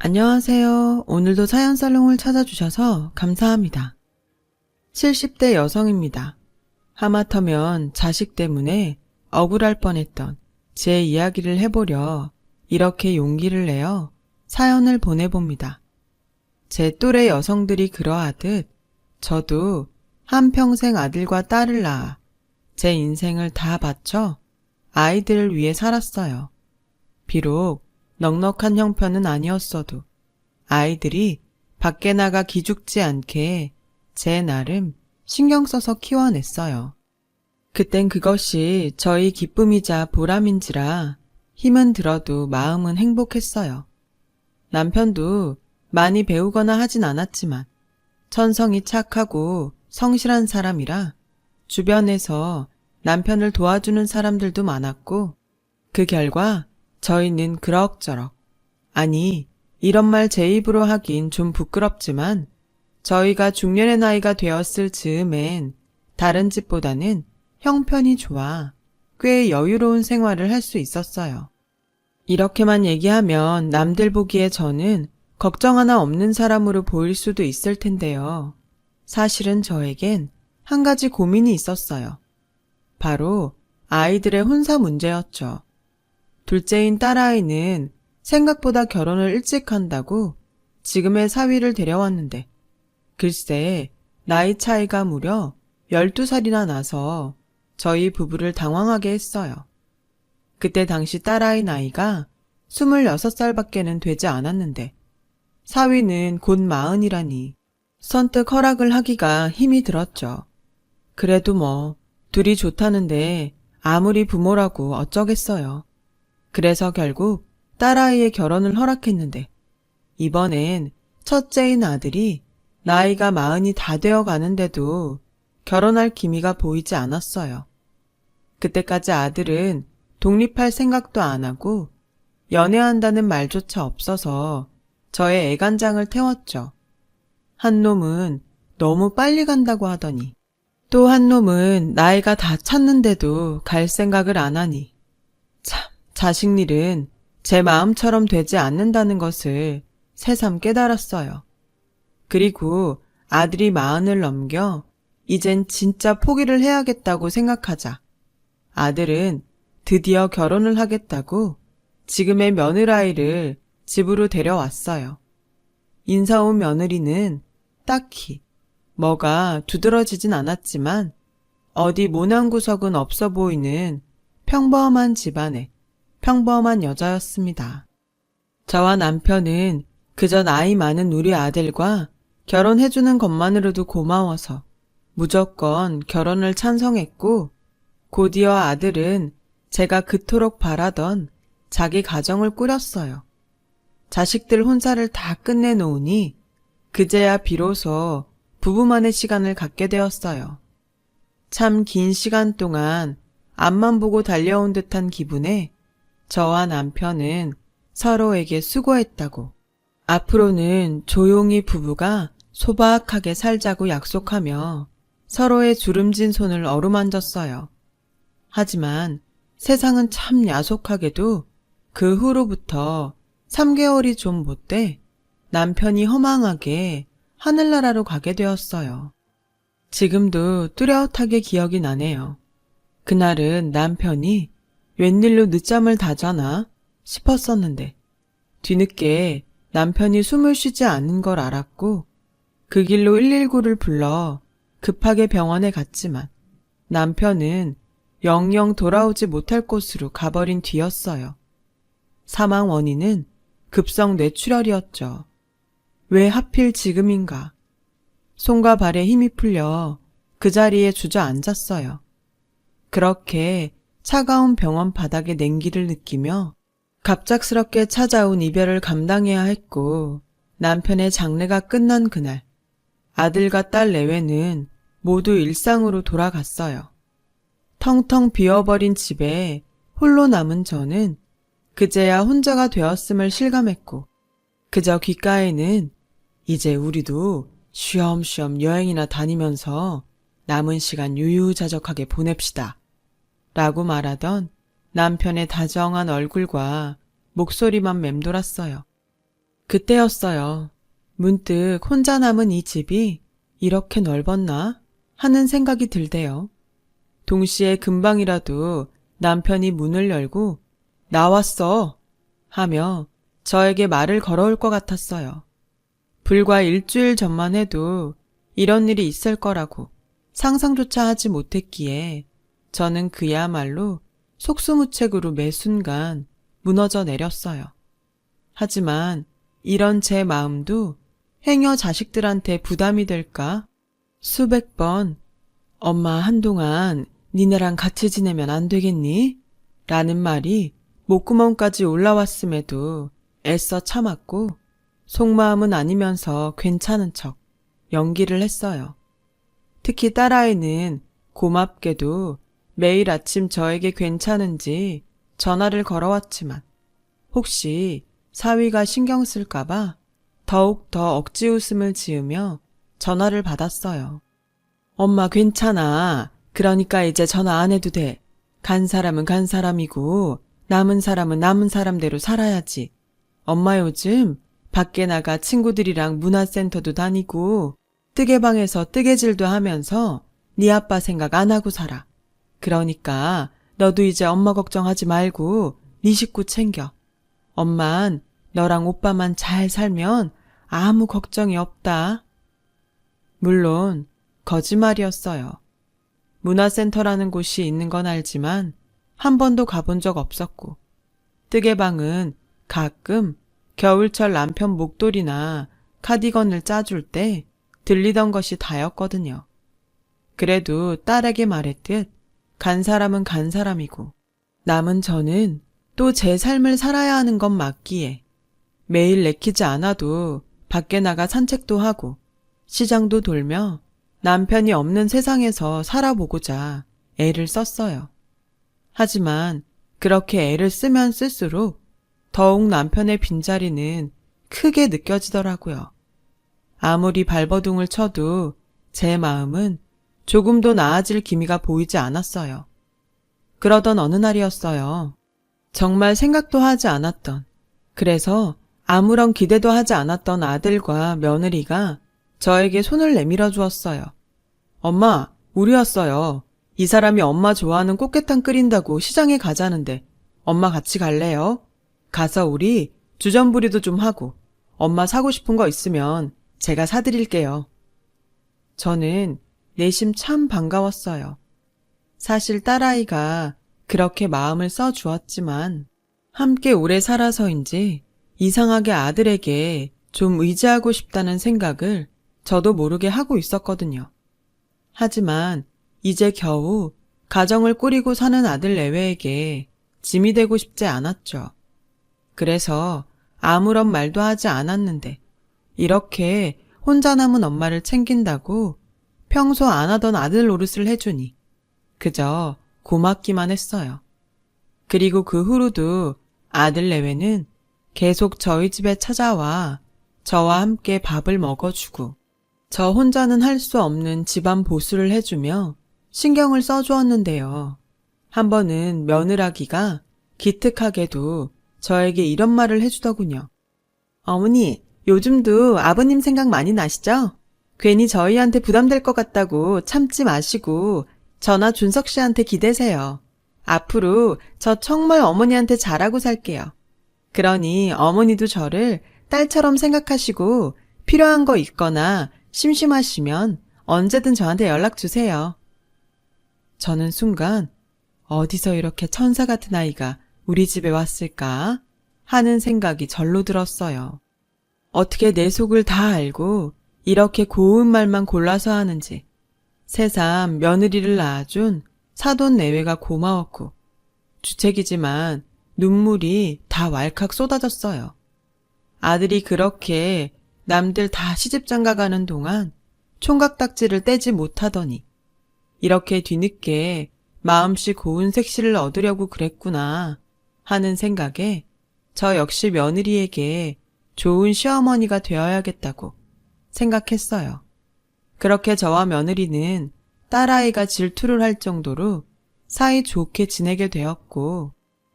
안녕하세요. 오늘도 사연살롱을 찾아주셔서 감사합니다. 70대 여성입니다. 하마터면 자식 때문에 억울할 뻔했던 제 이야기를 해보려 이렇게 용기를 내어 사연을 보내봅니다. 제 또래 여성들이 그러하듯 저도 한평생 아들과 딸을 낳아 제 인생을 다 바쳐 아이들을 위해 살았어요. 비록 넉넉한 형편은 아니었어도 아이들이 밖에 나가 기죽지 않게 제 나름 신경 써서 키워냈어요. 그땐 그것이 저희 기쁨이자 보람인지라 힘은 들어도 마음은 행복했어요. 남편도 많이 배우거나 하진 않았지만 천성이 착하고 성실한 사람이라 주변에서 남편을 도와주는 사람들도 많았고 그 결과 저희는 그럭저럭, 아니 이런 말 제 입으로 하긴 좀 부끄럽지만 저희가 중년의 나이가 되었을 즈음엔 다른 집보다는 형편이 좋아 꽤 여유로운 생활을 할 수 있었어요. 이렇게만 얘기하면 남들 보기에 저는 걱정 하나 없는 사람으로 보일 수도 있을 텐데요. 사실은 저에겐 한 가지 고민이 있었어요. 바로 아이들의 혼사 문제였죠. 둘째인 딸아이는 생각보다 결혼을 일찍 한다고 지금의 사위를 데려왔는데 글쎄 나이 차이가 무려 12살이나 나서 저희 부부를 당황하게 했어요. 그때 당시 딸아이 나이가 26살밖에는 되지 않았는데 사위는 곧 40이라니 선뜻 허락을 하기가 힘이 들었죠. 그래도 뭐 둘이 좋다는데 아무리 부모라고 어쩌겠어요. 그래서 결국 딸아이의 결혼을 허락했는데 이번엔 첫째인 아들이 나이가 40이 다 되어 가는데도 결혼할 기미가 보이지 않았어요. 그때까지 아들은 독립할 생각도 안 하고 연애한다는 말조차 없어서 저의 애간장을 태웠죠. 한 놈은 너무 빨리 간다고 하더니 또 한 놈은 나이가 다 찼는데도 갈 생각을 안 하니 참 자식 일은 제 마음처럼 되지 않는다는 것을 새삼 깨달았어요. 그리고 아들이 40을 넘겨 이젠 진짜 포기를 해야겠다고 생각하자 아들은 드디어 결혼을 하겠다고 지금의 며느라이를 집으로 데려왔어요. 인사 온 며느리는 딱히 뭐가 두드러지진 않았지만 어디 모난 구석은 없어 보이는 평범한 집안의 평범한 여자였습니다. 저와 남편은 그저 나이 많은 우리 아들과 결혼해주는 것만으로도 고마워서 무조건 결혼을 찬성했고 곧이어 아들은 제가 그토록 바라던 자기 가정을 꾸렸어요. 자식들 혼사를 다 끝내놓으니 그제야 비로소 부부만의 시간을 갖게 되었어요. 참 긴 시간 동안 앞만 보고 달려온 듯한 기분에 저와 남편은 서로에게 수고했다고 앞으로는 조용히 부부가 소박하게 살자고 약속하며 서로의 주름진 손을 어루만졌어요. 하지만 세상은 참 야속하게도 그 후로부터 3개월이 좀 못 돼 남편이 허망하게 하늘나라로 가게 되었어요. 지금도 뚜렷하게 기억이 나네요. 그날은 남편이 웬일로 늦잠을 다자나 싶었었는데 뒤늦게 남편이 숨을 쉬지 않는 걸 알았고 그 길로 119를 불러 급하게 병원에 갔지만 남편은 영영 돌아오지 못할 곳으로 가버린 뒤였어요. 사망 원인은 급성 뇌출혈이었죠. 왜 하필 지금인가? 손과 발에 힘이 풀려 그 자리에 주저앉았어요. 그렇게 차가운 병원 바닥의 냉기를 느끼며 갑작스럽게 찾아온 이별을 감당해야 했고 남편의 장례가 끝난 그날 아들과 딸 내외는 모두 일상으로 돌아갔어요. 텅텅 비어버린 집에 홀로 남은 저는 그제야 혼자가 되었음을 실감했고 그저 귓가에는 이제 우리도 쉬엄쉬엄 여행이나 다니면서 남은 시간 유유자적하게 보냅시다 라고 말하던 남편의 다정한 얼굴과 목소리만 맴돌았어요. 그때였어요. 문득 혼자 남은 이 집이 이렇게 넓었나 하는 생각이 들대요. 동시에 금방이라도 남편이 문을 열고 나왔어 하며 저에게 말을 걸어올 것 같았어요. 불과 일주일 전만 해도 이런 일이 있을 거라고 상상조차 하지 못했기에 저는 그야말로 속수무책으로 매 순간 무너져 내렸어요. 하지만 이런 제 마음도 행여 자식들한테 부담이 될까? 수백 번 엄마 한동안 니네랑 같이 지내면 안 되겠니? 라는 말이 목구멍까지 올라왔음에도 애써 참았고 속마음은 아니면서 괜찮은 척 연기를 했어요. 특히 딸아이는 고맙게도 매일 아침 저에게 괜찮은지 전화를 걸어왔지만 혹시 사위가 신경 쓸까봐 더욱 더 억지 웃음을 지으며 전화를 받았어요. 엄마 괜찮아. 그러니까 이제 전화 안 해도 돼. 간 사람은 간 사람이고 남은 사람은 남은 사람대로 살아야지. 엄마 요즘 밖에 나가 친구들이랑 문화센터도 다니고 뜨개방에서 뜨개질도 하면서 네 아빠 생각 안 하고 살아. 그러니까 너도 이제 엄마 걱정하지 말고 네 식구 챙겨. 엄만 너랑 오빠만 잘 살면 아무 걱정이 없다. 물론 거짓말이었어요. 문화센터라는 곳이 있는 건 알지만 한 번도 가본 적 없었고 뜨개방은 가끔 겨울철 남편 목도리나 카디건을 짜줄 때 들리던 것이 다였거든요. 그래도 딸에게 말했듯 간 사람은 간 사람이고 남은 저는 또 제 삶을 살아야 하는 건 맞기에 매일 내키지 않아도 밖에 나가 산책도 하고 시장도 돌며 남편이 없는 세상에서 살아보고자 애를 썼어요. 하지만 그렇게 애를 쓰면 쓸수록 더욱 남편의 빈자리는 크게 느껴지더라고요. 아무리 발버둥을 쳐도 제 마음은 조금도 나아질 기미가 보이지 않았어요. 그러던 어느 날이었어요. 정말 생각도 하지 않았던, 그래서 아무런 기대도 하지 않았던 아들과 며느리가 저에게 손을 내밀어 주었어요. 엄마, 우리 왔어요. 이 사람이 엄마 좋아하는 꽃게탕 끓인다고 시장에 가자는데 엄마 같이 갈래요? 가서 우리 주전부리도 좀 하고 엄마 사고 싶은 거 있으면 제가 사드릴게요. 저는 내심 참 반가웠어요. 사실 딸아이가 그렇게 마음을 써주었지만 함께 오래 살아서인지 이상하게 아들에게 좀 의지하고 싶다는 생각을 저도 모르게 하고 있었거든요. 하지만 이제 겨우 가정을 꾸리고 사는 아들 내외에게 짐이 되고 싶지 않았죠. 그래서 아무런 말도 하지 않았는데 이렇게 혼자 남은 엄마를 챙긴다고 평소 안 하던 아들 노릇을 해주니 그저 고맙기만 했어요. 그리고 그 후로도 아들 내외는 계속 저희 집에 찾아와 저와 함께 밥을 먹어주고 저 혼자는 할 수 없는 집안 보수를 해주며 신경을 써주었는데요. 한 번은 며느라기가 기특하게도 저에게 이런 말을 해주더군요. 어머니, 요즘도 아버님 생각 많이 나시죠? 괜히 저희한테 부담될 것 같다고 참지 마시고 저나 준석 씨한테 기대세요. 앞으로 저 정말 어머니한테 잘하고 살게요. 그러니 어머니도 저를 딸처럼 생각하시고 필요한 거 있거나 심심하시면 언제든 저한테 연락 주세요. 저는 순간 어디서 이렇게 천사 같은 아이가 우리 집에 왔을까 하는 생각이 절로 들었어요. 어떻게 내 속을 다 알고 이렇게 고운 말만 골라서 하는지 새삼 며느리를 낳아준 사돈 내외가 고마웠고 주책이지만 눈물이 다 왈칵 쏟아졌어요. 아들이 그렇게 남들 다 시집장가 가는 동안 총각딱지를 떼지 못하더니 이렇게 뒤늦게 마음씨 고운 색시를 얻으려고 그랬구나 하는 생각에 저 역시 며느리에게 좋은 시어머니가 되어야겠다고 생각했어요. 그렇게 저와 며느리는 딸아이가 질투를 할 정도로 사이좋게 지내게 되었고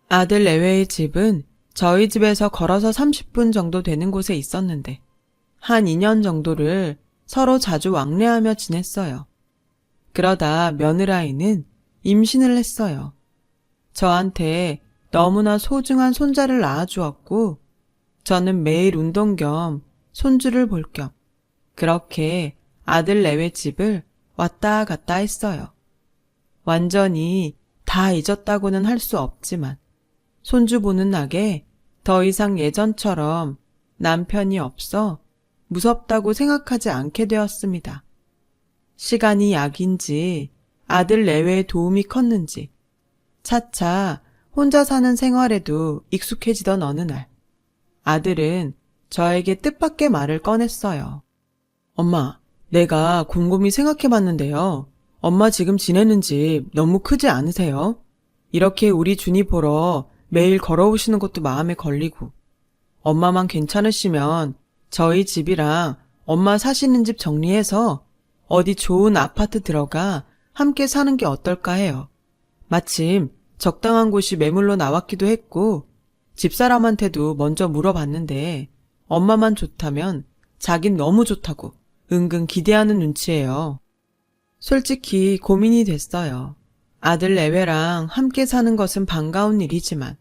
아들 내외의 집은 저희 집에서 걸어서 30분 정도 되는 곳에 있었는데 한 2년 정도를 서로 자주 왕래하며 지냈어요. 그러다 며느라이는 임신을 했어요. 저한테 너무나 소중한 손자를 낳아주었고 저는 매일 운동 겸 손주를 볼 겸 그렇게 아들 내외 집을 왔다 갔다 했어요. 완전히 다 잊었다고는 할 수 없지만 손주 보는 낙에 더 이상 예전처럼 남편이 없어 무섭다고 생각하지 않게 되었습니다. 시간이 약인지 아들 내외의 도움이 컸는지 차차 혼자 사는 생활에도 익숙해지던 어느 날 아들은 저에게 뜻밖의 말을 꺼냈어요. 엄마, 내가 곰곰이 생각해봤는데요. 엄마 지금 지내는 집 너무 크지 않으세요? 이렇게 우리 준이 보러 매일 걸어오시는 것도 마음에 걸리고 엄마만 괜찮으시면 저희 집이랑 엄마 사시는 집 정리해서 어디 좋은 아파트 들어가 함께 사는 게 어떨까 해요. 마침 적당한 곳이 매물로 나왔기도 했고 집사람한테도 먼저 물어봤는데 엄마만 좋다면 자긴 너무 좋다고 은근 기대하는 눈치예요. 솔직히 고민이 됐어요. 아들 내외랑 함께 사는 것은 반가운 일이지만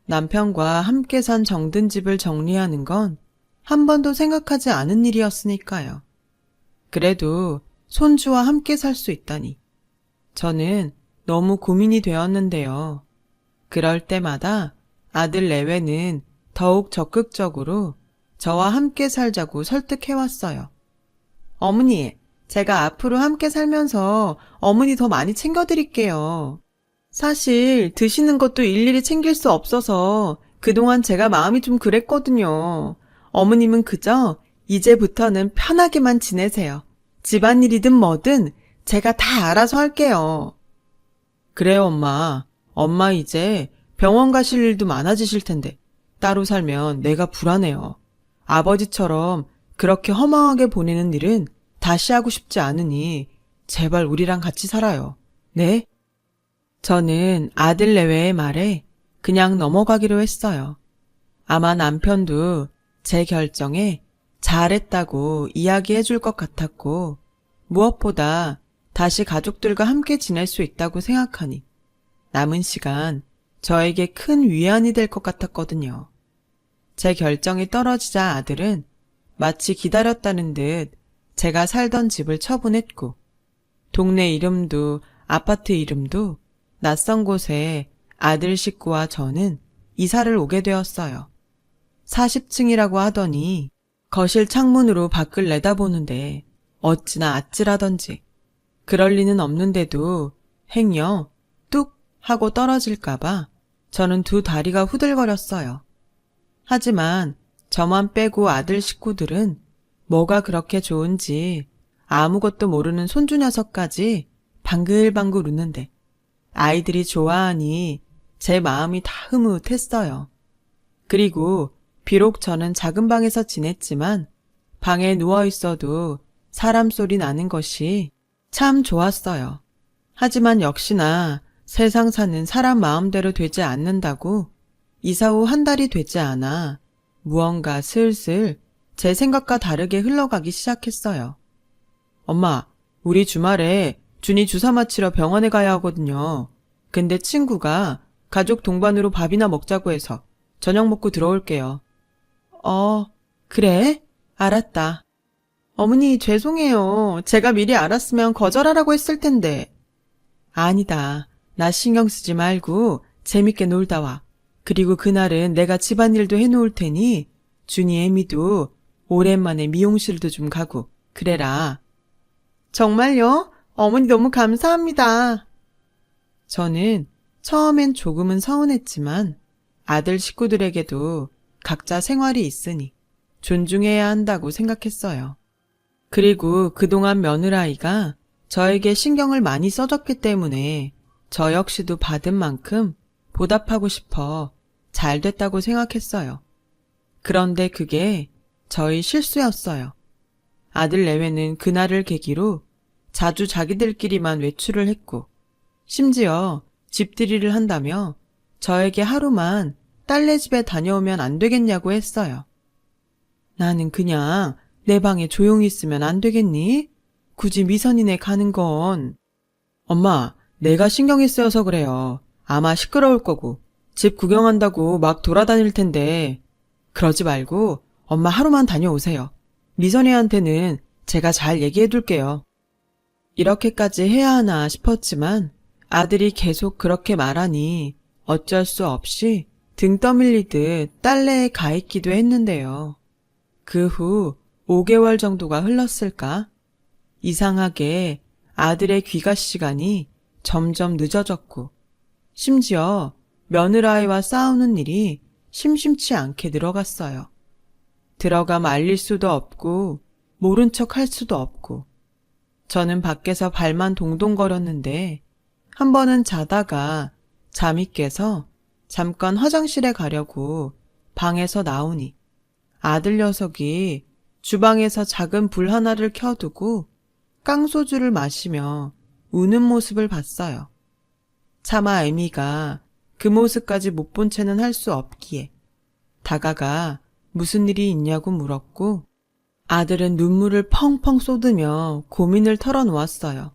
남편과 함께 산 정든 집을 정리하는 건 한 번도 생각하지 않은 일이었으니까요. 그래도 손주와 함께 살 수 있다니 저는 너무 고민이 되었는데요. 그럴 때마다 아들 내외는 더욱 적극적으로 저와 함께 살자고 설득해왔어요. 어머니, 제가 앞으로 함께 살면서 어머니 더 많이 챙겨드릴게요. 사실 드시는 것도 일일이 챙길 수 없어서 그동안 제가 마음이 좀 그랬거든요. 어머님은 그저 이제부터는 편하게만 지내세요. 집안일이든 뭐든 제가 다 알아서 할게요. 그래요, 엄마. 엄마 이제 병원 가실 일도 많아지실 텐데 따로 살면 내가 불안해요. 아버지처럼 그렇게 허망하게 보내는 일은 다시 하고 싶지 않으니 제발 우리랑 같이 살아요. 네? 저는 아들 내외의 말에 그냥 넘어가기로 했어요. 아마 남편도 제 결정에 잘했다고 이야기해 줄 것 같았고 무엇보다 다시 가족들과 함께 지낼 수 있다고 생각하니 남은 시간 저에게 큰 위안이 될 것 같았거든요. 제 결정이 떨어지자 아들은 마치 기다렸다는 듯 제가 살던 집을 처분했고 동네 이름도 아파트 이름도 낯선 곳에 아들 식구와 저는 이사를 오게 되었어요. 40층이라고 하더니 거실 창문으로 밖을 내다보는데 어찌나 아찔하던지 그럴 리는 없는데도 행여 뚝 하고 떨어질까봐 저는 두 다리가 후들거렸어요. 하지만 저만 빼고 아들 식구들은 뭐가 그렇게 좋은지 아무것도 모르는 손주 녀석까지 방글방글 웃는데 아이들이 좋아하니 제 마음이 다 흐뭇했어요. 그리고 비록 저는 작은 방에서 지냈지만 방에 누워 있어도 사람 소리 나는 것이 참 좋았어요. 하지만 역시나 세상 사는 사람 마음대로 되지 않는다고 이사 후 한 달이 되지 않아 무언가 슬슬 제 생각과 다르게 흘러가기 시작했어요. 엄마, 우리 주말에 준이 주사 맞히러 병원에 가야 하거든요. 근데 친구가 가족 동반으로 밥이나 먹자고 해서 저녁 먹고 들어올게요. 그래? 알았다. 어머니, 죄송해요. 제가 미리 알았으면 거절하라고 했을 텐데. 아니다. 나 신경 쓰지 말고 재밌게 놀다 와. 그리고 그날은 내가 집안일도 해놓을 테니 준이 애미도 오랜만에 미용실도 좀 가고 그래라. 정말요? 어머니 너무 감사합니다. 저는 처음엔 조금은 서운했지만 아들 식구들에게도 각자 생활이 있으니 존중해야 한다고 생각했어요. 그리고 그동안 며느라이가 저에게 신경을 많이 써줬기 때문에 저 역시도 받은 만큼 보답하고 싶어 잘 됐다고 생각했어요. 그런데 그게 저희 실수였어요. 아들 내외는 그날을 계기로 자주 자기들끼리만 외출을 했고 심지어 집들이를 한다며 저에게 하루만 딸네 집에 다녀오면 안 되겠냐고 했어요. 나는 그냥 내 방에 조용히 있으면 안 되겠니? 굳이 미선이네 가는 건. 엄마, 내가 신경이 쓰여서 그래요. 아마 시끄러울 거고 집 구경한다고 막 돌아다닐 텐데. 그러지 말고 엄마 하루만 다녀오세요. 미선이한테는 제가 잘 얘기해 둘게요. 이렇게까지 해야 하나 싶었지만 아들이 계속 그렇게 말하니 어쩔 수 없이 등 떠밀리듯 딸내에 가 있기도 했는데요. 그 후 5개월 정도가 흘렀을까? 이상하게 아들의 귀가 시간이 점점 늦어졌고 심지어 며느라이와 싸우는 일이 심심치 않게 늘어갔어요. 들어가 말릴 수도 없고 모른 척 할 수도 없고 저는 밖에서 발만 동동거렸는데 한 번은 자다가 잠이 깨서 잠깐 화장실에 가려고 방에서 나오니 아들 녀석이 주방에서 작은 불 하나를 켜두고 깡소주를 마시며 우는 모습을 봤어요. 차마 애미가 그 모습까지 못 본 채는 할 수 없기에 다가가 무슨 일이 있냐고 물었고 아들은 눈물을 펑펑 쏟으며 고민을 털어놓았어요.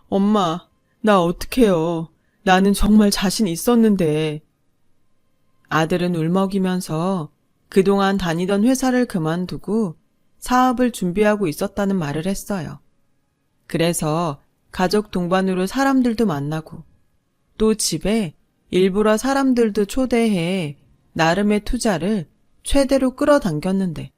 엄마, 나 어떡해요. 나는 정말 자신 있었는데. 아들은 울먹이면서 그동안 다니던 회사를 그만두고 사업을 준비하고 있었다는 말을 했어요. 그래서 가족 동반으로 사람들도 만나고 또 집에 일부러 사람들도 초대해 나름의 투자를 최대로 끌어당겼는데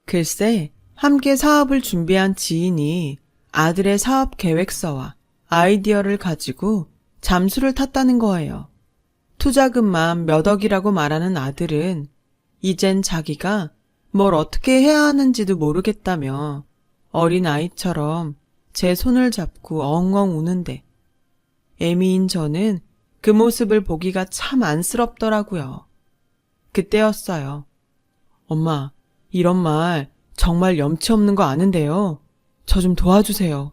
글쎄 함께 사업을 준비한 지인이 아들의 사업 계획서와 아이디어를 가지고 잠수를 탔다는 거예요. 투자금만 몇 억이라고 말하는 아들은 이젠 자기가 뭘 어떻게 해야 하는지도 모르겠다며 어린아이처럼 제 손을 잡고 엉엉 우는데 애미인 저는 그 모습을 보기가 참 안쓰럽더라고요. 그때였어요. 엄마, 이런 말 정말 염치 없는 거 아는데요. 저 좀 도와주세요.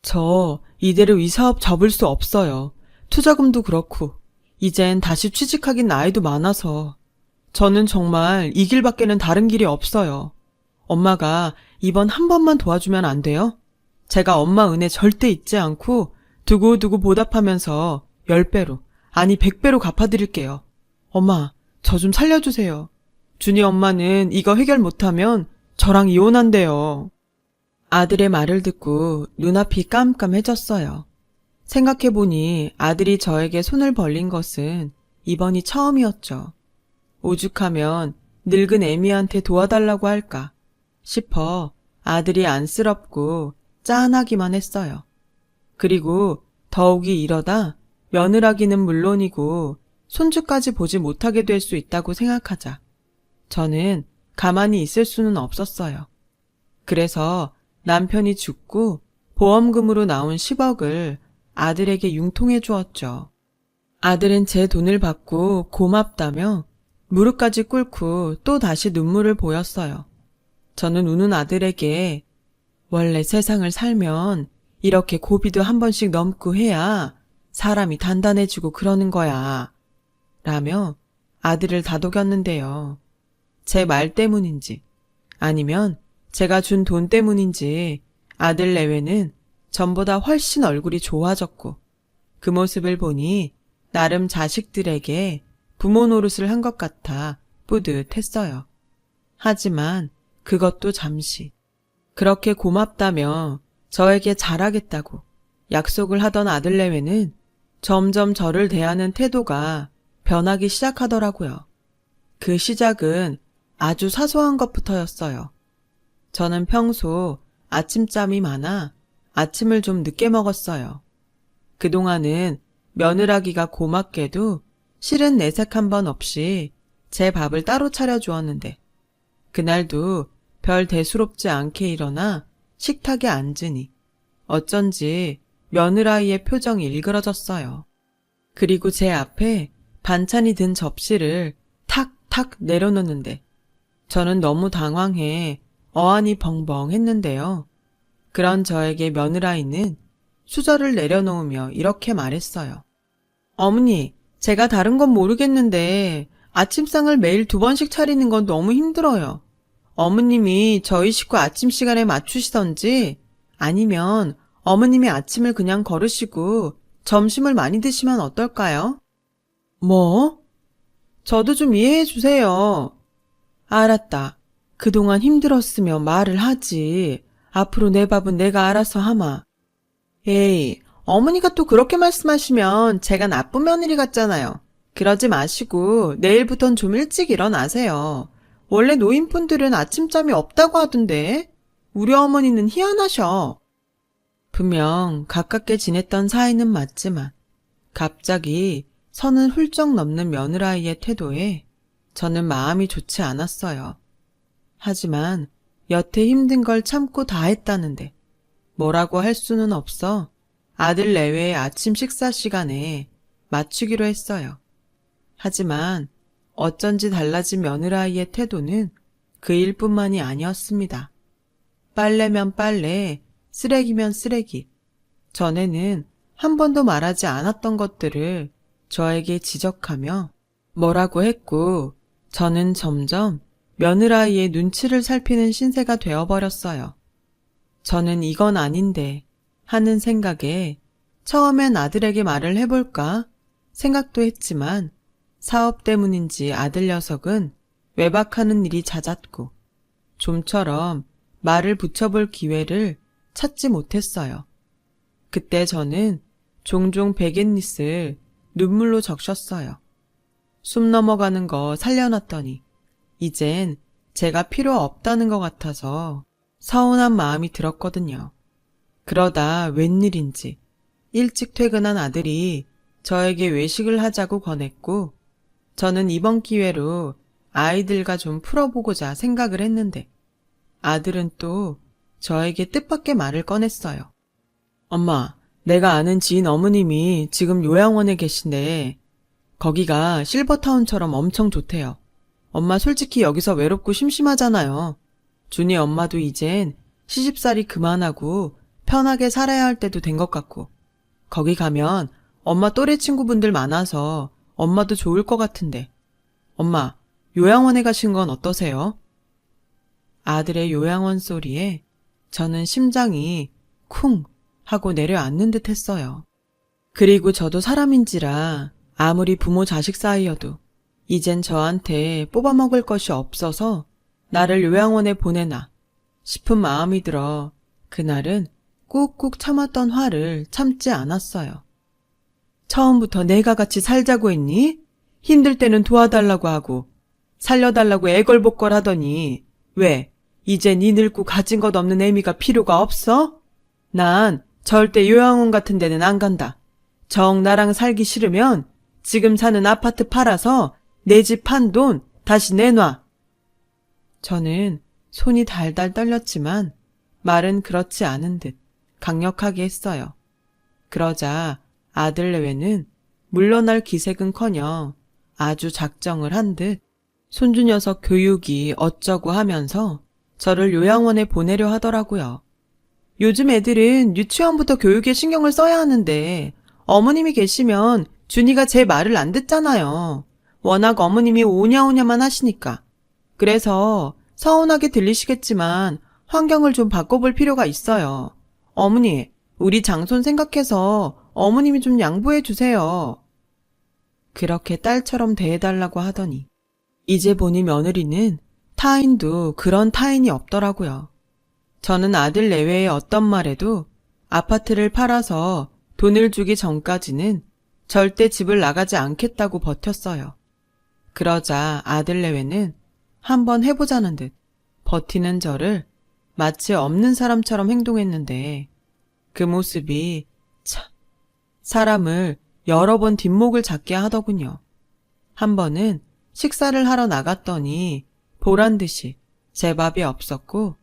저 이대로 이 사업 접을 수 없어요. 투자금도 그렇고 이젠 다시 취직하긴 나이도 많아서 저는 정말 이 길밖에는 다른 길이 없어요. 엄마가 이번 한 번만 도와주면 안 돼요? 제가 엄마 은혜 절대 잊지 않고 두고두고 보답하면서 10배로 아니 100배로 갚아드릴게요. 엄마, 저 좀 살려주세요. 준이 엄마는 이거 해결 못하면 저랑 이혼한대요. 아들의 말을 듣고 눈앞이 깜깜해졌어요. 생각해보니 아들이 저에게 손을 벌린 것은 이번이 처음이었죠. 오죽하면 늙은 애미한테 도와달라고 할까 싶어 아들이 안쓰럽고 짠하기만 했어요. 그리고 더욱이 이러다 며느라기는 물론이고 손주까지 보지 못하게 될 수 있다고 생각하자 저는 가만히 있을 수는 없었어요. 그래서 남편이 죽고 보험금으로 나온 10억을 아들에게 융통해 주었죠. 아들은 제 돈을 받고 고맙다며 무릎까지 꿇고 또 다시 눈물을 보였어요. 저는 우는 아들에게 원래 세상을 살면 이렇게 고비도 한 번씩 넘고 해야 사람이 단단해지고 그러는 거야. 라며 아들을 다독였는데요. 제 말 때문인지 아니면 제가 준 돈 때문인지 아들 내외는 전보다 훨씬 얼굴이 좋아졌고 그 모습을 보니 나름 자식들에게 부모 노릇을 한 것 같아 뿌듯했어요. 하지만 그것도 잠시 그렇게 고맙다며 저에게 잘하겠다고 약속을 하던 아들 내외는 점점 저를 대하는 태도가 변하기 시작하더라고요. 그 시작은 아주 사소한 것부터였어요. 저는 평소 아침잠이 많아 아침을 좀 늦게 먹었어요. 그동안은 며느라기가 고맙게도 실은 내색 한 번 없이 제 밥을 따로 차려주었는데 그날도 별 대수롭지 않게 일어나 식탁에 앉으니 어쩐지 며느라이의 표정이 일그러졌어요. 그리고 제 앞에 반찬이 든 접시를 탁탁 내려놓는데 저는 너무 당황해 어안이 벙벙 했는데요. 그런 저에게 며느라이는 수저를 내려놓으며 이렇게 말했어요. 어머니, 제가 다른 건 모르겠는데 아침상을 매일 2번씩 차리는 건 너무 힘들어요. 어머님이 저희 식구 아침 시간에 맞추시던지 아니면 어머님이 아침을 그냥 거르시고 점심을 많이 드시면 어떨까요? 뭐? 저도 좀 이해해 주세요. 알았다. 그동안 힘들었으면 말을 하지. 앞으로 내 밥은 내가 알아서 하마. 에이, 어머니가 또 그렇게 말씀하시면 제가 나쁜 며느리 같잖아요. 그러지 마시고 내일부턴 좀 일찍 일어나세요. 원래 노인분들은 아침잠이 없다고 하던데 우리 어머니는 희한하셔. 분명 가깝게 지냈던 사이는 맞지만 갑자기 선을 훌쩍 넘는 며느라이의 태도에 저는 마음이 좋지 않았어요. 하지만 여태 힘든 걸 참고 다 했다는데 뭐라고 할 수는 없어 아들 내외의 아침 식사 시간에 맞추기로 했어요. 하지만 어쩐지 달라진 며느라이의 태도는 그 일뿐만이 아니었습니다. 빨래면 빨래, 쓰레기면 쓰레기. 전에는 한 번도 말하지 않았던 것들을 저에게 지적하며 뭐라고 했고 저는 점점 며느라이의 눈치를 살피는 신세가 되어버렸어요. 저는 이건 아닌데 하는 생각에 처음엔 아들에게 말을 해볼까 생각도 했지만 사업 때문인지 아들 녀석은 외박하는 일이 잦았고 좀처럼 말을 붙여볼 기회를 찾지 못했어요. 그때 저는 종종 베갯닛을 눈물로 적셨어요. 숨 넘어가는 거 살려놨더니 이젠 제가 필요 없다는 것 같아서 서운한 마음이 들었거든요. 그러다 웬일인지 일찍 퇴근한 아들이 저에게 외식을 하자고 권했고 저는 이번 기회로 아이들과 좀 풀어보고자 생각을 했는데 아들은 또 저에게 뜻밖의 말을 꺼냈어요. 엄마, 내가 아는 지인 어머님이 지금 요양원에 계신데 거기가 실버타운처럼 엄청 좋대요. 엄마 솔직히 여기서 외롭고 심심하잖아요. 준이 엄마도 이젠 시집살이 그만하고 편하게 살아야 할 때도 된 것 같고 거기 가면 엄마 또래 친구분들 많아서 엄마도 좋을 것 같은데 엄마, 요양원에 가신 건 어떠세요? 아들의 요양원 소리에 저는 심장이 쿵 하고 내려앉는 듯 했어요. 그리고 저도 사람인지라 아무리 부모 자식 사이여도 이젠 저한테 뽑아먹을 것이 없어서 나를 요양원에 보내나 싶은 마음이 들어 그날은 꾹꾹 참았던 화를 참지 않았어요. 처음부터 내가 같이 살자고 했니? 힘들 때는 도와달라고 하고 살려달라고 애걸복걸 하더니 왜 이제 네 늙고 가진 것 없는 애미가 필요가 없어? 난 절대 요양원 같은 데는 안 간다. 정 나랑 살기 싫으면 지금 사는 아파트 팔아서 내 집 판 돈 다시 내놔. 저는 손이 달달 떨렸지만 말은 그렇지 않은 듯 강력하게 했어요. 그러자 아들 내외는 물러날 기색은커녕 아주 작정을 한 듯 손주 녀석 교육이 어쩌고 하면서 저를 요양원에 보내려 하더라고요. 요즘 애들은 유치원부터 교육에 신경을 써야 하는데 어머님이 계시면 준이가 제 말을 안 듣잖아요. 워낙 어머님이 오냐오냐만 하시니까. 그래서 서운하게 들리시겠지만 환경을 좀 바꿔볼 필요가 있어요. 어머니, 우리 장손 생각해서 어머님이 좀 양보해 주세요. 그렇게 딸처럼 대해달라고 하더니 이제 보니 며느리는 타인도 그런 타인이 없더라고요. 저는 아들 내외의 어떤 말에도 아파트를 팔아서 돈을 주기 전까지는 절대 집을 나가지 않겠다고 버텼어요. 그러자 아들 내외는 한번 해보자는 듯 버티는 저를 마치 없는 사람처럼 행동했는데 그 모습이 참 사람을 여러 번 뒷목을 잡게 하더군요. 한 번은 식사를 하러 나갔더니 보란듯이 제 밥이 없었고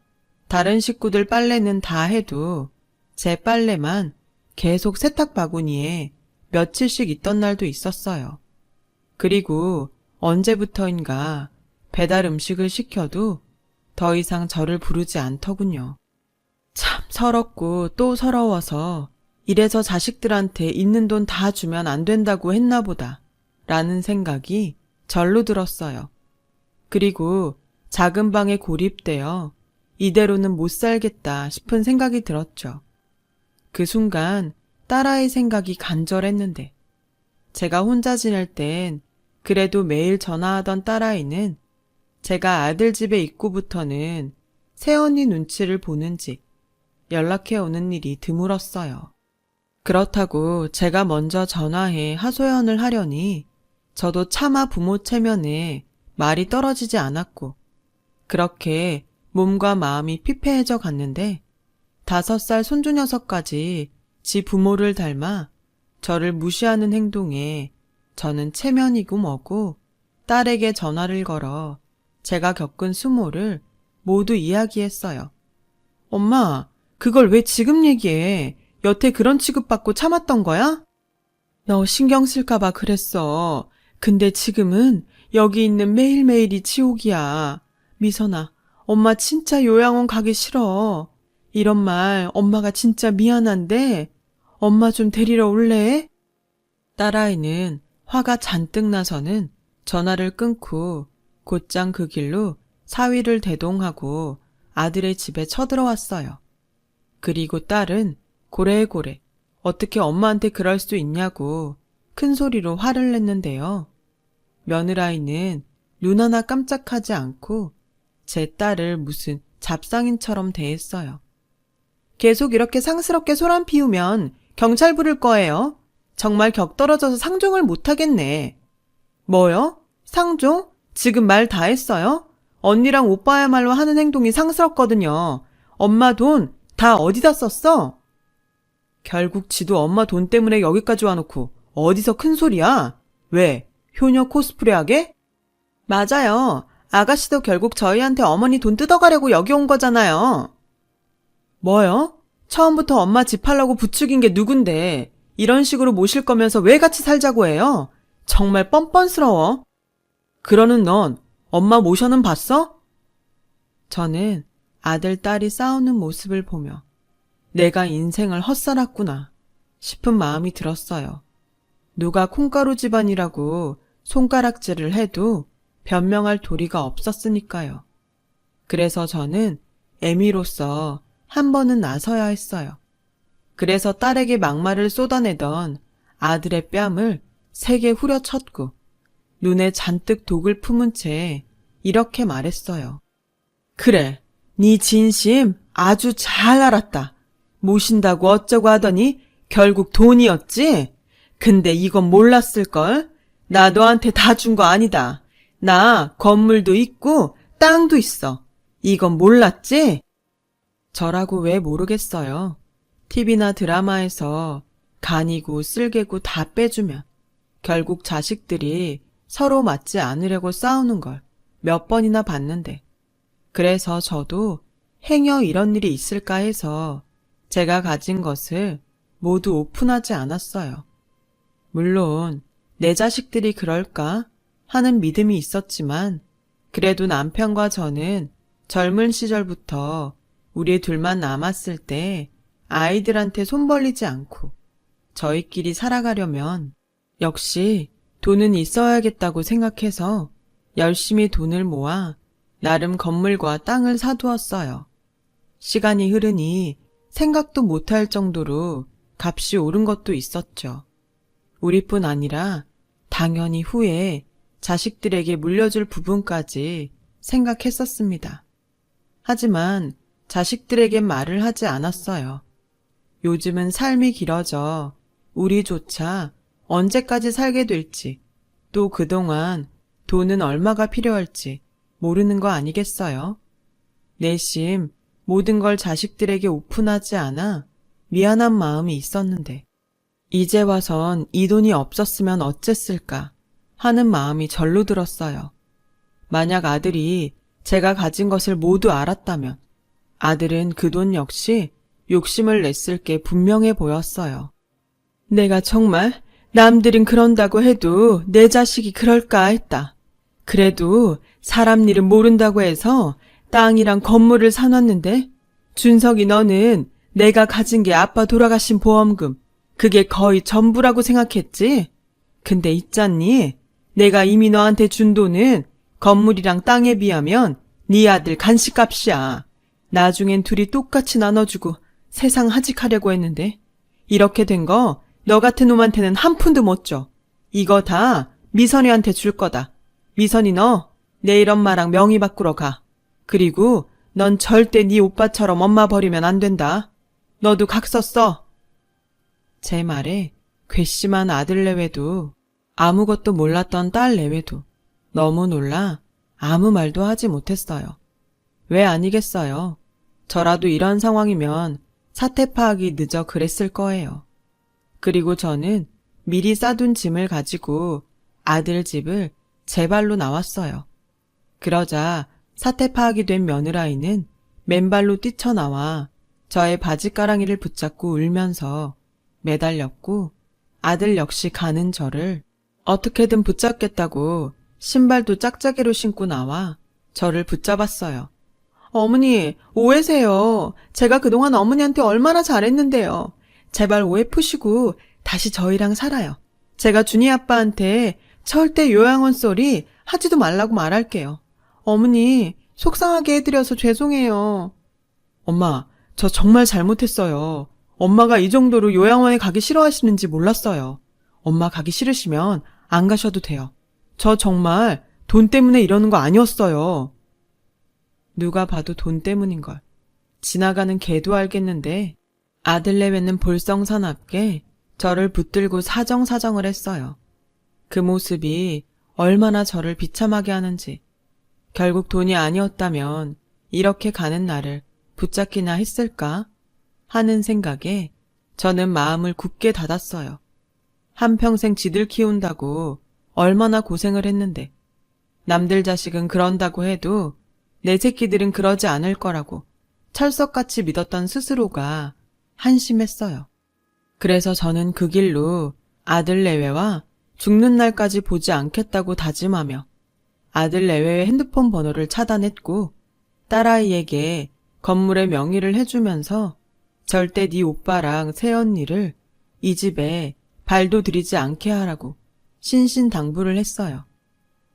다른 식구들 빨래는 다 해도 제 빨래만 계속 세탁 바구니에 며칠씩 있던 날도 있었어요. 그리고 언제부터인가 배달 음식을 시켜도 더 이상 저를 부르지 않더군요. 참 서럽고 또 서러워서 이래서 자식들한테 있는 돈 다 주면 안 된다고 했나 보다 라는 생각이 절로 들었어요. 그리고 작은 방에 고립되어 이대로는 못 살겠다 싶은 생각이 들었죠. 그 순간 딸아이 생각이 간절했는데 제가 혼자 지낼 땐 그래도 매일 전화하던 딸아이는 제가 아들 집에 있고부터는 새언니 눈치를 보는지 연락해 오는 일이 드물었어요. 그렇다고 제가 먼저 전화해 하소연을 하려니 저도 차마 부모 체면에 말이 떨어지지 않았고 그렇게 몸과 마음이 피폐해져 갔는데 5살 손주 녀석까지 지 부모를 닮아 저를 무시하는 행동에 저는 체면이고 뭐고 딸에게 전화를 걸어 제가 겪은 수모를 모두 이야기했어요. 엄마, 그걸 왜 지금 얘기해? 여태 그런 취급받고 참았던 거야? 너 신경 쓸까봐 그랬어. 근데 지금은 여기 있는 매일매일이 지옥이야. 미선아, 엄마 진짜 요양원 가기 싫어. 이런 말 엄마가 진짜 미안한데 엄마 좀 데리러 올래? 딸아이는 화가 잔뜩 나서는 전화를 끊고 곧장 그 길로 사위를 대동하고 아들의 집에 쳐들어왔어요. 그리고 딸은 고래고래 어떻게 엄마한테 그럴 수 있냐고 큰 소리로 화를 냈는데요. 며느라이는 눈 하나 깜짝하지 않고 제 딸을 무슨 잡상인처럼 대했어요. 계속 이렇게 상스럽게 소란 피우면 경찰 부를 거예요. 정말 격 떨어져서 상종을 못하겠네. 뭐요? 상종? 지금 말 다 했어요? 언니랑 오빠야말로 하는 행동이 상스럽거든요. 엄마 돈 다 어디다 썼어? 결국 지도 엄마 돈 때문에 여기까지 와놓고 어디서 큰 소리야? 왜? 효녀 코스프레하게? 맞아요. 아가씨도 결국 저희한테 어머니 돈 뜯어가려고 여기 온 거잖아요. 뭐요? 처음부터 엄마 집 팔라고 부추긴 게 누군데 이런 식으로 모실 거면서 왜 같이 살자고 해요? 정말 뻔뻔스러워. 그러는 넌 엄마 모셔는 봤어? 저는 아들, 딸이 싸우는 모습을 보며 내가 인생을 헛살았구나 싶은 마음이 들었어요. 누가 콩가루 집안이라고 손가락질을 해도 변명할 도리가 없었으니까요. 그래서 저는 애미로서 한 번은 나서야 했어요. 그래서 딸에게 막말을 쏟아내던 아들의 뺨을 세게 후려쳤고 눈에 잔뜩 독을 품은 채 이렇게 말했어요. 그래, 네 진심 아주 잘 알았다. 모신다고 어쩌고 하더니 결국 돈이었지? 근데 이건 몰랐을걸? 나 너한테 다 준 거 아니다. 나 건물도 있고 땅도 있어. 이건 몰랐지? 저라고 왜 모르겠어요. TV나 드라마에서 간이고 쓸개고 다 빼주면 결국 자식들이 서로 맞지 않으려고 싸우는 걸 몇 번이나 봤는데 그래서 저도 행여 이런 일이 있을까 해서 제가 가진 것을 모두 오픈하지 않았어요. 물론 내 자식들이 그럴까 하는 믿음이 있었지만 그래도 남편과 저는 젊은 시절부터 우리 둘만 남았을 때 아이들한테 손 벌리지 않고 저희끼리 살아가려면 역시 돈은 있어야겠다고 생각해서 열심히 돈을 모아 나름 건물과 땅을 사두었어요. 시간이 흐르니 생각도 못할 정도로 값이 오른 것도 있었죠. 우리뿐 아니라 당연히 후에 자식들에게 물려줄 부분까지 생각했었습니다. 하지만 자식들에게 말을 하지 않았어요. 요즘은 삶이 길어져 우리조차 언제까지 살게 될지 또 그동안 돈은 얼마가 필요할지 모르는 거 아니겠어요? 내심 모든 걸 자식들에게 오픈하지 않아 미안한 마음이 있었는데 이제 와선 이 돈이 없었으면 어쨌을까 하는 마음이 절로 들었어요. 만약 아들이 제가 가진 것을 모두 알았다면 아들은 그 돈 역시 욕심을 냈을 게 분명해 보였어요. 내가 정말 남들은 그런다고 해도 내 자식이 그럴까 했다. 그래도 사람 일은 모른다고 해서 땅이랑 건물을 사놨는데 준석이 너는 내가 가진 게 아빠 돌아가신 보험금 그게 거의 전부라고 생각했지? 근데 있잖니? 내가 이미 너한테 준 돈은 건물이랑 땅에 비하면 네 아들 간식값이야. 나중엔 둘이 똑같이 나눠주고 세상 하직하려고 했는데 이렇게 된 거 너 같은 놈한테는 한 푼도 못 줘. 이거 다 미선이한테 줄 거다. 미선이 너 내일 엄마랑 명의 바꾸러 가. 그리고 넌 절대 네 오빠처럼 엄마 버리면 안 된다. 너도 각서 써. 제 말에 괘씸한 아들 내외도 아무것도 몰랐던 딸 내외도 너무 놀라 아무 말도 하지 못했어요. 왜 아니겠어요. 저라도 이런 상황이면 사태 파악이 늦어 그랬을 거예요. 그리고 저는 미리 싸둔 짐을 가지고 아들 집을 제 발로 나왔어요. 그러자 사태 파악이 된 며느라이는 맨발로 뛰쳐나와 저의 바지가랑이를 붙잡고 울면서 매달렸고 아들 역시 가는 저를 어떻게든 붙잡겠다고 신발도 짝짝이로 신고 나와 저를 붙잡았어요. 어머니, 오해세요. 제가 그동안 어머니한테 얼마나 잘했는데요. 제발 오해 푸시고 다시 저희랑 살아요. 제가 준이 아빠한테 절대 요양원 소리 하지도 말라고 말할게요. 어머니, 속상하게 해드려서 죄송해요. 엄마, 저 정말 잘못했어요. 엄마가 이 정도로 요양원에 가기 싫어하시는지 몰랐어요. 엄마 가기 싫으시면 안 가셔도 돼요. 저 정말 돈 때문에 이러는 거 아니었어요. 누가 봐도 돈 때문인걸. 지나가는 개도 알겠는데 아들 내외는 볼썽사납게 저를 붙들고 사정사정을 했어요. 그 모습이 얼마나 저를 비참하게 하는지. 결국 돈이 아니었다면 이렇게 가는 나를 붙잡기나 했을까 하는 생각에 저는 마음을 굳게 닫았어요. 한평생 지들 키운다고 얼마나 고생을 했는데 남들 자식은 그런다고 해도 내 새끼들은 그러지 않을 거라고 철석같이 믿었던 스스로가 한심했어요. 그래서 저는 그 길로 아들 내외와 죽는 날까지 보지 않겠다고 다짐하며 아들 내외의 핸드폰 번호를 차단했고 딸아이에게 건물의 명의를 해주면서 절대 네 오빠랑 새언니를 이 집에 발도 들이지 않게 하라고 신신당부를 했어요.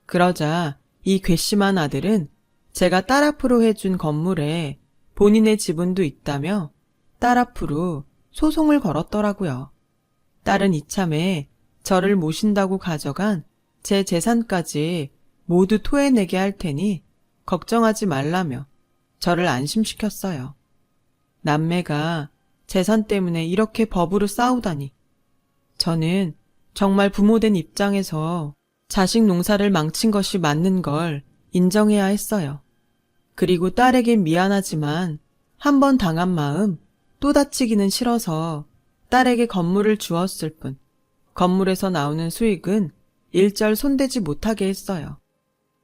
그러자 이 괘씸한 아들은 제가 딸 앞으로 해준 건물에 본인의 지분도 있다며 딸 앞으로 소송을 걸었더라고요. 딸은 이참에 저를 모신다고 가져간 제 재산까지 모두 토해내게 할 테니 걱정하지 말라며 저를 안심시켰어요. 남매가 재산 때문에 이렇게 법으로 싸우다니. 저는 정말 부모된 입장에서 자식 농사를 망친 것이 맞는 걸 인정해야 했어요. 그리고 딸에겐 미안하지만 한 번 당한 마음 또 다치기는 싫어서 딸에게 건물을 주었을 뿐 건물에서 나오는 수익은 일절 손대지 못하게 했어요.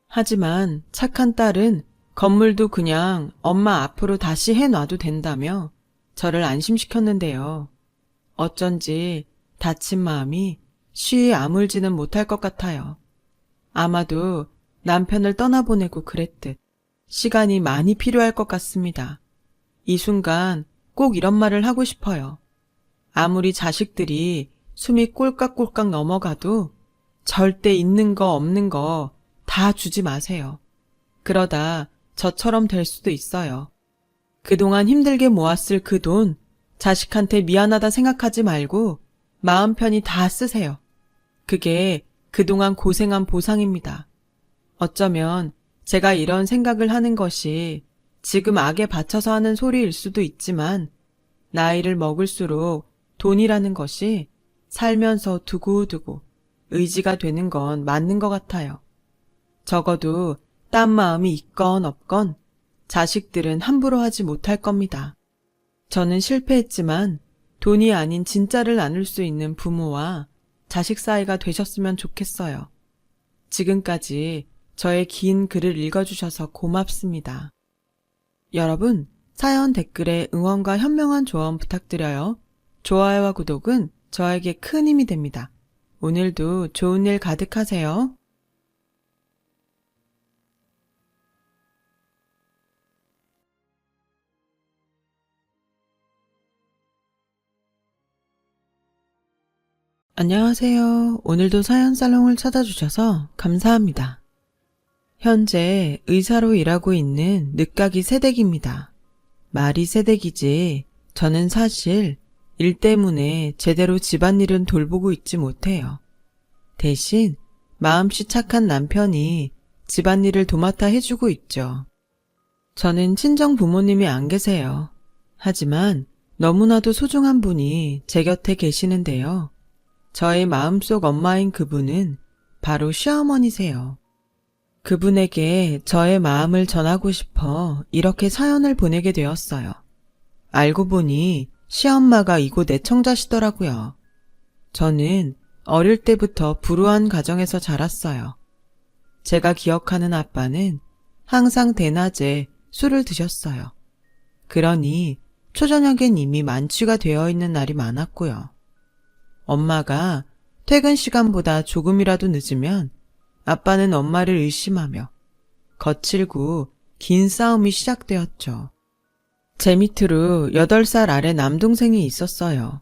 하지만 착한 딸은 건물도 그냥 엄마 앞으로 다시 해놔도 된다며 저를 안심시켰는데요. 어쩐지 다친 마음이 쉬이 아물지는 못할 것 같아요. 아마도 남편을 떠나보내고 그랬듯 시간이 많이 필요할 것 같습니다. 이 순간 꼭 이런 말을 하고 싶어요. 아무리 자식들이 숨이 꼴깍꼴깍 넘어가도 절대 있는 거 없는 거 다 주지 마세요. 그러다 저처럼 될 수도 있어요. 그동안 힘들게 모았을 그 돈 자식한테 미안하다 생각하지 말고 마음 편히 다 쓰세요. 그게 그동안 고생한 보상입니다. 어쩌면 제가 이런 생각을 하는 것이 지금 악에 받쳐서 하는 소리일 수도 있지만 나이를 먹을수록 돈이라는 것이 살면서 두고두고 의지가 되는 건 맞는 것 같아요. 적어도 딴 마음이 있건 없건 자식들은 함부로 하지 못할 겁니다. 저는 실패했지만 돈이 아닌 진짜를 나눌 수 있는 부모와 자식 사이가 되셨으면 좋겠어요. 지금까지 저의 긴 글을 읽어주셔서 고맙습니다. 여러분, 사연 댓글에 응원과 현명한 조언 부탁드려요. 좋아요와 구독은 저에게 큰 힘이 됩니다. 오늘도 좋은 일 가득하세요. 안녕하세요. 오늘도 사연 살롱을 찾아주셔서 감사합니다. 현재 의사로 일하고 있는 늦가기 새댁입니다. 말이 새댁이지 저는 사실 일 때문에 제대로 집안일은 돌보고 있지 못해요. 대신 마음씨 착한 남편이 집안일을 도맡아 해주고 있죠. 저는 친정 부모님이 안 계세요. 하지만 너무나도 소중한 분이 제 곁에 계시는데요. 저의 마음속 엄마인 그분은 바로 시어머니세요. 그분에게 저의 마음을 전하고 싶어 이렇게 사연을 보내게 되었어요. 알고 보니 시엄마가 이곳 애청자시더라고요. 저는 어릴 때부터 불우한 가정에서 자랐어요. 제가 기억하는 아빠는 항상 대낮에 술을 드셨어요. 그러니 초저녁엔 이미 만취가 되어 있는 날이 많았고요. 엄마가 퇴근 시간보다 조금이라도 늦으면 아빠는 엄마를 의심하며 거칠고 긴 싸움이 시작되었죠. 제 밑으로 8살 아래 남동생이 있었어요.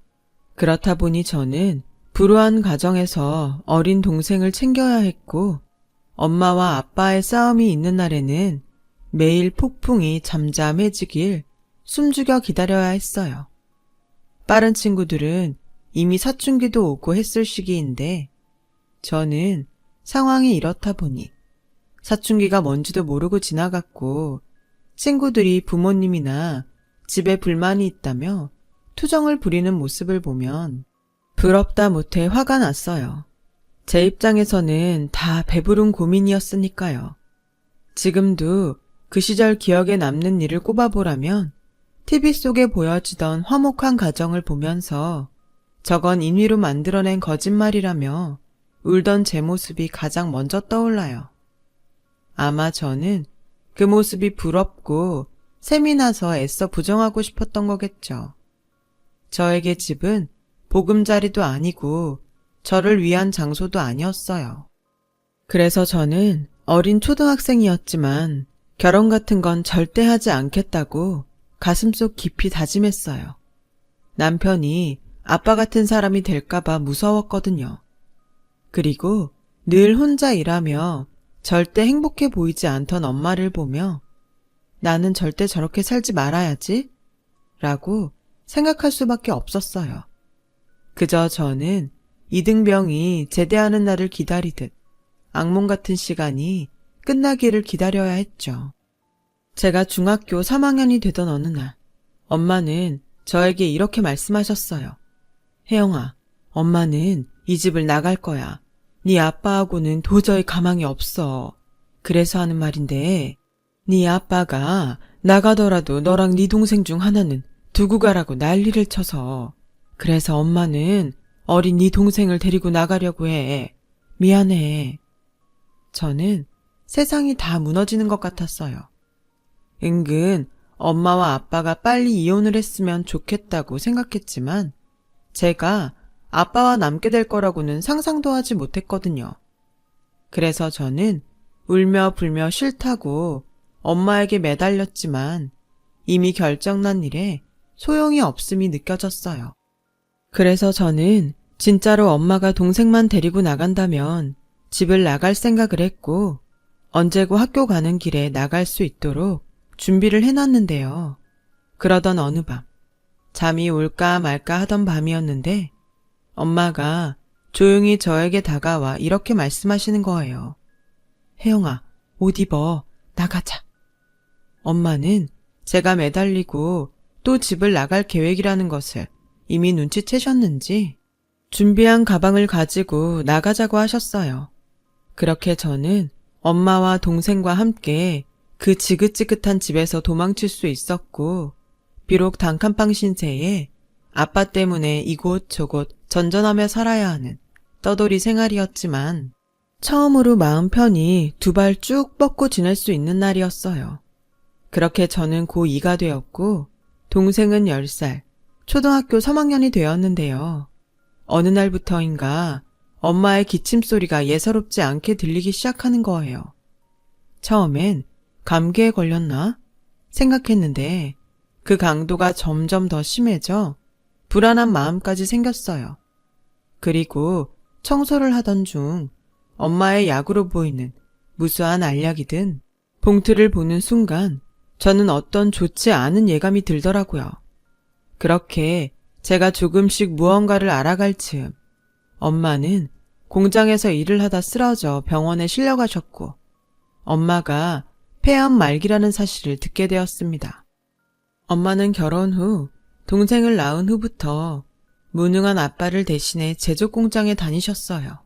그렇다 보니 저는 불우한 가정에서 어린 동생을 챙겨야 했고 엄마와 아빠의 싸움이 있는 날에는 매일 폭풍이 잠잠해지길 숨죽여 기다려야 했어요. 빠른 친구들은 이미 사춘기도 오고 했을 시기인데 저는 상황이 이렇다 보니 사춘기가 뭔지도 모르고 지나갔고 친구들이 부모님이나 집에 불만이 있다며 투정을 부리는 모습을 보면 부럽다 못해 화가 났어요. 제 입장에서는 다 배부른 고민이었으니까요. 지금도 그 시절 기억에 남는 일을 꼽아보라면 TV 속에 보여지던 화목한 가정을 보면서 저건 인위로 만들어낸 거짓말이라며 울던 제 모습이 가장 먼저 떠올라요. 아마 저는 그 모습이 부럽고 셈이 나서 애써 부정하고 싶었던 거겠죠. 저에게 집은 보금자리도 아니고 저를 위한 장소도 아니었어요. 그래서 저는 어린 초등학생이었지만 결혼 같은 건 절대 하지 않겠다고 가슴속 깊이 다짐했어요. 남편이 아빠 같은 사람이 될까봐 무서웠거든요. 그리고 늘 혼자 일하며 절대 행복해 보이지 않던 엄마를 보며 나는 절대 저렇게 살지 말아야지 라고 생각할 수밖에 없었어요. 그저 저는 이등병이 제대하는 날을 기다리듯 악몽 같은 시간이 끝나기를 기다려야 했죠. 제가 중학교 3학년이 되던 어느 날 엄마는 저에게 이렇게 말씀하셨어요. 혜영아, 엄마는 이 집을 나갈 거야. 네 아빠하고는 도저히 가망이 없어. 그래서 하는 말인데 네 아빠가 나가더라도 너랑 네 동생 중 하나는 두고 가라고 난리를 쳐서 그래서 엄마는 어린 네 동생을 데리고 나가려고 해. 미안해. 저는 세상이 다 무너지는 것 같았어요. 은근 엄마와 아빠가 빨리 이혼을 했으면 좋겠다고 생각했지만 제가 아빠와 남게 될 거라고는 상상도 하지 못했거든요. 그래서 저는 울며 불며 싫다고 엄마에게 매달렸지만 이미 결정난 일에 소용이 없음이 느껴졌어요. 그래서 저는 진짜로 엄마가 동생만 데리고 나간다면 집을 나갈 생각을 했고 언제고 학교 가는 길에 나갈 수 있도록 준비를 해놨는데요. 그러던 어느 밤, 잠이 올까 말까 하던 밤이었는데 엄마가 조용히 저에게 다가와 이렇게 말씀하시는 거예요. 혜영아, 옷 입어. 나가자. 엄마는 제가 매달리고 또 집을 나갈 계획이라는 것을 이미 눈치채셨는지 준비한 가방을 가지고 나가자고 하셨어요. 그렇게 저는 엄마와 동생과 함께 그 지긋지긋한 집에서 도망칠 수 있었고 비록 단칸방 신세에 아빠 때문에 이곳 저곳 전전하며 살아야 하는 떠돌이 생활이었지만 처음으로 마음 편히 두 발 쭉 뻗고 지낼 수 있는 날이었어요. 그렇게 저는 고2가 되었고 동생은 10살, 초등학교 3학년이 되었는데요. 어느 날부터인가 엄마의 기침소리가 예사롭지 않게 들리기 시작하는 거예요. 처음엔 감기에 걸렸나 생각했는데 그 강도가 점점 더 심해져 불안한 마음까지 생겼어요. 그리고 청소를 하던 중 엄마의 약으로 보이는 무수한 알약이 든 봉투를 보는 순간 저는 어떤 좋지 않은 예감이 들더라고요. 그렇게 제가 조금씩 무언가를 알아갈 즈음 엄마는 공장에서 일을 하다 쓰러져 병원에 실려가셨고 엄마가 폐암 말기라는 사실을 듣게 되었습니다. 엄마는 결혼 후 동생을 낳은 후부터 무능한 아빠를 대신해 제조 공장에 다니셨어요.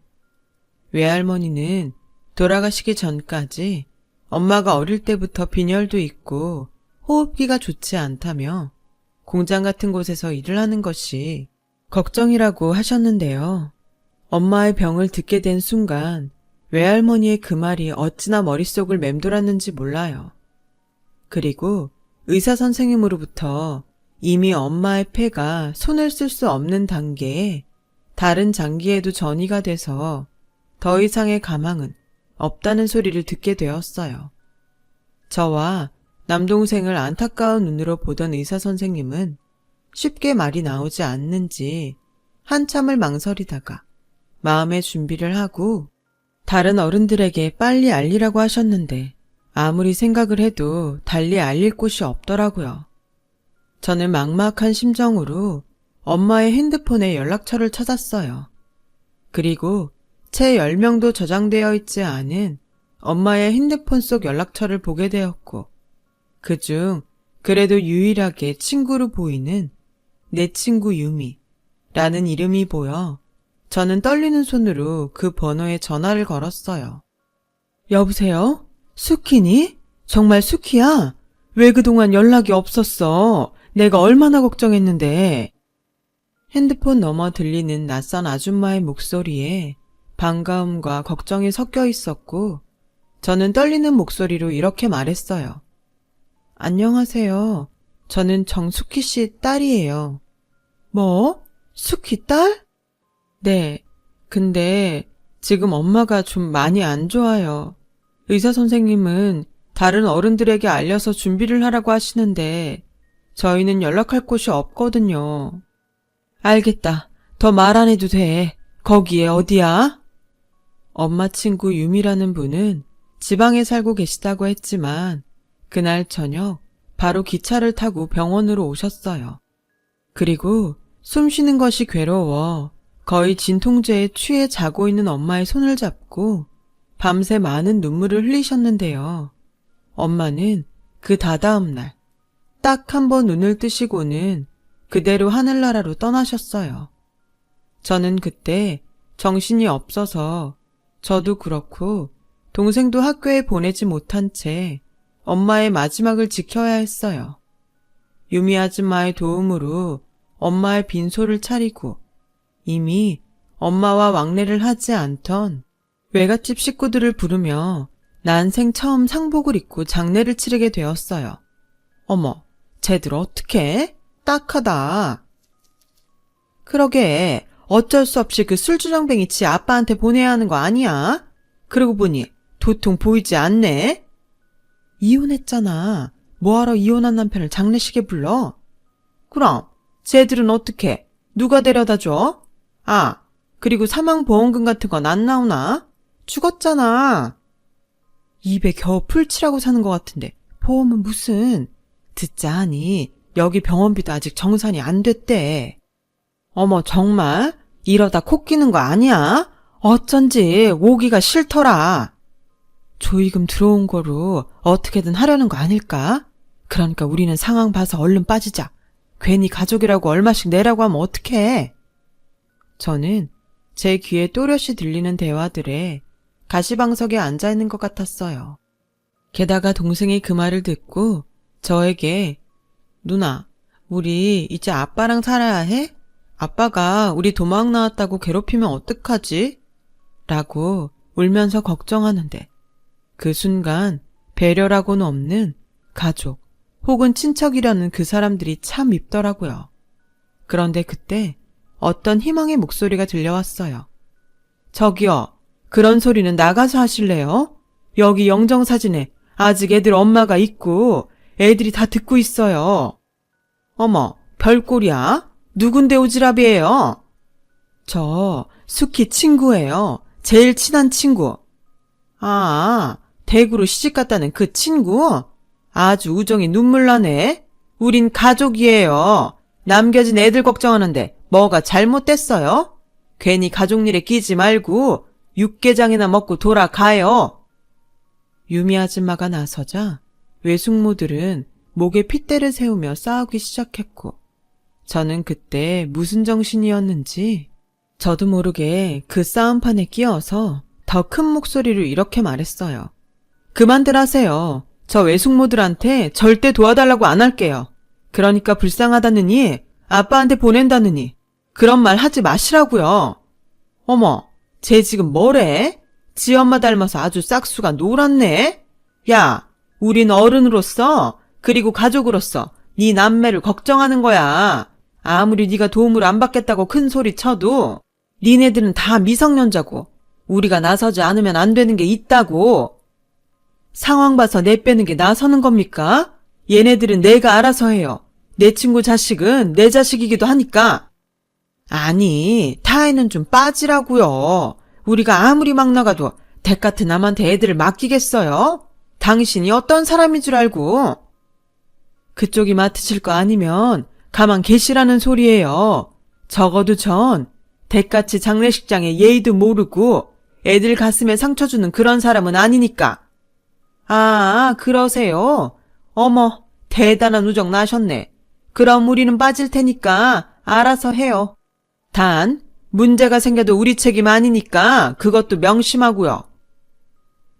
외할머니는 돌아가시기 전까지 엄마가 어릴 때부터 빈혈도 있고 호흡기가 좋지 않다며 공장 같은 곳에서 일을 하는 것이 걱정이라고 하셨는데요. 엄마의 병을 듣게 된 순간 외할머니의 그 말이 어찌나 머릿속을 맴돌았는지 몰라요. 그리고 의사 선생님으로부터 이미 엄마의 폐가 손을 쓸 수 없는 단계에 다른 장기에도 전이가 돼서 더 이상의 가망은 없다는 소리를 듣게 되었어요. 저와 남동생을 안타까운 눈으로 보던 의사 선생님은 쉽게 말이 나오지 않는지 한참을 망설이다가 마음의 준비를 하고 다른 어른들에게 빨리 알리라고 하셨는데 아무리 생각을 해도 달리 알릴 곳이 없더라고요. 저는 막막한 심정으로 엄마의 핸드폰에 연락처를 찾았어요. 그리고 채 10명도 저장되어 있지 않은 엄마의 핸드폰 속 연락처를 보게 되었고 그중 그래도 유일하게 친구로 보이는 내 친구 유미라는 이름이 보여 저는 떨리는 손으로 그 번호에 전화를 걸었어요. 여보세요? 수키니? 정말 수키야? 왜 그동안 연락이 없었어? 내가 얼마나 걱정했는데. 핸드폰 너머 들리는 낯선 아줌마의 목소리에 반가움과 걱정이 섞여 있었고 저는 떨리는 목소리로 이렇게 말했어요. 안녕하세요. 저는 정수키 씨 딸이에요. 뭐? 수키 딸? 네. 근데 지금 엄마가 좀 많이 안 좋아요. 의사 선생님은 다른 어른들에게 알려서 준비를 하라고 하시는데 저희는 연락할 곳이 없거든요. 알겠다. 더 말 안 해도 돼. 거기에 어디야? 엄마 친구 유미라는 분은 지방에 살고 계시다고 했지만 그날 저녁 바로 기차를 타고 병원으로 오셨어요. 그리고 숨 쉬는 것이 괴로워 거의 진통제에 취해 자고 있는 엄마의 손을 잡고 밤새 많은 눈물을 흘리셨는데요. 엄마는 그 다다음 날 딱 한 번 눈을 뜨시고는 그대로 하늘나라로 떠나셨어요. 저는 그때 정신이 없어서 저도 그렇고 동생도 학교에 보내지 못한 채 엄마의 마지막을 지켜야 했어요. 유미 아줌마의 도움으로 엄마의 빈소를 차리고 이미 엄마와 왕래를 하지 않던 외갓집 식구들을 부르며 난생 처음 상복을 입고 장례를 치르게 되었어요. 어머, 쟤들 어떡해? 딱하다. 그러게 어쩔 수 없이 그 술주정뱅이 지 아빠한테 보내야 하는 거 아니야? 그러고 보니 도통 보이지 않네? 이혼했잖아. 뭐하러 이혼한 남편을 장례식에 불러? 그럼 쟤들은 어떡해? 누가 데려다 줘? 아, 그리고 사망보험금 같은 건 안 나오나? 죽었잖아. 입에 겨우 풀칠하고 사는 것 같은데 보험은 무슨. 듣자 하니 여기 병원비도 아직 정산이 안 됐대. 어머 정말? 이러다 코 끼는 거 아니야? 어쩐지 오기가 싫더라. 조의금 들어온 거로 어떻게든 하려는 거 아닐까? 그러니까 우리는 상황 봐서 얼른 빠지자. 괜히 가족이라고 얼마씩 내라고 하면 어떡해. 저는 제 귀에 또렷이 들리는 대화들에 가시방석에 앉아있는 것 같았어요. 게다가 동생이 그 말을 듣고 저에게 누나, 우리 이제 아빠랑 살아야 해? 아빠가 우리 도망 나왔다고 괴롭히면 어떡하지? 라고 울면서 걱정하는데 그 순간 배려라고는 없는 가족 혹은 친척이라는 그 사람들이 참 밉더라고요. 그런데 그때 어떤 희망의 목소리가 들려왔어요. 저기요, 그런 소리는 나가서 하실래요? 여기 영정사진에 아직 애들 엄마가 있고 애들이 다 듣고 있어요. 어머, 별꼴이야? 누군데 오지랖이에요? 저 수키 친구예요. 제일 친한 친구. 아, 대구로 시집갔다는 그 친구? 아주 우정이 눈물 나네. 우린 가족이에요. 남겨진 애들 걱정하는데 뭐가 잘못됐어요? 괜히 가족 일에 끼지 말고 육개장이나 먹고 돌아가요. 유미 아줌마가 나서자 외숙모들은 목에 핏대를 세우며 싸우기 시작했고, 저는 그때 무슨 정신이었는지 저도 모르게 그 싸움판에 끼어서 더 큰 목소리로 이렇게 말했어요. 그만들 하세요. 저 외숙모들한테 절대 도와달라고 안 할게요. 그러니까 불쌍하다느니 아빠한테 보낸다느니 그런 말 하지 마시라고요. 어머, 쟤 지금 뭐래? 지 엄마 닮아서 아주 싹수가 노랗네? 야, 우린 어른으로서 그리고 가족으로서 네 남매를 걱정하는 거야. 아무리 네가 도움을 안 받겠다고 큰 소리 쳐도 니네들은 다 미성년자고 우리가 나서지 않으면 안 되는 게 있다고. 상황 봐서 내빼는 게 나서는 겁니까? 얘네들은 내가 알아서 해요. 내 친구 자식은 내 자식이기도 하니까. 아니, 타에는 좀 빠지라고요. 우리가 아무리 막 나가도 댁 같은 남한테 애들을 맡기겠어요? 당신이 어떤 사람인 줄 알고. 그쪽이 맡으실 거 아니면 가만 계시라는 소리예요. 적어도 전 댁같이 장례식장에 예의도 모르고 애들 가슴에 상처 주는 그런 사람은 아니니까. 아, 그러세요? 어머, 대단한 우정 나셨네. 그럼 우리는 빠질 테니까 알아서 해요. 단, 문제가 생겨도 우리 책임 아니니까 그것도 명심하고요.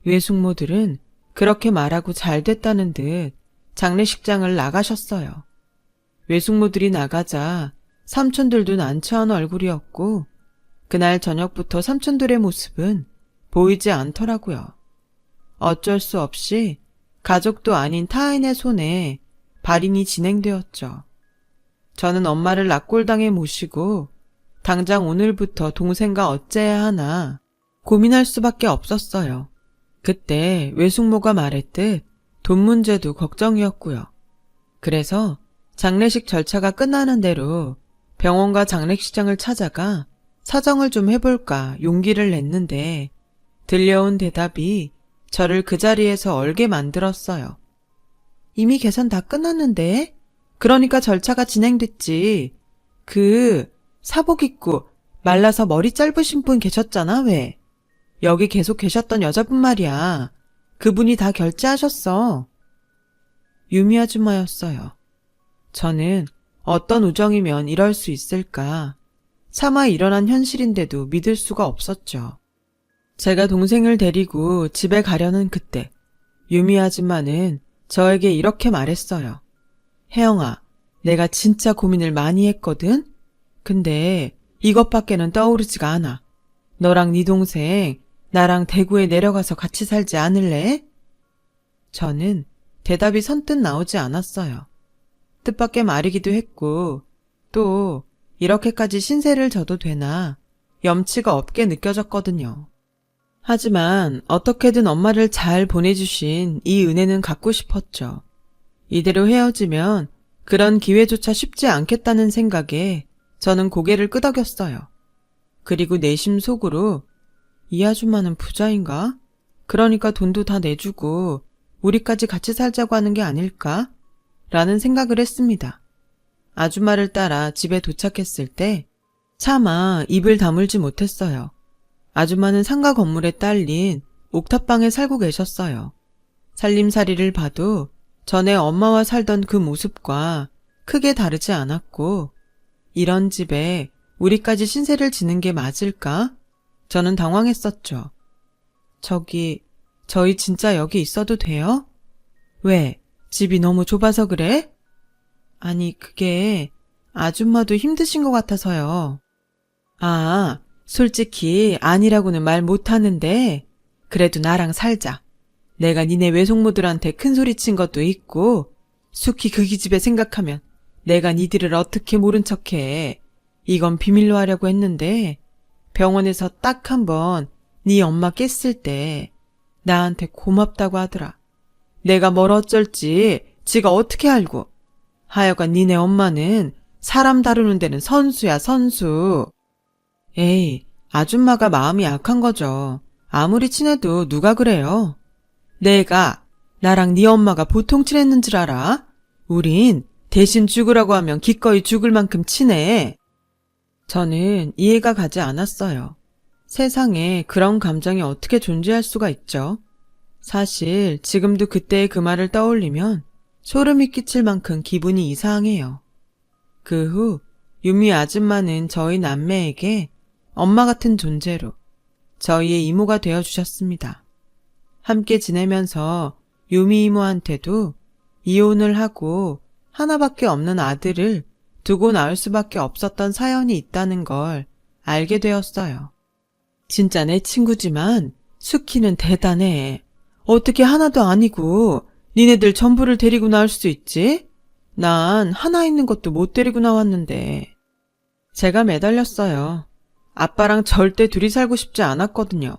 외숙모들은 그렇게 말하고 잘 됐다는 듯 장례식장을 나가셨어요. 외숙모들이 나가자 삼촌들도 난처한 얼굴이었고, 그날 저녁부터 삼촌들의 모습은 보이지 않더라고요. 어쩔 수 없이 가족도 아닌 타인의 손에 발인이 진행되었죠. 저는 엄마를 낙골당에 모시고 당장 오늘부터 동생과 어째야 하나 고민할 수밖에 없었어요. 그때 외숙모가 말했듯 돈 문제도 걱정이었고요. 그래서 장례식 절차가 끝나는 대로 병원과 장례식장을 찾아가 사정을 좀 해볼까 용기를 냈는데, 들려온 대답이 저를 그 자리에서 얼게 만들었어요. 이미 계산 다 끝났는데? 그러니까 절차가 진행됐지. 사복 입고 말라서 머리 짧으신 분 계셨잖아, 왜? 여기 계속 계셨던 여자분 말이야. 그분이 다 결제하셨어. 유미 아줌마였어요. 저는 어떤 우정이면 이럴 수 있을까? 차마 일어난 현실인데도 믿을 수가 없었죠. 제가 동생을 데리고 집에 가려는 그때 유미 아줌마는 저에게 이렇게 말했어요. 혜영아, 내가 진짜 고민을 많이 했거든? 근데 이것밖에는 떠오르지가 않아. 너랑 네 동생 나랑 대구에 내려가서 같이 살지 않을래? 저는 대답이 선뜻 나오지 않았어요. 뜻밖의 말이기도 했고, 또 이렇게까지 신세를 져도 되나 염치가 없게 느껴졌거든요. 하지만 어떻게든 엄마를 잘 보내주신 이 은혜는 갖고 싶었죠. 이대로 헤어지면 그런 기회조차 쉽지 않겠다는 생각에 저는 고개를 끄덕였어요. 그리고 내심 속으로 이 아줌마는 부자인가? 그러니까 돈도 다 내주고 우리까지 같이 살자고 하는 게 아닐까? 라는 생각을 했습니다. 아줌마를 따라 집에 도착했을 때 차마 입을 다물지 못했어요. 아줌마는 상가 건물에 딸린 옥탑방에 살고 계셨어요. 살림살이를 봐도 전에 엄마와 살던 그 모습과 크게 다르지 않았고, 이런 집에 우리까지 신세를 지는 게 맞을까? 저는 당황했었죠. 저희 진짜 여기 있어도 돼요? 왜? 집이 너무 좁아서 그래? 아니, 그게 아줌마도 힘드신 것 같아서요. 아, 솔직히 아니라고는 말 못하는데 그래도 나랑 살자. 내가 니네 외숙모들한테 큰소리 친 것도 있고 숙희 그 기집애 생각하면 내가 니들을 어떻게 모른 척해. 이건 비밀로 하려고 했는데 병원에서 딱 한 번 네 엄마 깼을 때 나한테 고맙다고 하더라. 내가 뭘 어쩔지 지가 어떻게 알고. 하여간 니네 엄마는 사람 다루는 데는 선수야, 선수. 에이, 아줌마가 마음이 약한 거죠. 아무리 친해도 누가 그래요? 내가 나랑 네 엄마가 보통 친했는 줄 알아? 우린 대신 죽으라고 하면 기꺼이 죽을 만큼 친해. 저는 이해가 가지 않았어요. 세상에 그런 감정이 어떻게 존재할 수가 있죠? 사실 지금도 그때의 그 말을 떠올리면 소름이 끼칠 만큼 기분이 이상해요. 그 후 유미 아줌마는 저희 남매에게 엄마 같은 존재로 저희의 이모가 되어주셨습니다. 함께 지내면서 유미 이모한테도 이혼을 하고 하나밖에 없는 아들을 두고 나올 수밖에 없었던 사연이 있다는 걸 알게 되었어요. 진짜 내 친구지만 수키는 대단해. 어떻게 하나도 아니고 니네들 전부를 데리고 나올 수 있지? 난 하나 있는 것도 못 데리고 나왔는데. 제가 매달렸어요. 아빠랑 절대 둘이 살고 싶지 않았거든요.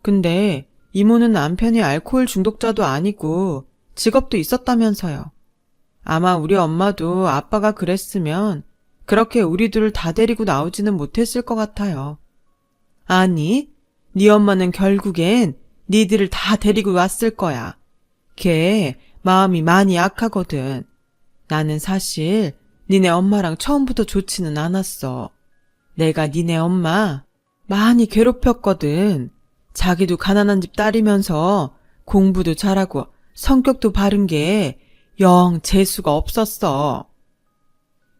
근데 이모는 남편이 알코올 중독자도 아니고 직업도 있었다면서요. 아마 우리 엄마도 아빠가 그랬으면 그렇게 우리 둘을 다 데리고 나오지는 못했을 것 같아요. 아니, 네 엄마는 결국엔 니들을 다 데리고 왔을 거야. 걔 마음이 많이 약하거든. 나는 사실 니네 엄마랑 처음부터 좋지는 않았어. 내가 니네 엄마 많이 괴롭혔거든. 자기도 가난한 집 딸이면서 공부도 잘하고 성격도 바른 게 영 재수가 없었어.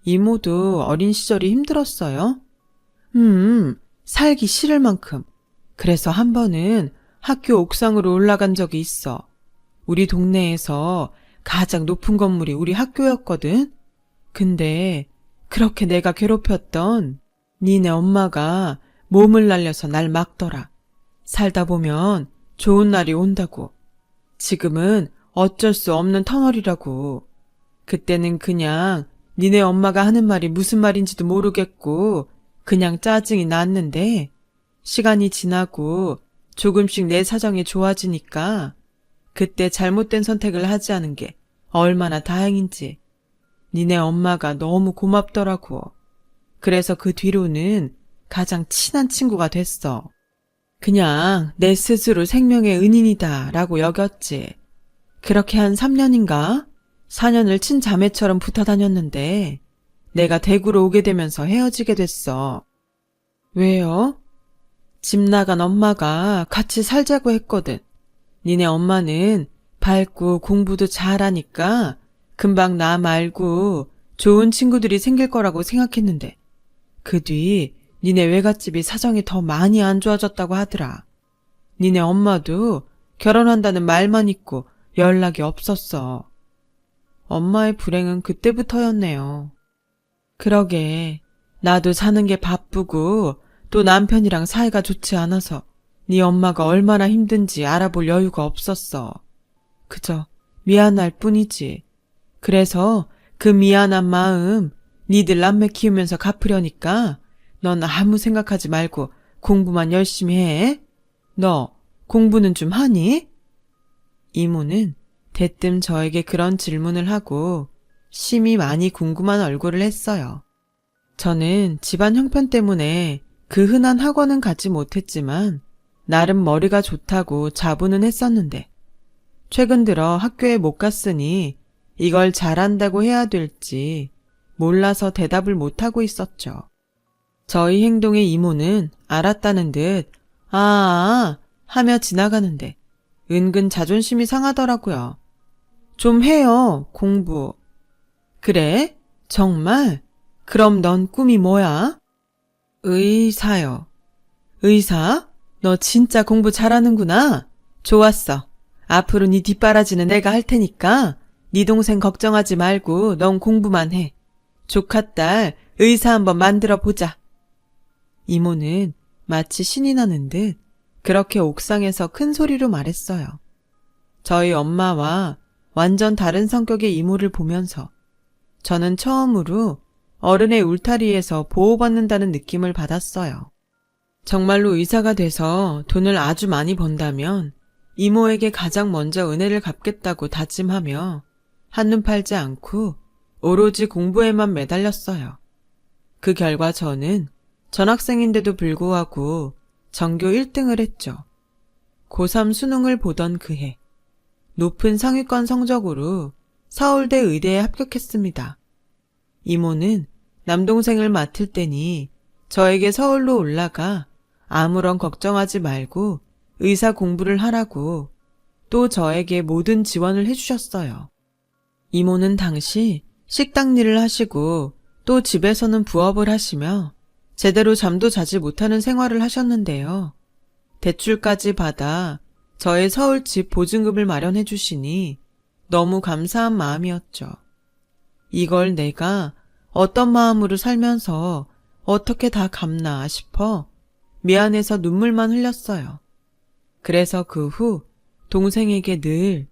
이모도 어린 시절이 힘들었어요? 살기 싫을 만큼. 그래서 한 번은 학교 옥상으로 올라간 적이 있어. 우리 동네에서 가장 높은 건물이 우리 학교였거든? 근데 그렇게 내가 괴롭혔던 니네 엄마가 몸을 날려서 날 막더라. 살다 보면 좋은 날이 온다고. 지금은 어쩔 수 없는 터널이라고. 그때는 그냥 니네 엄마가 하는 말이 무슨 말인지도 모르겠고 그냥 짜증이 났는데 시간이 지나고 조금씩 내 사정이 좋아지니까 그때 잘못된 선택을 하지 않은 게 얼마나 다행인지. 니네 엄마가 너무 고맙더라고. 그래서 그 뒤로는 가장 친한 친구가 됐어. 그냥 내 스스로 생명의 은인이다 라고 여겼지. 그렇게 한 3년인가 4년을 친자매처럼 붙어 다녔는데 내가 대구로 오게 되면서 헤어지게 됐어. 왜요? 집 나간 엄마가 같이 살자고 했거든. 니네 엄마는 밝고 공부도 잘하니까 금방 나 말고 좋은 친구들이 생길 거라고 생각했는데 그 뒤 니네 외갓집이 사정이 더 많이 안 좋아졌다고 하더라. 니네 엄마도 결혼한다는 말만 있고 연락이 없었어. 엄마의 불행은 그때부터였네요. 그러게 나도 사는 게 바쁘고 또 남편이랑 사이가 좋지 않아서 네 엄마가 얼마나 힘든지 알아볼 여유가 없었어. 그저 미안할 뿐이지. 그래서 그 미안한 마음 니들 남매 키우면서 갚으려니까 넌 아무 생각하지 말고 공부만 열심히 해. 너 공부는 좀 하니? 이모는 대뜸 저에게 그런 질문을 하고 심히 많이 궁금한 얼굴을 했어요. 저는 집안 형편 때문에 그 흔한 학원은 가지 못했지만 나름 머리가 좋다고 자부는 했었는데 최근 들어 학교에 못 갔으니 이걸 잘한다고 해야 될지 몰라서 대답을 못하고 있었죠. 저희 행동에 이모는 알았다는 듯 하며 지나가는데 은근 자존심이 상하더라고요. 좀 해요, 공부. 그래? 정말? 그럼 넌 꿈이 뭐야? 의사요. 의사? 너 진짜 공부 잘하는구나. 좋았어. 앞으로 네 뒷바라지는 내가 할 테니까 네 동생 걱정하지 말고 넌 공부만 해. 조카딸 의사 한번 만들어 보자. 이모는 마치 신이 나는 듯 그렇게 옥상에서 큰 소리로 말했어요. 저희 엄마와 완전 다른 성격의 이모를 보면서 저는 처음으로 어른의 울타리에서 보호받는다는 느낌을 받았어요. 정말로 의사가 돼서 돈을 아주 많이 번다면 이모에게 가장 먼저 은혜를 갚겠다고 다짐하며 한눈 팔지 않고 오로지 공부에만 매달렸어요. 그 결과 저는 전학생인데도 불구하고 전교 1등을 했죠. 고3 수능을 보던 그해 높은 상위권 성적으로 서울대 의대에 합격했습니다. 이모는 남동생을 맡을 때니 저에게 서울로 올라가 아무런 걱정하지 말고 의사 공부를 하라고 또 저에게 모든 지원을 해주셨어요. 이모는 당시 식당 일을 하시고 또 집에서는 부업을 하시며 제대로 잠도 자지 못하는 생활을 하셨는데요. 대출까지 받아 저의 서울집 보증금을 마련해 주시니 너무 감사한 마음이었죠. 이걸 내가 어떤 마음으로 살면서 어떻게 다 갚나 싶어 미안해서 눈물만 흘렸어요. 그래서 그 후 동생에게 늘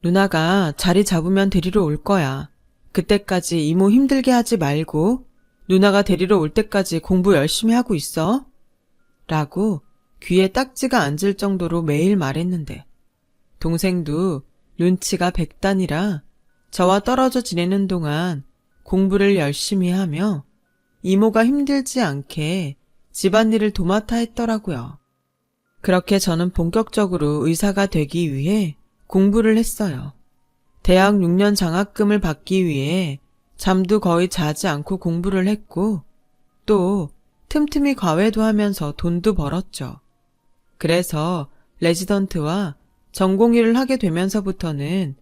누나가 자리 잡으면 데리러 올 거야. 그때까지 이모 힘들게 하지 말고 누나가 데리러 올 때까지 공부 열심히 하고 있어. 라고 귀에 딱지가 앉을 정도로 매일 말했는데 동생도 눈치가 백단이라 저와 떨어져 지내는 동안 공부를 열심히 하며 이모가 힘들지 않게 집안일을 도맡아 했더라고요. 그렇게 저는 본격적으로 의사가 되기 위해 공부를 했어요. 대학 6년 장학금을 받기 위해 잠도 거의 자지 않고 공부를 했고 또 틈틈이 과외도 하면서 돈도 벌었죠. 그래서 레지던트와 전공의를 하게 되면서부터는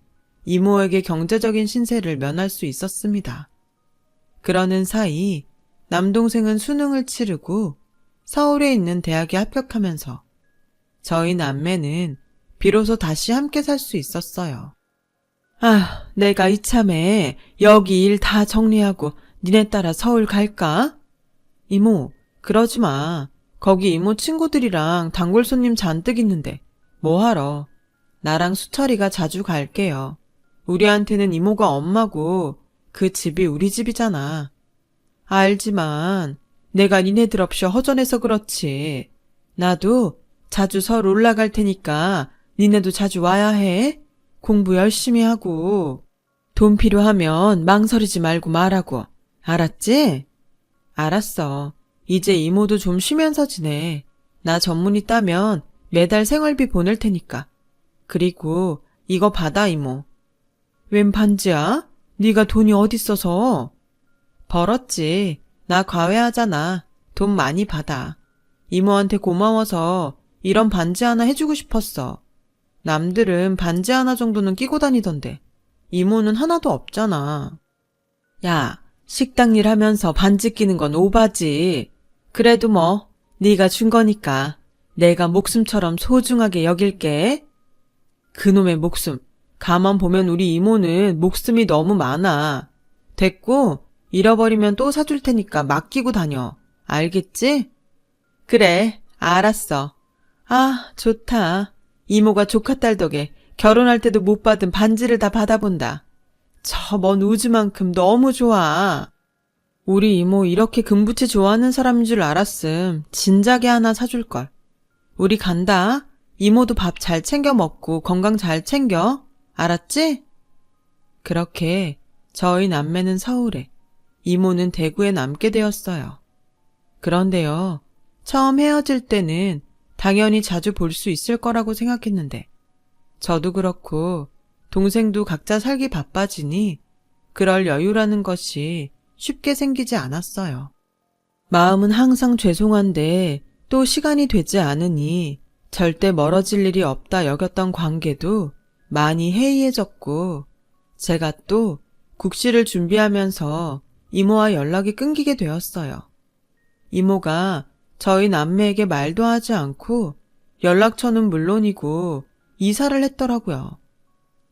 이모에게 경제적인 신세를 면할 수 있었습니다. 그러는 사이 남동생은 수능을 치르고 서울에 있는 대학에 합격하면서 저희 남매는 비로소 다시 함께 살 수 있었어요. 아, 내가 이참에 여기 일 다 정리하고 니네 따라 서울 갈까? 이모, 그러지 마. 거기 이모 친구들이랑 단골 손님 잔뜩 있는데 뭐하러. 나랑 수철이가 자주 갈게요. 우리한테는 이모가 엄마고 그 집이 우리 집이잖아. 알지만 내가 니네들 없이 허전해서 그렇지. 나도 자주 서울 올라갈 테니까 니네도 자주 와야 해. 공부 열심히 하고. 돈 필요하면 망설이지 말고 말하고. 알았지? 알았어. 이제 이모도 좀 쉬면서 지내. 나 전문의 따면 매달 생활비 보낼 테니까. 그리고 이거 받아 이모. 웬 반지야? 네가 돈이 어딨어서? 벌었지. 나 과외하잖아. 돈 많이 받아. 이모한테 고마워서 이런 반지 하나 해주고 싶었어. 남들은 반지 하나 정도는 끼고 다니던데 이모는 하나도 없잖아. 야, 식당 일 하면서 반지 끼는 건 오바지. 그래도 뭐 네가 준 거니까 내가 목숨처럼 소중하게 여길게. 그놈의 목숨. 가만 보면 우리 이모는 목숨이 너무 많아. 됐고 잃어버리면 또 사줄 테니까 맡기고 다녀. 알겠지? 그래, 알았어. 아, 좋다. 이모가 조카딸 덕에 결혼할 때도 못 받은 반지를 다 받아본다. 저 먼 우주만큼 너무 좋아. 우리 이모 이렇게 금붙이 좋아하는 사람인 줄 알았음. 진작에 하나 사줄걸. 우리 간다. 이모도 밥 잘 챙겨 먹고 건강 잘 챙겨. 알았지? 그렇게 저희 남매는 서울에, 이모는 대구에 남게 되었어요. 그런데요, 처음 헤어질 때는 당연히 자주 볼 수 있을 거라고 생각했는데 저도 그렇고 동생도 각자 살기 바빠지니 그럴 여유라는 것이 쉽게 생기지 않았어요. 마음은 항상 죄송한데 또 시간이 되지 않으니 절대 멀어질 일이 없다 여겼던 관계도 많이 해이해졌고 제가 또 국시를 준비하면서 이모와 연락이 끊기게 되었어요. 이모가 저희 남매에게 말도 하지 않고 연락처는 물론이고 이사를 했더라고요.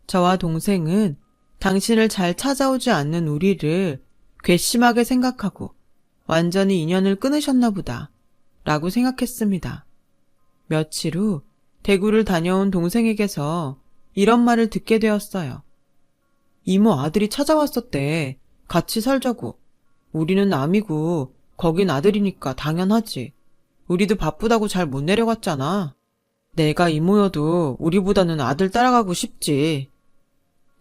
저와 동생은 당신을 잘 찾아오지 않는 우리를 괘씸하게 생각하고 완전히 인연을 끊으셨나 보다 라고 생각했습니다. 며칠 후 대구를 다녀온 동생에게서 이런 말을 듣게 되었어요. 이모 아들이 찾아왔었대. 같이 살자고. 우리는 남이고 거긴 아들이니까 당연하지. 우리도 바쁘다고 잘 못 내려갔잖아. 내가 이모여도 우리보다는 아들 따라가고 싶지.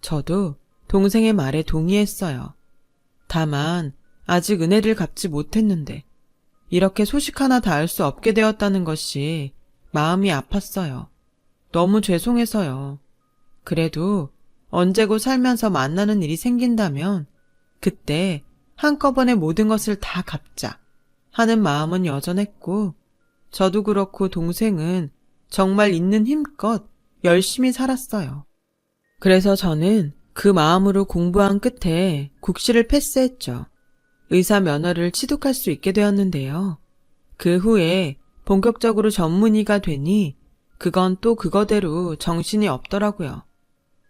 저도 동생의 말에 동의했어요. 다만 아직 은혜를 갚지 못했는데 이렇게 소식 하나 닿을 수 없게 되었다는 것이 마음이 아팠어요. 너무 죄송해서요. 그래도 언제고 살면서 만나는 일이 생긴다면 그때 한꺼번에 모든 것을 다 갚자 하는 마음은 여전했고, 저도 그렇고 동생은 정말 있는 힘껏 열심히 살았어요. 그래서 저는 그 마음으로 공부한 끝에 국시를 패스했죠. 의사 면허를 취득할 수 있게 되었는데요. 그 후에 본격적으로 전문의가 되니 그건 또 그거대로 정신이 없더라고요.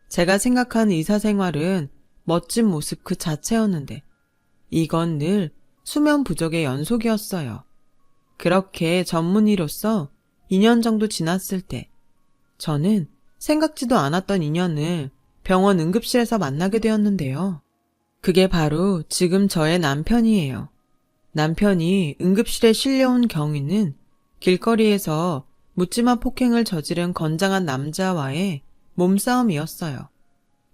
제가 생각한 의사 생활은 멋진 모습 그 자체였는데 이건 늘 수면 부족의 연속이었어요. 그렇게 전문의로서 2년 정도 지났을 때 저는 생각지도 않았던 인연을 병원 응급실에서 만나게 되었는데요. 그게 바로 지금 저의 남편이에요. 남편이 응급실에 실려온 경위는 길거리에서 묻지마 폭행을 저지른 건장한 남자와의 몸싸움이었어요.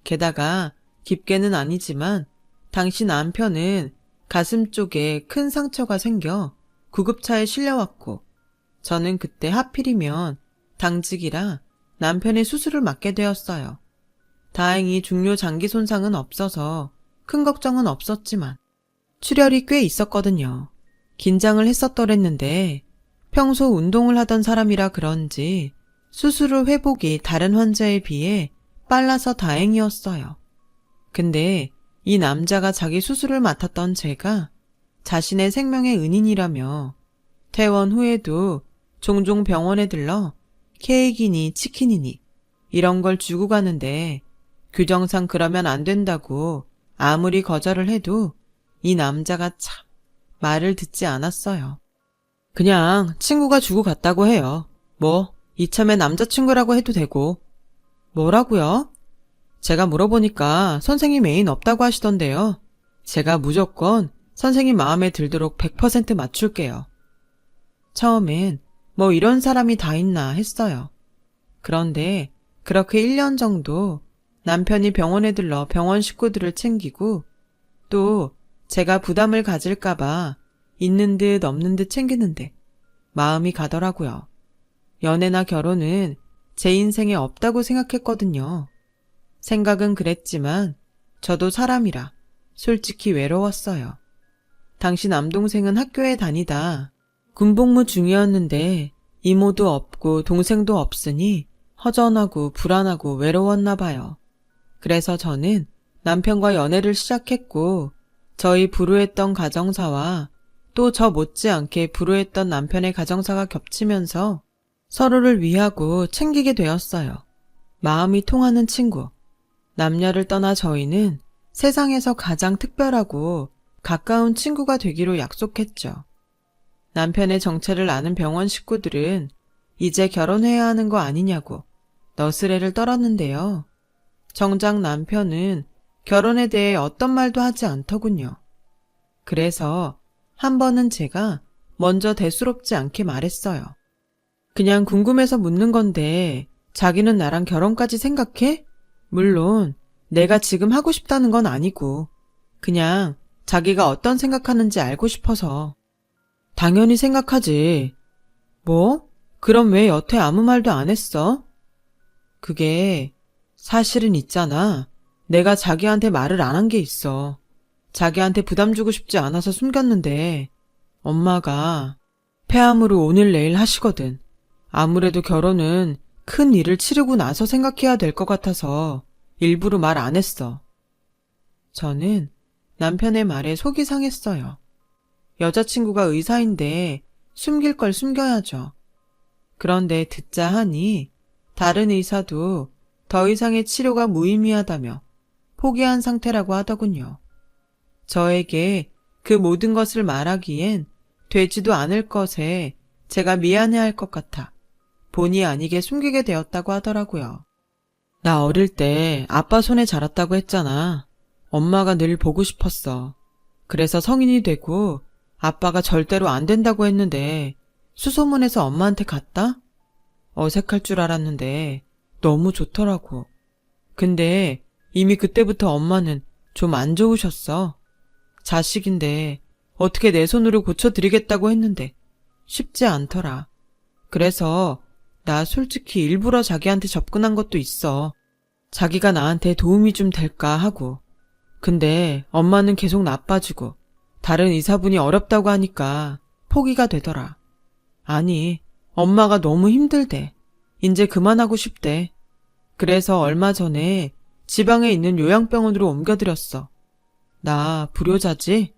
게다가 깊게는 아니지만 당시 남편은 가슴 쪽에 큰 상처가 생겨 구급차에 실려왔고 저는 그때 하필이면 당직이라 남편의 수술을 맡게 되었어요. 다행히 중요 장기 손상은 없어서 큰 걱정은 없었지만 출혈이 꽤 있었거든요. 긴장을 했었더랬는데 평소 운동을 하던 사람이라 그런지 수술 후 회복이 다른 환자에 비해 빨라서 다행이었어요. 근데 이 남자가 자기 수술을 맡았던 제가 자신의 생명의 은인이라며 퇴원 후에도 종종 병원에 들러 케이크니 치킨이니 이런 걸 주고 가는데 규정상 그러면 안 된다고 아무리 거절을 해도 이 남자가 참 말을 듣지 않았어요. 그냥 친구가 주고 갔다고 해요. 뭐 이참에 남자친구라고 해도 되고. 뭐라고요? 제가 물어보니까 선생님 애인 없다고 하시던데요. 제가 무조건 선생님 마음에 들도록 100% 맞출게요. 처음엔 뭐 이런 사람이 다 있나 했어요. 그런데 그렇게 1년 정도 남편이 병원에 들러 병원 식구들을 챙기고 또 제가 부담을 가질까봐 있는 듯 없는 듯 챙기는데 마음이 가더라고요. 연애나 결혼은 제 인생에 없다고 생각했거든요. 생각은 그랬지만 저도 사람이라 솔직히 외로웠어요. 당시 남동생은 학교에 다니다 군복무 중이었는데 이모도 없고 동생도 없으니 허전하고 불안하고 외로웠나 봐요. 그래서 저는 남편과 연애를 시작했고 저희 불우했던 가정사와 또 저 못지않게 불우했던 남편의 가정사가 겹치면서 서로를 위하고 챙기게 되었어요. 마음이 통하는 친구. 남녀를 떠나 저희는 세상에서 가장 특별하고 가까운 친구가 되기로 약속했죠. 남편의 정체를 아는 병원 식구들은 이제 결혼해야 하는 거 아니냐고 너스레를 떨었는데요. 정작 남편은 결혼에 대해 어떤 말도 하지 않더군요. 그래서 한 번은 제가 먼저 대수롭지 않게 말했어요. 그냥 궁금해서 묻는 건데 자기는 나랑 결혼까지 생각해? 물론 내가 지금 하고 싶다는 건 아니고 그냥 자기가 어떤 생각하는지 알고 싶어서. 당연히 생각하지. 뭐? 그럼 왜 여태 아무 말도 안 했어? 그게 사실은 있잖아. 내가 자기한테 말을 안 한 게 있어. 자기한테 부담 주고 싶지 않아서 숨겼는데 엄마가 폐암으로 오늘 내일 하시거든. 아무래도 결혼은 큰 일을 치르고 나서 생각해야 될 것 같아서 일부러 말 안 했어. 저는 남편의 말에 속이 상했어요. 여자친구가 의사인데 숨길 걸 숨겨야죠. 그런데 듣자 하니 다른 의사도 더 이상의 치료가 무의미하다며 포기한 상태라고 하더군요. 저에게 그 모든 것을 말하기엔 되지도 않을 것에 제가 미안해할 것 같아 본의 아니게 숨기게 되었다고 하더라고요. 나 어릴 때 아빠 손에 자랐다고 했잖아. 엄마가 늘 보고 싶었어. 그래서 성인이 되고 아빠가 절대로 안 된다고 했는데 수소문해서 엄마한테 갔다? 어색할 줄 알았는데 너무 좋더라고. 근데 이미 그때부터 엄마는 좀 안 좋으셨어. 자식인데 어떻게 내 손으로 고쳐드리겠다고 했는데 쉽지 않더라. 그래서 나 솔직히 일부러 자기한테 접근한 것도 있어. 자기가 나한테 도움이 좀 될까 하고. 근데 엄마는 계속 나빠지고 다른 의사분이 어렵다고 하니까 포기가 되더라. 아니, 엄마가 너무 힘들대. 이제 그만하고 싶대. 그래서 얼마 전에 지방에 있는 요양병원으로 옮겨드렸어. 나 불효자지?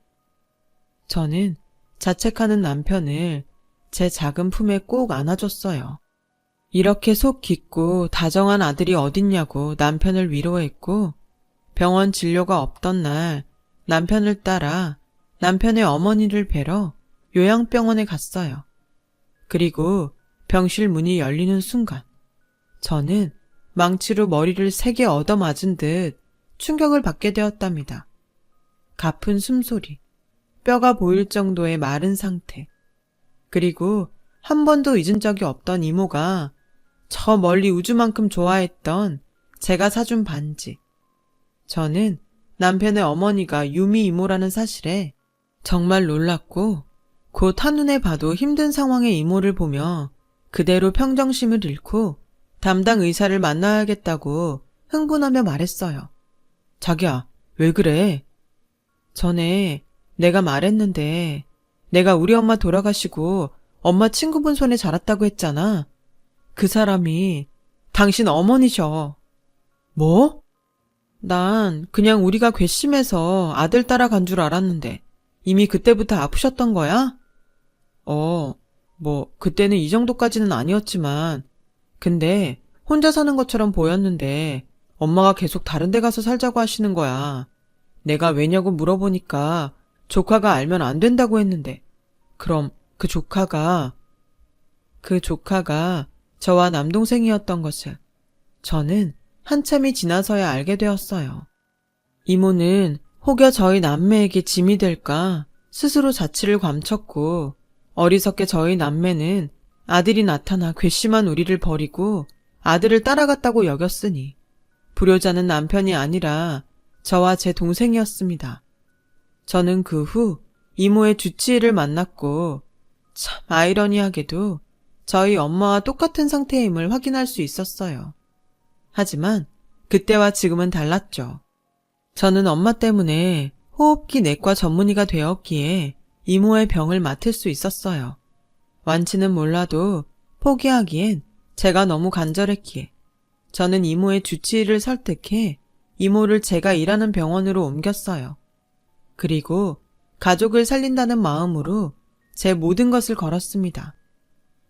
저는 자책하는 남편을 제 작은 품에 꼭 안아줬어요. 이렇게 속 깊고 다정한 아들이 어딨냐고 남편을 위로했고, 병원 진료가 없던 날 남편을 따라 남편의 어머니를 뵈러 요양병원에 갔어요. 그리고 병실 문이 열리는 순간 저는 망치로 머리를 세게 얻어맞은 듯 충격을 받게 되었답니다. 가쁜 숨소리, 뼈가 보일 정도의 마른 상태, 그리고 한 번도 잊은 적이 없던 이모가 저 멀리 우주만큼 좋아했던 제가 사준 반지. 저는 남편의 어머니가 유미 이모라는 사실에 정말 놀랐고, 곧 한눈에 봐도 힘든 상황의 이모를 보며 그대로 평정심을 잃고 담당 의사를 만나야겠다고 흥분하며 말했어요. 자기야, 왜 그래? 전에 내가 말했는데 내가 우리 엄마 돌아가시고 엄마 친구분 손에 자랐다고 했잖아. 그 사람이 당신 어머니셔. 뭐? 난 그냥 우리가 괘씸해서 아들 따라간 줄 알았는데 이미 그때부터 아프셨던 거야? 그때는 이 정도까지는 아니었지만, 근데 혼자 사는 것처럼 보였는데 엄마가 계속 다른 데 가서 살자고 하시는 거야. 내가 왜냐고 물어보니까 조카가 알면 안 된다고 했는데, 그럼 그 조카가 저와 남동생이었던 것을 저는 한참이 지나서야 알게 되었어요. 이모는 혹여 저희 남매에게 짐이 될까 스스로 자취를 감췄고, 어리석게 저희 남매는 아들이 나타나 괘씸한 우리를 버리고 아들을 따라갔다고 여겼으니 불효자는 남편이 아니라 저와 제 동생이었습니다. 저는 그 후 이모의 주치의를 만났고, 참 아이러니하게도 저희 엄마와 똑같은 상태임을 확인할 수 있었어요. 하지만 그때와 지금은 달랐죠. 저는 엄마 때문에 호흡기 내과 전문의가 되었기에 이모의 병을 맡을 수 있었어요. 완치는 몰라도 포기하기엔 제가 너무 간절했기에 저는 이모의 주치의를 설득해 이모를 제가 일하는 병원으로 옮겼어요. 그리고 가족을 살린다는 마음으로 제 모든 것을 걸었습니다.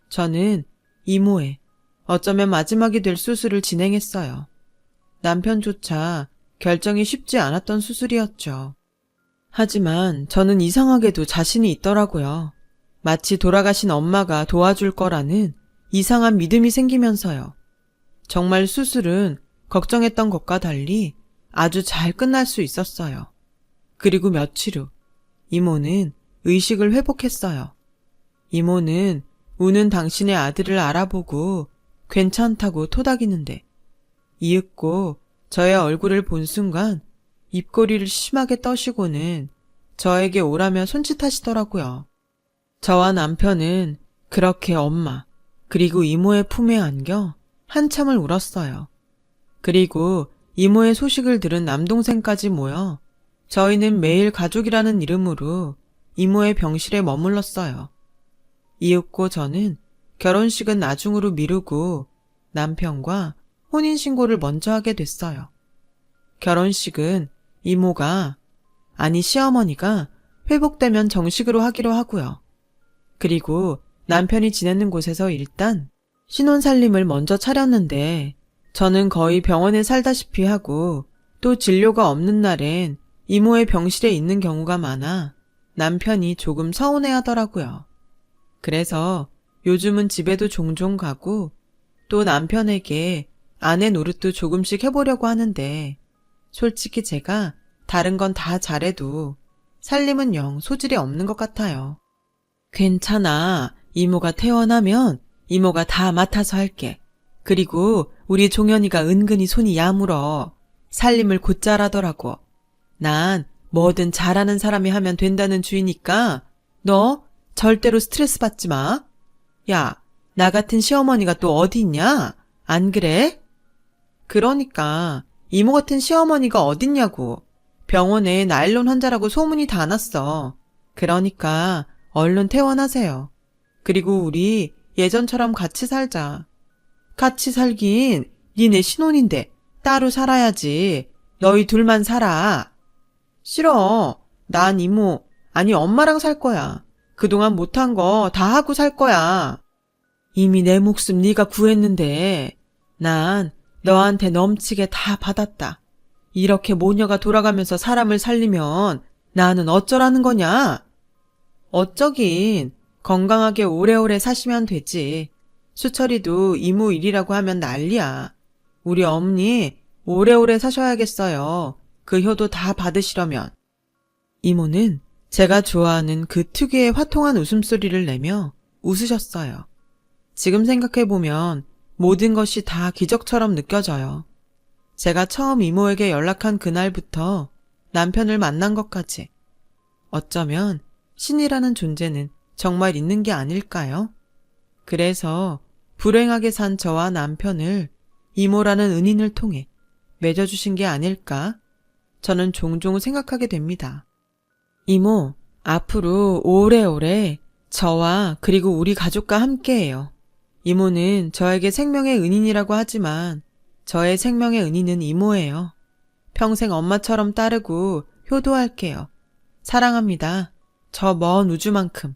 저는 이모의 어쩌면 마지막이 될 수술을 진행했어요. 남편조차 결정이 쉽지 않았던 수술이었죠. 하지만 저는 이상하게도 자신이 있더라고요. 마치 돌아가신 엄마가 도와줄 거라는 이상한 믿음이 생기면서요. 정말 수술은 걱정했던 것과 달리 아주 잘 끝날 수 있었어요. 그리고 며칠 후 이모는 의식을 회복했어요. 이모는 우는 당신의 아들을 알아보고 괜찮다고 토닥이는데, 이윽고 저의 얼굴을 본 순간 입꼬리를 심하게 떠시고는 저에게 오라며 손짓하시더라고요. 저와 남편은 그렇게 엄마 그리고 이모의 품에 안겨 한참을 울었어요. 그리고 이모의 소식을 들은 남동생까지 모여 저희는 매일 가족이라는 이름으로 이모의 병실에 머물렀어요. 이윽고 저는 결혼식은 나중으로 미루고 남편과 혼인신고를 먼저 하게 됐어요. 결혼식은 시어머니가 회복되면 정식으로 하기로 하고요. 그리고 남편이 지내는 곳에서 일단 신혼살림을 먼저 차렸는데, 저는 거의 병원에 살다시피 하고 또 진료가 없는 날엔 이모의 병실에 있는 경우가 많아 남편이 조금 서운해하더라고요. 그래서 요즘은 집에도 종종 가고 또 남편에게 아내 노릇도 조금씩 해보려고 하는데, 솔직히 제가 다른 건 다 잘해도 살림은 영 소질이 없는 것 같아요. 괜찮아. 이모가 퇴원하면 이모가 다 맡아서 할게. 그리고 우리 종현이가 은근히 손이 야물어. 살림을 곧잘 하더라고. 난 뭐든 잘하는 사람이 하면 된다는 주의니까 너 절대로 스트레스 받지 마. 야, 나 같은 시어머니가 또 어디 있냐? 안 그래? 그러니까 이모 같은 시어머니가 어딨냐고. 병원에 나일론 환자라고 소문이 다 났어. 그러니까 얼른 퇴원하세요. 그리고 우리 예전처럼 같이 살자. 같이 살긴 니네 신혼인데 따로 살아야지. 너희 둘만 살아. 싫어. 난 이모, 아니 엄마랑 살 거야. 그동안 못한 거 다 하고 살 거야. 이미 내 목숨 네가 구했는데 난 너한테 넘치게 다 받았다. 이렇게 모녀가 돌아가면서 사람을 살리면 나는 어쩌라는 거냐? 어쩌긴 건강하게 오래오래 사시면 되지. 수철이도 이모 일이라고 하면 난리야. 우리 어머니 오래오래 사셔야겠어요. 그 효도 다 받으시려면. 이모는 제가 좋아하는 그 특유의 화통한 웃음소리를 내며 웃으셨어요. 지금 생각해보면 모든 것이 다 기적처럼 느껴져요. 제가 처음 이모에게 연락한 그날부터 남편을 만난 것까지. 어쩌면 신이라는 존재는 정말 있는 게 아닐까요? 그래서 불행하게 산 저와 남편을 이모라는 은인을 통해 맺어주신 게 아닐까? 저는 종종 생각하게 됩니다. 이모, 앞으로 오래오래 저와 그리고 우리 가족과 함께해요. 이모는 저에게 생명의 은인이라고 하지만 저의 생명의 은인은 이모예요. 평생 엄마처럼 따르고 효도할게요. 사랑합니다. 저 먼 우주만큼.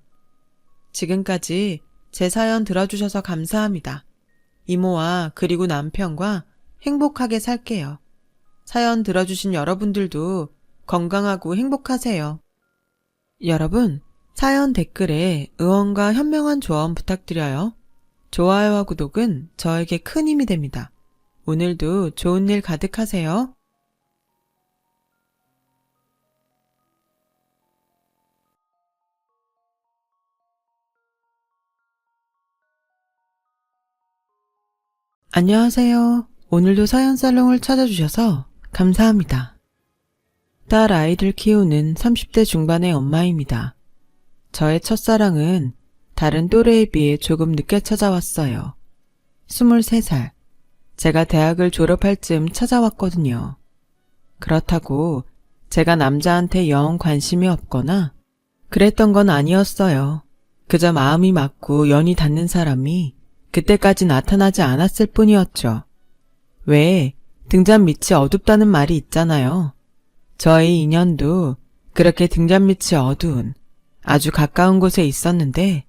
지금까지 제 사연 들어주셔서 감사합니다. 이모와 그리고 남편과 행복하게 살게요. 사연 들어주신 여러분들도 건강하고 행복하세요. 여러분, 사연 댓글에 응원과 현명한 조언 부탁드려요. 좋아요와 구독은 저에게 큰 힘이 됩니다. 오늘도 좋은 일 가득하세요. 안녕하세요. 오늘도 사연살롱을 찾아주셔서 감사합니다. 딸 아이들 키우는 30대 중반의 엄마입니다. 저의 첫사랑은 다른 또래에 비해 조금 늦게 찾아왔어요. 23살. 제가 대학을 졸업할 즈음 찾아왔거든요. 그렇다고 제가 남자한테 영 관심이 없거나 그랬던 건 아니었어요. 그저 마음이 맞고 연이 닿는 사람이 그때까지 나타나지 않았을 뿐이었죠. 왜 등잔 밑이 어둡다는 말이 있잖아요. 저의 인연도 그렇게 등잔 밑이 어두운 아주 가까운 곳에 있었는데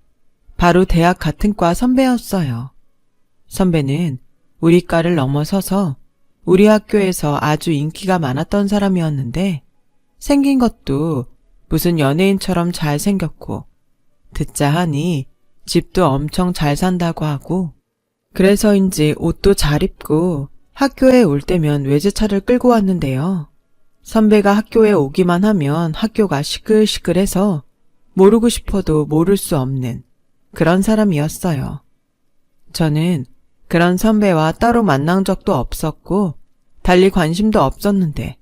바로 대학 같은 과 선배였어요. 선배는 우리 과를 넘어서서 우리 학교에서 아주 인기가 많았던 사람이었는데 생긴 것도 무슨 연예인처럼 잘생겼고 듣자 하니 집도 엄청 잘 산다고 하고 그래서인지 옷도 잘 입고 학교에 올 때면 외제차를 끌고 왔는데요. 선배가 학교에 오기만 하면 학교가 시끌시끌해서 모르고 싶어도 모를 수 없는 그런 사람이었어요. 저는 그런 선배와 따로 만난 적도 없었고 달리 관심도 없었는데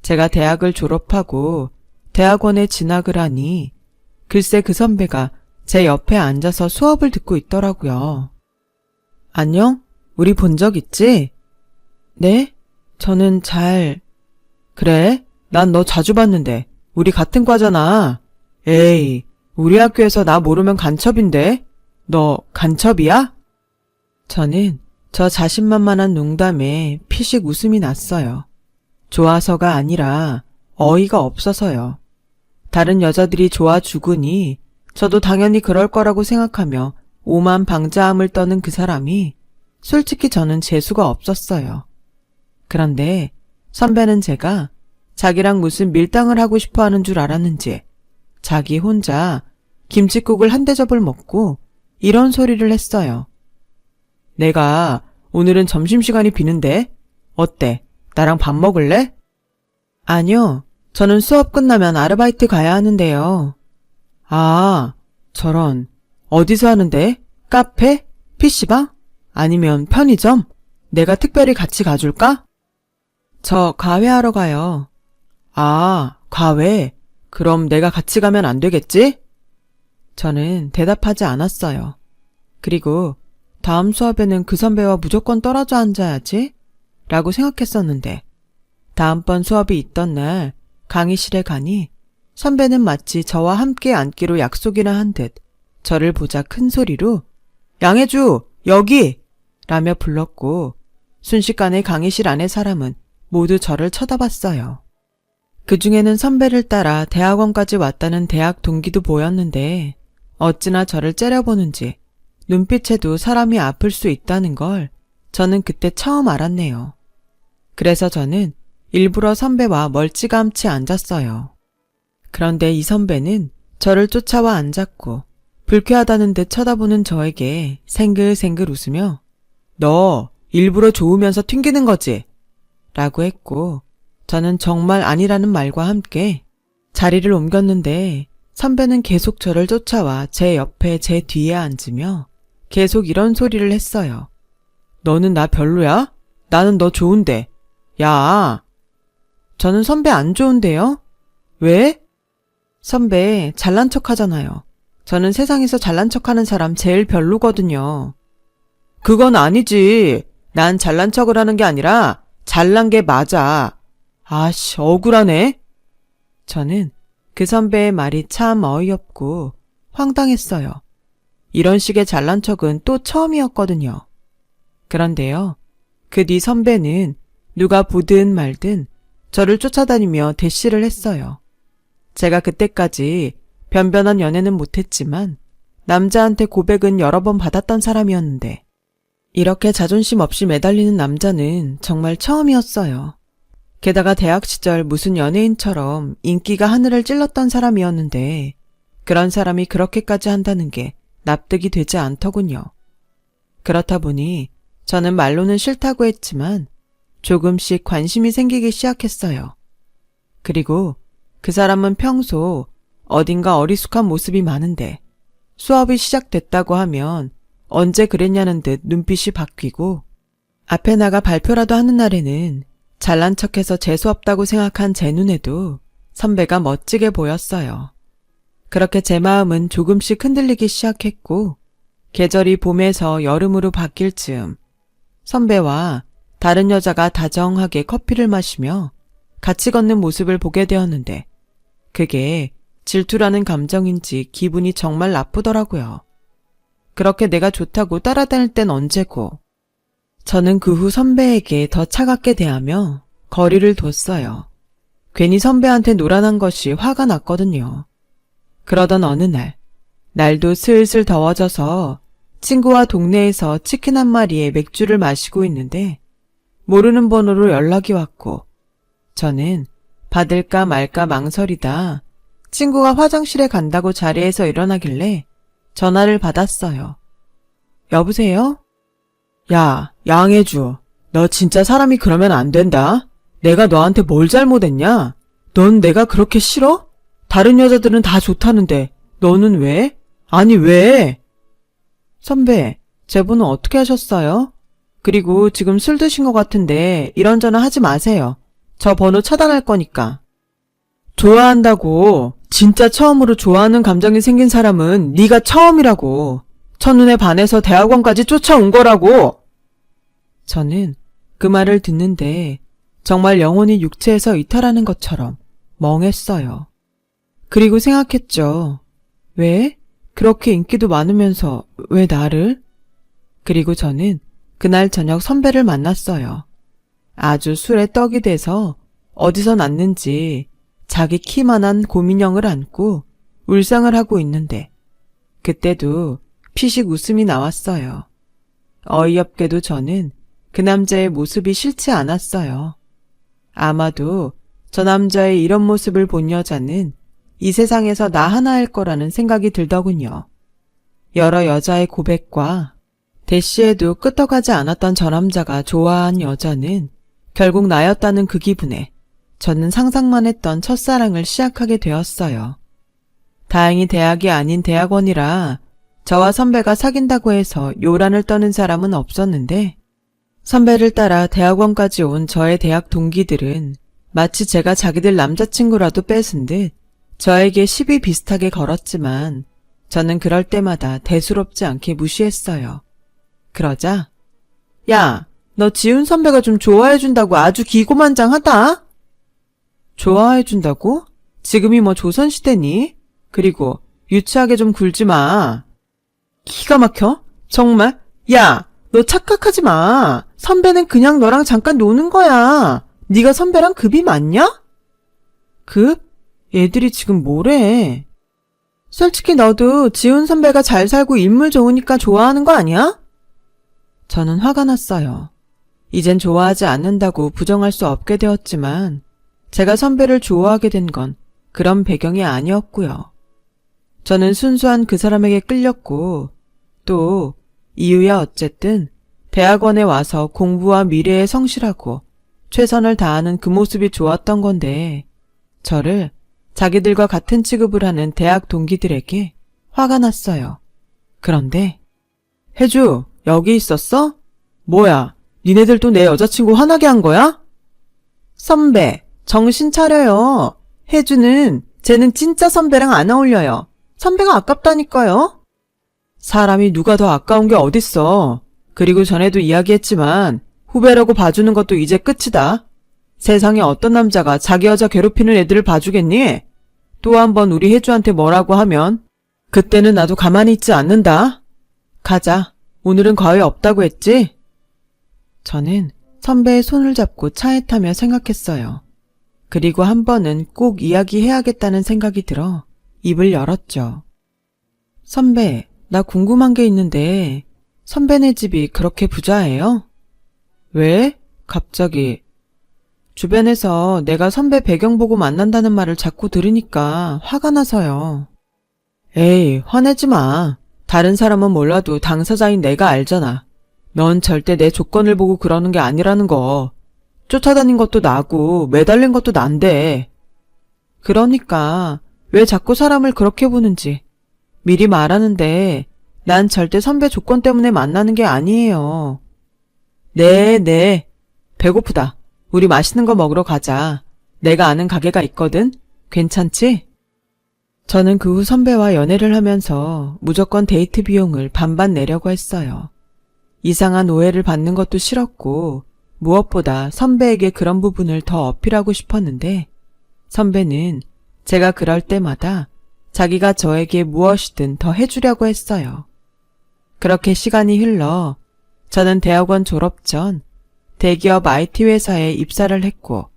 제가 대학을 졸업하고 대학원에 진학을 하니 글쎄 그 선배가 제 옆에 앉아서 수업을 듣고 있더라고요. 안녕? 우리 본 적 있지? 네? 저는 그래? 난 너 자주 봤는데 우리 같은 과잖아. 에이, 우리 학교에서 나 모르면 간첩인데? 너 간첩이야? 저는 저 자신만만한 농담에 피식 웃음이 났어요. 좋아서가 아니라 어이가 없어서요. 다른 여자들이 좋아 죽으니 저도 당연히 그럴 거라고 생각하며 오만 방자함을 떠는 그 사람이 솔직히 저는 재수가 없었어요. 그런데 선배는 제가 자기랑 무슨 밀당을 하고 싶어 하는 줄 알았는지 자기 혼자 김칫국을 한 대접을 먹고 이런 소리를 했어요. 내가 오늘은 점심시간이 비는데 어때? 나랑 밥 먹을래? 아니요. 저는 수업 끝나면 아르바이트 가야 하는데요. 아, 저런. 어디서 하는데? 카페? PC방? 아니면 편의점? 내가 특별히 같이 가줄까? 저 과외하러 가요. 아, 과외? 그럼 내가 같이 가면 안 되겠지? 저는 대답하지 않았어요. 그리고 다음 수업에는 그 선배와 무조건 떨어져 앉아야지? 라고 생각했었는데 다음번 수업이 있던 날 강의실에 가니 선배는 마치 저와 함께 앉기로 약속이나 한 듯 저를 보자 큰 소리로 양혜주 여기! 라며 불렀고 순식간에 강의실 안의 사람은 모두 저를 쳐다봤어요. 그 중에는 선배를 따라 대학원까지 왔다는 대학 동기도 보였는데 어찌나 저를 째려보는지 눈빛에도 사람이 아플 수 있다는 걸 저는 그때 처음 알았네요. 그래서 저는 일부러 선배와 멀찌감치 앉았어요. 그런데 이 선배는 저를 쫓아와 앉았고 불쾌하다는 듯 쳐다보는 저에게 생글생글 웃으며 너 일부러 좋으면서 튕기는 거지? 라고 했고 저는 정말 아니라는 말과 함께 자리를 옮겼는데 선배는 계속 저를 쫓아와 제 옆에 제 뒤에 앉으며 계속 이런 소리를 했어요. 너는 나 별로야? 나는 너 좋은데. 야! 저는 선배 안 좋은데요? 왜? 선배 잘난 척 하잖아요. 저는 세상에서 잘난 척하는 사람 제일 별로거든요. 그건 아니지. 난 잘난 척을 하는 게 아니라 잘난 게 맞아. 아씨, 억울하네. 저는 그 선배의 말이 참 어이없고 황당했어요. 이런 식의 잘난 척은 또 처음이었거든요. 그런데요, 그 뒤 선배는 누가 보든 말든 저를 쫓아다니며 대시를 했어요. 제가 그때까지 변변한 연애는 못했지만 남자한테 고백은 여러 번 받았던 사람이었는데 이렇게 자존심 없이 매달리는 남자는 정말 처음이었어요. 게다가 대학 시절 무슨 연예인처럼 인기가 하늘을 찔렀던 사람이었는데 그런 사람이 그렇게까지 한다는 게 납득이 되지 않더군요. 그렇다 보니 저는 말로는 싫다고 했지만 조금씩 관심이 생기기 시작했어요. 그리고 그 사람은 평소 어딘가 어리숙한 모습이 많은데 수업이 시작됐다고 하면 언제 그랬냐는 듯 눈빛이 바뀌고 앞에 나가 발표라도 하는 날에는 잘난 척해서 재수없다고 생각한 제 눈에도 선배가 멋지게 보였어요. 그렇게 제 마음은 조금씩 흔들리기 시작했고 계절이 봄에서 여름으로 바뀔 즈음 선배와 다른 여자가 다정하게 커피를 마시며 같이 걷는 모습을 보게 되었는데 그게 질투라는 감정인지 기분이 정말 나쁘더라고요. 그렇게 내가 좋다고 따라다닐 땐 언제고. 저는 그 후 선배에게 더 차갑게 대하며 거리를 뒀어요. 괜히 선배한테 노란한 것이 화가 났거든요. 그러던 어느 날, 날도 슬슬 더워져서 친구와 동네에서 치킨 한 마리에 맥주를 마시고 있는데 모르는 번호로 연락이 왔고 저는 받을까 말까 망설이다 친구가 화장실에 간다고 자리에서 일어나길래 전화를 받았어요. 여보세요? 야, 양혜주, 너 진짜 사람이 그러면 안 된다. 내가 너한테 뭘 잘못했냐? 넌 내가 그렇게 싫어? 다른 여자들은 다 좋다는데 너는 왜? 아니 왜? 선배, 제 번호 어떻게 하셨어요? 그리고 지금 술 드신 것 같은데 이런 전화 하지 마세요. 저 번호 차단할 거니까. 좋아한다고. 진짜 처음으로 좋아하는 감정이 생긴 사람은 네가 처음이라고. 첫눈에 반해서 대학원까지 쫓아온 거라고. 저는 그 말을 듣는데 정말 영혼이 육체에서 이탈하는 것처럼 멍했어요. 그리고 생각했죠. 왜? 그렇게 인기도 많으면서 왜 나를? 그리고 저는 그날 저녁 선배를 만났어요. 아주 술에 떡이 돼서 어디서 났는지 자기 키만한 곰인형을 안고 울상을 하고 있는데 그때도 피식 웃음이 나왔어요. 어이없게도 저는 그 남자의 모습이 싫지 않았어요. 아마도 저 남자의 이런 모습을 본 여자는 이 세상에서 나 하나일 거라는 생각이 들더군요. 여러 여자의 고백과 대시에도 끄떡하지 않았던 저 남자가 좋아한 여자는 결국 나였다는 그 기분에 저는 상상만 했던 첫사랑을 시작하게 되었어요. 다행히 대학이 아닌 대학원이라 저와 선배가 사귄다고 해서 요란을 떠는 사람은 없었는데 선배를 따라 대학원까지 온 저의 대학 동기들은 마치 제가 자기들 남자친구라도 뺏은 듯 저에게 시비 비슷하게 걸었지만 저는 그럴 때마다 대수롭지 않게 무시했어요. 그러자 야, 너 지훈 선배가 좀 좋아해준다고 아주 기고만장하다. 좋아해준다고? 지금이 뭐 조선시대니? 그리고 유치하게 좀 굴지 마. 기가 막혀? 정말? 야, 너 착각하지 마. 선배는 그냥 너랑 잠깐 노는 거야. 네가 선배랑 급이 맞냐? 급? 얘들이 지금 뭐래? 솔직히 너도 지훈 선배가 잘 살고 인물 좋으니까 좋아하는 거 아니야? 저는 화가 났어요. 이젠 좋아하지 않는다고 부정할 수 없게 되었지만 제가 선배를 좋아하게 된 건 그런 배경이 아니었고요. 저는 순수한 그 사람에게 끌렸고 또 이유야 어쨌든 대학원에 와서 공부와 미래에 성실하고 최선을 다하는 그 모습이 좋았던 건데 저를 자기들과 같은 취급을 하는 대학 동기들에게 화가 났어요. 그런데 혜주, 여기 있었어? 뭐야, 니네들 또 내 여자친구 화나게 한 거야? 선배, 정신 차려요. 혜주는 쟤는 진짜 선배랑 안 어울려요. 선배가 아깝다니까요. 사람이 누가 더 아까운 게 어딨어. 그리고 전에도 이야기했지만 후배라고 봐주는 것도 이제 끝이다. 세상에 어떤 남자가 자기 여자 괴롭히는 애들을 봐주겠니? 또 한 번 우리 혜주한테 뭐라고 하면 그때는 나도 가만히 있지 않는다. 가자. 오늘은 과외 없다고 했지? 저는 선배의 손을 잡고 차에 타며 생각했어요. 그리고 한 번은 꼭 이야기해야겠다는 생각이 들어 입을 열었죠. 선배, 나 궁금한 게 있는데 선배네 집이 그렇게 부자예요? 왜? 갑자기. 주변에서 내가 선배 배경 보고 만난다는 말을 자꾸 들으니까 화가 나서요. 에이, 화내지 마. 다른 사람은 몰라도 당사자인 내가 알잖아. 넌 절대 내 조건을 보고 그러는 게 아니라는 거. 쫓아다닌 것도 나고 매달린 것도 난데. 그러니까 왜 자꾸 사람을 그렇게 보는지 미리 말하는데 난 절대 선배 조건 때문에 만나는 게 아니에요. 네. 배고프다. 우리 맛있는 거 먹으러 가자. 내가 아는 가게가 있거든. 괜찮지? 저는 그 후 선배와 연애를 하면서 무조건 데이트 비용을 반반 내려고 했어요. 이상한 오해를 받는 것도 싫었고 무엇보다 선배에게 그런 부분을 더 어필하고 싶었는데 선배는 제가 그럴 때마다 자기가 저에게 무엇이든 더 해주려고 했어요. 그렇게 시간이 흘러 저는 대학원 졸업 전 대기업 IT 회사에 입사를 했고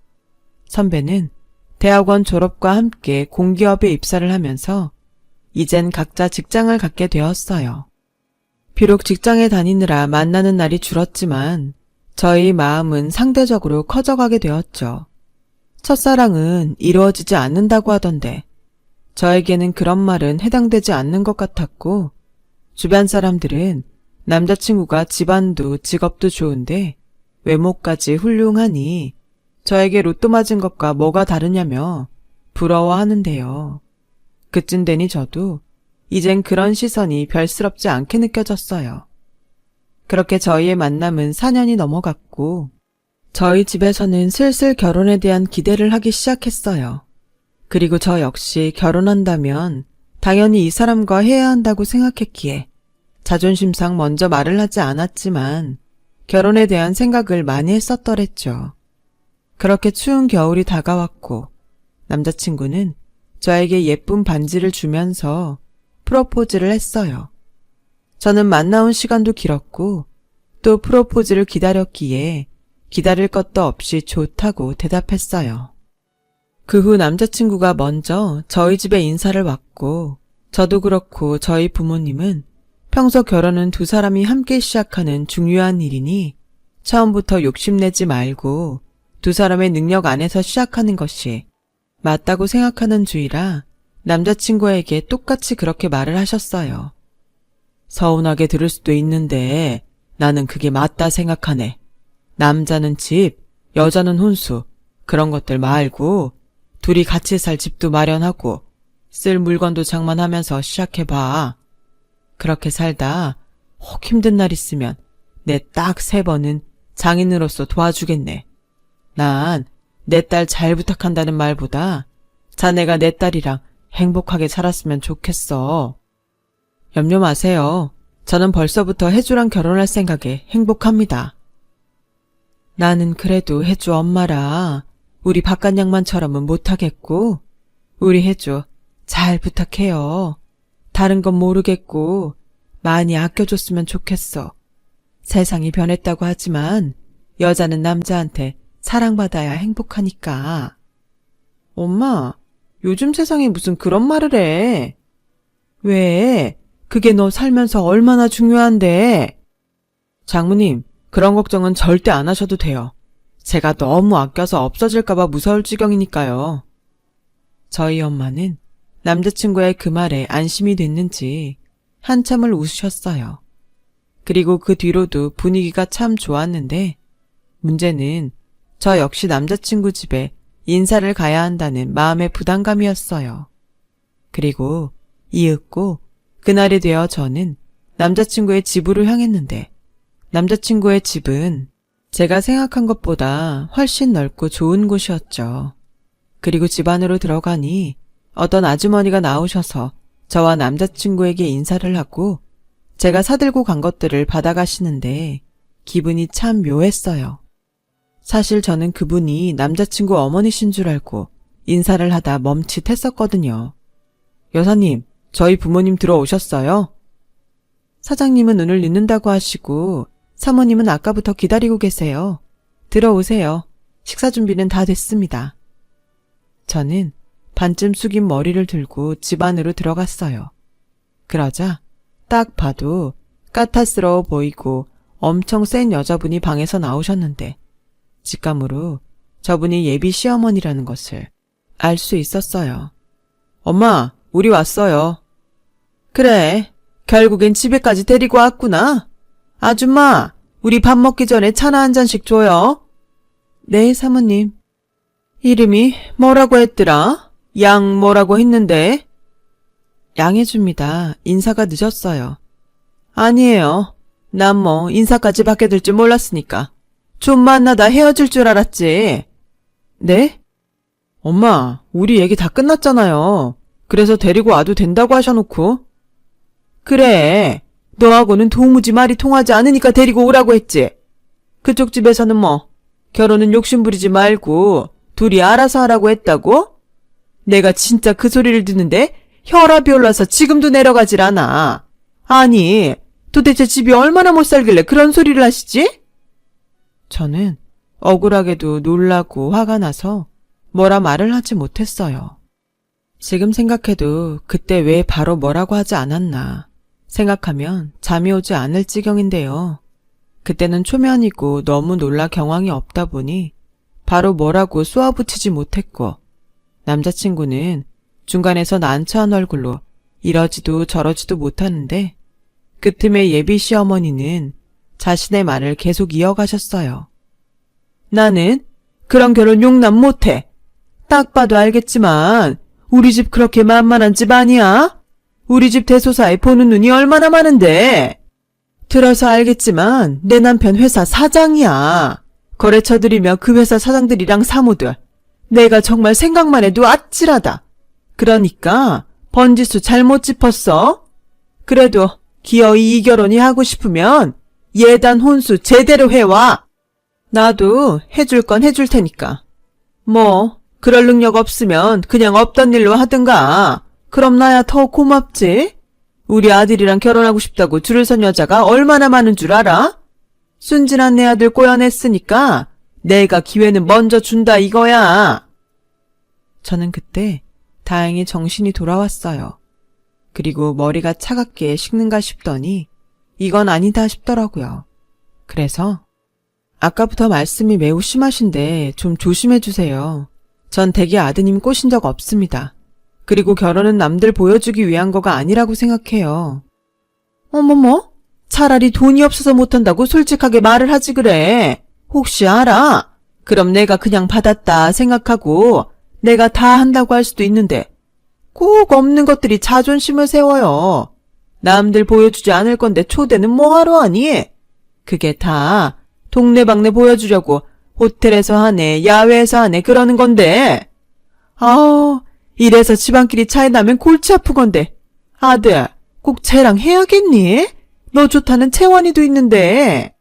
선배는 대학원 졸업과 함께 공기업에 입사를 하면서 이젠 각자 직장을 갖게 되었어요. 비록 직장에 다니느라 만나는 날이 줄었지만 저희 마음은 상대적으로 커져가게 되었죠. 첫사랑은 이루어지지 않는다고 하던데 저에게는 그런 말은 해당되지 않는 것 같았고 주변 사람들은 남자친구가 집안도 직업도 좋은데 외모까지 훌륭하니 저에게 로또 맞은 것과 뭐가 다르냐며 부러워하는데요. 그쯤 되니 저도 이젠 그런 시선이 별스럽지 않게 느껴졌어요. 그렇게 저희의 만남은 4년이 넘어갔고 저희 집에서는 슬슬 결혼에 대한 기대를 하기 시작했어요. 그리고 저 역시 결혼한다면 당연히 이 사람과 해야 한다고 생각했기에 자존심상 먼저 말을 하지 않았지만 결혼에 대한 생각을 많이 했었더랬죠. 그렇게 추운 겨울이 다가왔고 남자친구는 저에게 예쁜 반지를 주면서 프로포즈를 했어요. 저는 만나온 시간도 길었고 또 프로포즈를 기다렸기에 기다릴 것도 없이 좋다고 대답했어요. 그 후 남자친구가 먼저 저희 집에 인사를 왔고 저도 그렇고 저희 부모님은 평소 결혼은 두 사람이 함께 시작하는 중요한 일이니 처음부터 욕심내지 말고 두 사람의 능력 안에서 시작하는 것이 맞다고 생각하는 주의라 남자친구에게 똑같이 그렇게 말을 하셨어요. 서운하게 들을 수도 있는데 나는 그게 맞다 생각하네. 남자는 집, 여자는 혼수, 그런 것들 말고 둘이 같이 살 집도 마련하고 쓸 물건도 장만하면서 시작해봐. 그렇게 살다 혹 힘든 날 있으면 내 딱 3번은 장인으로서 도와주겠네. 난 내 딸 잘 부탁한다는 말보다 자네가 내 딸이랑 행복하게 살았으면 좋겠어. 염려 마세요. 저는 벌써부터 혜주랑 결혼할 생각에 행복합니다. 나는 그래도 혜주 엄마라 우리 바깥 양반처럼은 못하겠고 우리 혜주 잘 부탁해요. 다른 건 모르겠고 많이 아껴줬으면 좋겠어. 세상이 변했다고 하지만 여자는 남자한테 사랑받아야 행복하니까. 엄마, 요즘 세상에 무슨 그런 말을 해. 왜? 그게 너 살면서 얼마나 중요한데. 장모님, 그런 걱정은 절대 안 하셔도 돼요. 제가 너무 아껴서 없어질까봐 무서울 지경이니까요. 저희 엄마는 남자친구의 그 말에 안심이 됐는지 한참을 웃으셨어요. 그리고 그 뒤로도 분위기가 참 좋았는데 문제는 저 역시 남자친구 집에 인사를 가야 한다는 마음의 부담감이었어요. 그리고 이윽고 그날이 되어 저는 남자친구의 집으로 향했는데 남자친구의 집은 제가 생각한 것보다 훨씬 넓고 좋은 곳이었죠. 그리고 집 안으로 들어가니 어떤 아주머니가 나오셔서 저와 남자친구에게 인사를 하고 제가 사들고 간 것들을 받아가시는데 기분이 참 묘했어요. 사실 저는 그분이 남자친구 어머니신 줄 알고 인사를 하다 멈칫했었거든요. 여사님, 저희 부모님 들어오셨어요? 사장님은 눈을 읽는다고 하시고 사모님은 아까부터 기다리고 계세요. 들어오세요. 식사 준비는 다 됐습니다. 저는 반쯤 숙인 머리를 들고 집 안으로 들어갔어요. 그러자 딱 봐도 까탈스러워 보이고 엄청 센 여자분이 방에서 나오셨는데 직감으로 저분이 예비 시어머니라는 것을 알 수 있었어요. 엄마, 우리 왔어요. 그래, 결국엔 집에까지 데리고 왔구나. 아줌마, 우리 밥 먹기 전에 차나 한 잔씩 줘요. 네, 사모님. 이름이 뭐라고 했더라? 양 뭐라고 했는데? 양해줍니다. 인사가 늦었어요. 아니에요. 난 뭐 인사까지 받게 될 줄 몰랐으니까. 좀 만나다 헤어질 줄 알았지. 네? 엄마, 우리 얘기 다 끝났잖아요. 그래서 데리고 와도 된다고 하셔놓고. 그래, 너하고는 도무지 말이 통하지 않으니까 데리고 오라고 했지. 그쪽 집에서는 뭐 결혼은 욕심부리지 말고 둘이 알아서 하라고 했다고? 내가 진짜 그 소리를 듣는데 혈압이 올라서 지금도 내려가질 않아. 아니, 도대체 집이 얼마나 못 살길래 그런 소리를 하시지? 저는 억울하게도 놀라고 화가 나서 뭐라 말을 하지 못했어요. 지금 생각해도 그때 왜 바로 뭐라고 하지 않았나 생각하면 잠이 오지 않을 지경인데요. 그때는 초면이고 너무 놀라 경황이 없다 보니 바로 뭐라고 쏘아붙이지 못했고 남자친구는 중간에서 난처한 얼굴로 이러지도 저러지도 못하는데 그 틈에 예비 시어머니는 자신의 말을 계속 이어가셨어요. 나는 그런 결혼 용납 못해. 딱 봐도 알겠지만 우리 집 그렇게 만만한 집 아니야? 우리 집 대소사에 보는 눈이 얼마나 많은데. 들어서 알겠지만 내 남편 회사 사장이야. 거래처들이며 그 회사 사장들이랑 사무들. 내가 정말 생각만 해도 아찔하다. 그러니까 번지수 잘못 짚었어. 그래도 기어이 이 결혼이 하고 싶으면 예단 혼수 제대로 해와. 나도 해줄 건 해줄 테니까. 뭐 그럴 능력 없으면 그냥 없던 일로 하든가. 그럼 나야 더 고맙지. 우리 아들이랑 결혼하고 싶다고 줄을 선 여자가 얼마나 많은 줄 알아? 순진한 내 아들 꼬여냈으니까 내가 기회는 먼저 준다 이거야. 저는 그때 다행히 정신이 돌아왔어요. 그리고 머리가 차갑게 식는가 싶더니 이건 아니다 싶더라고요. 그래서 아까부터 말씀이 매우 심하신데 좀 조심해 주세요. 전 댁에 아드님 꼬신 적 없습니다. 그리고 결혼은 남들 보여주기 위한 거가 아니라고 생각해요. 어머머, 차라리 돈이 없어서 못한다고 솔직하게 말을 하지 그래. 혹시 알아? 그럼 내가 그냥 받았다 생각하고 내가 다 한다고 할 수도 있는데 꼭 없는 것들이 자존심을 세워요. 남들 보여주지 않을 건데 초대는 뭐하러 하니? 그게 다 동네방네 보여주려고 호텔에서 하네, 야외에서 하네, 그러는 건데. 아우, 이래서 집안끼리 차이 나면 골치 아픈 건데. 아들, 꼭 쟤랑 해야겠니? 너 좋다는 채원이도 있는데.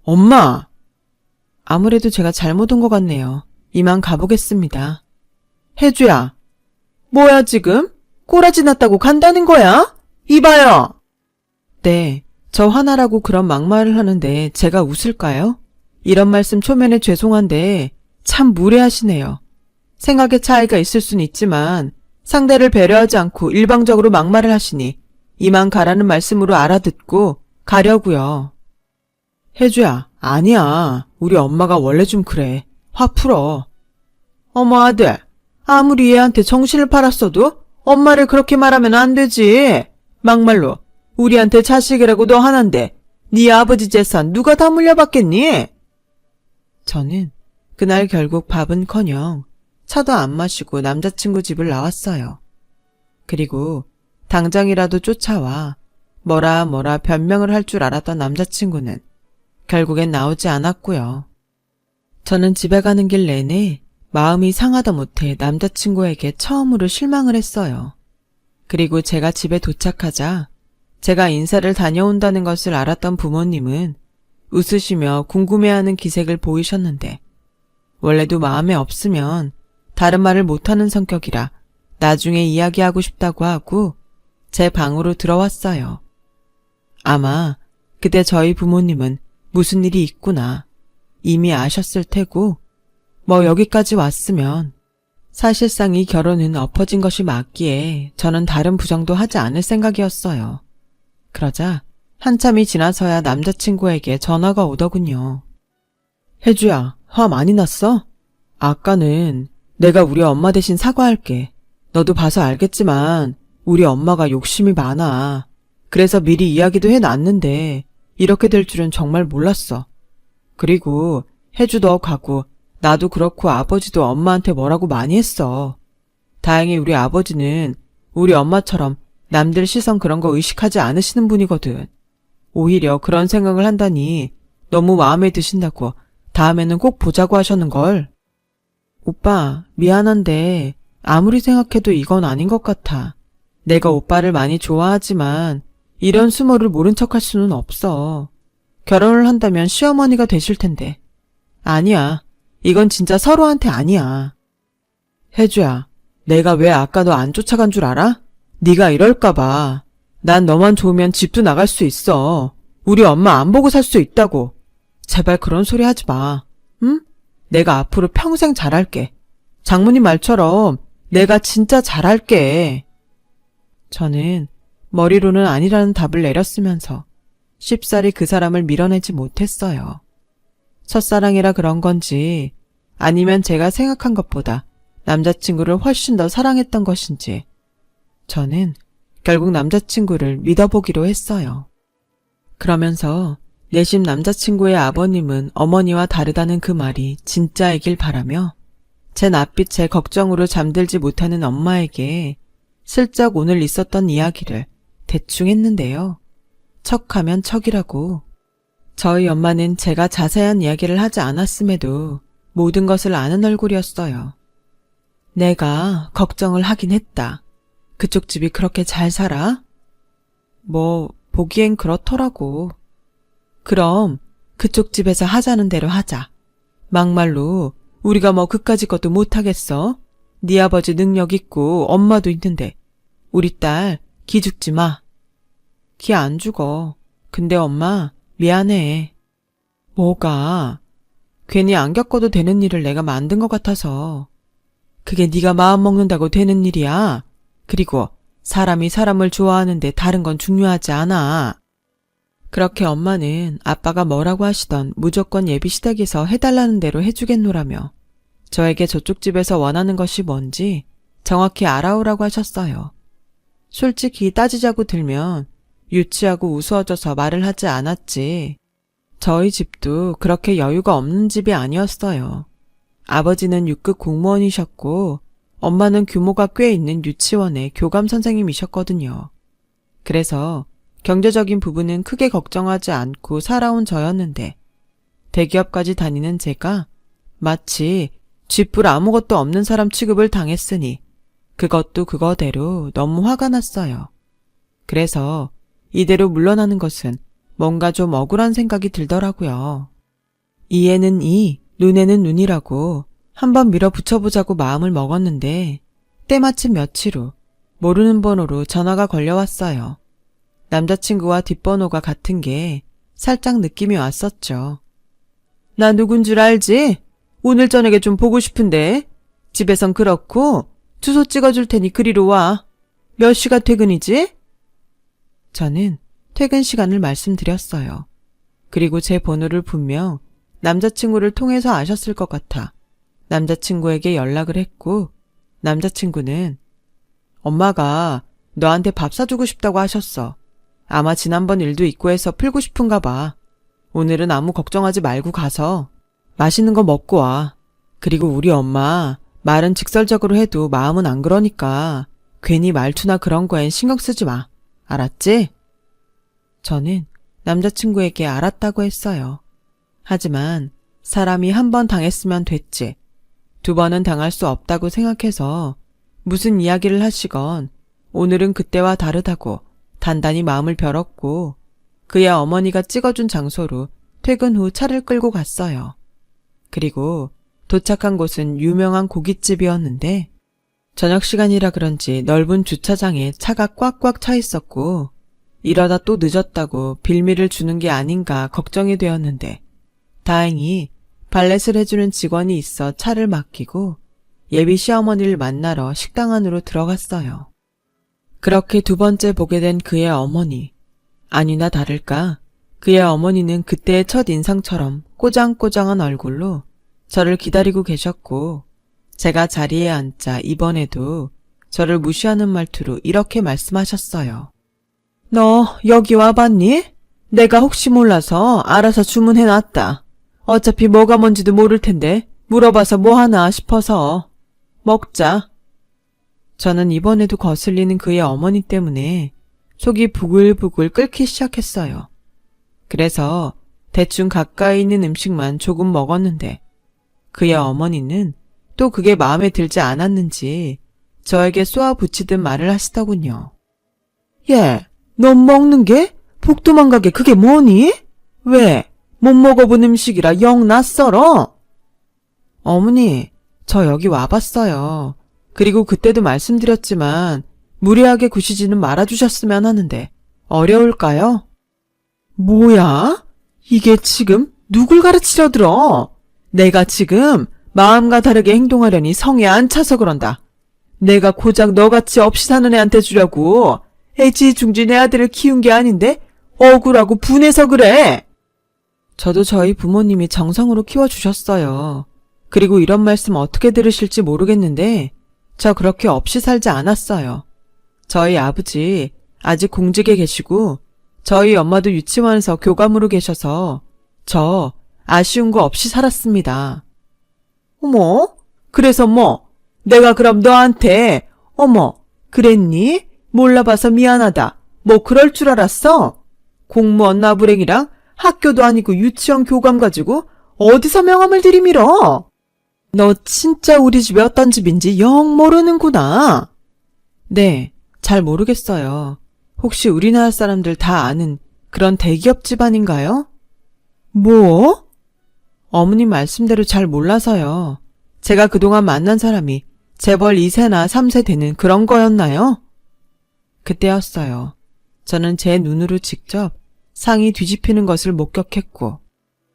엄마. 아무래도 제가 잘못 온 것 같네요. 이만 가보겠습니다. 혜주야. 뭐야 지금? 꼬라지 났다고 간다는 거야? 이봐요. 네, 저 화나라고 그런 막말을 하는데 제가 웃을까요? 이런 말씀 초면에 죄송한데 참 무례하시네요. 생각의 차이가 있을 순 있지만 상대를 배려하지 않고 일방적으로 막말을 하시니 이만 가라는 말씀으로 알아듣고 가려고요. 혜주야, 아니야. 우리 엄마가 원래 좀 그래. 확 풀어. 어머 아들, 아무리 얘한테 정신을 팔았어도 엄마를 그렇게 말하면 안 되지. 막말로 우리한테 자식이라고 너 하나인데 네 아버지 재산 누가 다 물려받겠니? 저는 그날 결국 밥은커녕 차도 안 마시고 남자친구 집을 나왔어요. 그리고 당장이라도 쫓아와 뭐라 변명을 할 줄 알았던 남자친구는 결국엔 나오지 않았고요. 저는 집에 가는 길 내내 마음이 상하다 못해 남자친구에게 처음으로 실망을 했어요. 그리고 제가 집에 도착하자 제가 인사를 다녀온다는 것을 알았던 부모님은 웃으시며 궁금해하는 기색을 보이셨는데 원래도 마음에 없으면 다른 말을 못하는 성격이라 나중에 이야기하고 싶다고 하고 제 방으로 들어왔어요. 아마 그때 저희 부모님은 무슨 일이 있구나 이미 아셨을 테고 뭐 여기까지 왔으면 사실상 이 결혼은 엎어진 것이 맞기에 저는 다른 부정도 하지 않을 생각이었어요. 그러자 한참이 지나서야 남자친구에게 전화가 오더군요. 혜주야, 화 많이 났어? 아까는 내가 우리 엄마 대신 사과할게. 너도 봐서 알겠지만 우리 엄마가 욕심이 많아. 그래서 미리 이야기도 해놨는데 이렇게 될 줄은 정말 몰랐어. 그리고 혜주도 가고 나도 그렇고 아버지도 엄마한테 뭐라고 많이 했어. 다행히 우리 아버지는 우리 엄마처럼 남들 시선 그런 거 의식하지 않으시는 분이거든. 오히려 그런 생각을 한다니 너무 마음에 드신다고 다음에는 꼭 보자고 하셨는걸. 오빠, 미안한데 아무리 생각해도 이건 아닌 것 같아. 내가 오빠를 많이 좋아하지만 이런 수모를 모른 척할 수는 없어. 결혼을 한다면 시어머니가 되실 텐데. 아니야. 이건 진짜 서로한테 아니야. 혜주야, 내가 왜 아까 너 안 쫓아간 줄 알아? 네가 이럴까 봐. 난 너만 좋으면 집도 나갈 수 있어. 우리 엄마 안 보고 살 수 있다고. 제발 그런 소리 하지 마. 응? 내가 앞으로 평생 잘할게. 장모님 말처럼 내가 진짜 잘할게. 저는 머리로는 아니라는 답을 내렸으면서 쉽사리 그 사람을 밀어내지 못했어요. 첫사랑이라 그런 건지 아니면 제가 생각한 것보다 남자친구를 훨씬 더 사랑했던 것인지 저는 결국 남자친구를 믿어보기로 했어요. 그러면서 내심 남자친구의 아버님은 어머니와 다르다는 그 말이 진짜이길 바라며 제 낯빛에 걱정으로 잠들지 못하는 엄마에게 슬쩍 오늘 있었던 이야기를 대충 했는데요. 척하면 척이라고. 저희 엄마는 제가 자세한 이야기를 하지 않았음에도 모든 것을 아는 얼굴이었어요. 내가 걱정을 하긴 했다. 그쪽 집이 그렇게 잘 살아? 뭐 보기엔 그렇더라고. 그럼 그쪽 집에서 하자는 대로 하자. 막말로 우리가 뭐 그까짓 것도 못하겠어? 네 아버지 능력 있고 엄마도 있는데 우리 딸 기죽지 마. 기 안 죽어. 근데 엄마 미안해. 뭐가? 괜히 안 겪어도 되는 일을 내가 만든 것 같아서. 그게 네가 마음 먹는다고 되는 일이야. 그리고 사람이 사람을 좋아하는데 다른 건 중요하지 않아. 그렇게 엄마는 아빠가 뭐라고 하시던 무조건 예비시댁에서 해달라는 대로 해주겠노라며 저에게 저쪽 집에서 원하는 것이 뭔지 정확히 알아오라고 하셨어요. 솔직히 따지자고 들면 유치하고 우스워져서 말을 하지 않았지. 저희 집도 그렇게 여유가 없는 집이 아니었어요. 아버지는 6급 공무원이셨고 엄마는 규모가 꽤 있는 유치원의 교감 선생님이셨거든요. 그래서 경제적인 부분은 크게 걱정하지 않고 살아온 저였는데 대기업까지 다니는 제가 마치 쥐뿔 아무것도 없는 사람 취급을 당했으니 그것도 그거대로 너무 화가 났어요. 그래서 이대로 물러나는 것은 뭔가 좀 억울한 생각이 들더라고요. 이에는 이, 눈에는 눈이라고 한번 밀어붙여보자고 마음을 먹었는데 때마침 며칠 후 모르는 번호로 전화가 걸려왔어요. 남자친구와 뒷번호가 같은 게 살짝 느낌이 왔었죠. 나 누군 줄 알지? 오늘 저녁에 좀 보고 싶은데 집에선 그렇고 주소 찍어줄 테니 그리로 와. 몇 시가 퇴근이지? 저는 퇴근 시간을 말씀드렸어요. 그리고 제 번호를 분명 남자친구를 통해서 아셨을 것 같아 남자친구에게 연락을 했고 남자친구는 엄마가 너한테 밥 사주고 싶다고 하셨어. 아마 지난번 일도 있고 해서 풀고 싶은가 봐. 오늘은 아무 걱정하지 말고 가서 맛있는 거 먹고 와. 그리고 우리 엄마 말은 직설적으로 해도 마음은 안 그러니까 괜히 말투나 그런 거엔 신경 쓰지 마. 알았지? 저는 남자친구에게 알았다고 했어요. 하지만 사람이 한 번 당했으면 됐지. 두 번은 당할 수 없다고 생각해서 무슨 이야기를 하시건 오늘은 그때와 다르다고 단단히 마음을 벼렀고 그의 어머니가 찍어준 장소로 퇴근 후 차를 끌고 갔어요. 그리고 도착한 곳은 유명한 고깃집이었는데 저녁 시간이라 그런지 넓은 주차장에 차가 꽉꽉 차 있었고 이러다 또 늦었다고 빌미를 주는 게 아닌가 걱정이 되었는데 다행히 발렛을 해주는 직원이 있어 차를 맡기고 예비 시어머니를 만나러 식당 안으로 들어갔어요. 그렇게 두 번째 보게 된 그의 어머니. 아니나 다를까 그의 어머니는 그때의 첫 인상처럼 꼬장꼬장한 얼굴로 저를 기다리고 계셨고 제가 자리에 앉자 이번에도 저를 무시하는 말투로 이렇게 말씀하셨어요. 너 여기 와봤니? 내가 혹시 몰라서 알아서 주문해놨다. 어차피 뭐가 뭔지도 모를 텐데 물어봐서 뭐하나 싶어서. 먹자. 저는 이번에도 거슬리는 그의 어머니 때문에 속이 부글부글 끓기 시작했어요. 그래서 대충 가까이 있는 음식만 조금 먹었는데 그의 어머니는 또 그게 마음에 들지 않았는지 저에게 쏘아붙이듯 말을 하시더군요. 예, 넌 먹는 게 복 도망가게 그게 뭐니? 왜? 못 먹어본 음식이라 영 낯설어? 어머니, 저 여기 와봤어요. 그리고 그때도 말씀드렸지만 무리하게 구시지는 말아주셨으면 하는데 어려울까요? 뭐야? 이게 지금 누굴 가르치려 들어? 내가 지금 마음과 다르게 행동하려니 성에 안 차서 그런다. 내가 고작 너같이 없이 사는 애한테 주려고 애지중지 내 아들을 키운 게 아닌데 억울하고 분해서 그래. 저도 저희 부모님이 정성으로 키워주셨어요. 그리고 이런 말씀 어떻게 들으실지 모르겠는데 저 그렇게 없이 살지 않았어요. 저희 아버지 아직 공직에 계시고 저희 엄마도 유치원에서 교감으로 계셔서 저 아쉬운 거 없이 살았습니다. 어머, 그래서 뭐 내가 그럼 너한테 어머 그랬니? 몰라봐서 미안하다. 뭐 그럴 줄 알았어? 공무원 나부랭이랑 학교도 아니고 유치원 교감 가지고 어디서 명함을 들이밀어? 너 진짜 우리 집이 어떤 집인지 영 모르는구나. 네, 잘 모르겠어요. 혹시 우리나라 사람들 다 아는 그런 대기업 집안인가요? 뭐? 어머님 말씀대로 잘 몰라서요. 제가 그동안 만난 사람이 재벌 2세나 3세 되는 그런 거였나요? 그때였어요. 저는 제 눈으로 직접 상이 뒤집히는 것을 목격했고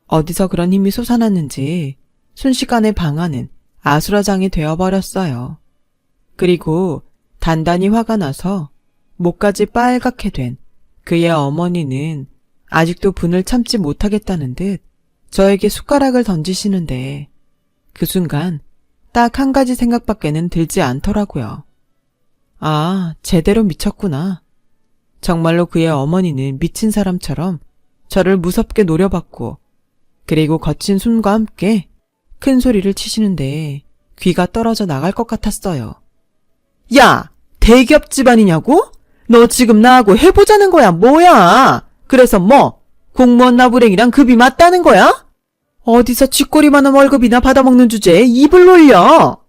어디서 그런 힘이 솟아났는지 순식간에 방안은 아수라장이 되어버렸어요. 그리고 단단히 화가 나서 목까지 빨갛게 된 그의 어머니는 아직도 분을 참지 못하겠다는 듯 저에게 숟가락을 던지시는데 그 순간 딱 한 가지 생각밖에는 들지 않더라고요. 아, 제대로 미쳤구나. 정말로 그의 어머니는 미친 사람처럼 저를 무섭게 노려봤고 그리고 거친 숨과 함께 큰 소리를 치시는데 귀가 떨어져 나갈 것 같았어요. 야! 대기업 집안이냐고? 너 지금 나하고 해보자는 거야 뭐야? 그래서 뭐? 공무원 나부랭이랑 급이 맞다는 거야? 어디서 쥐꼬리만한 월급이나 받아먹는 주제에 입을 놀려!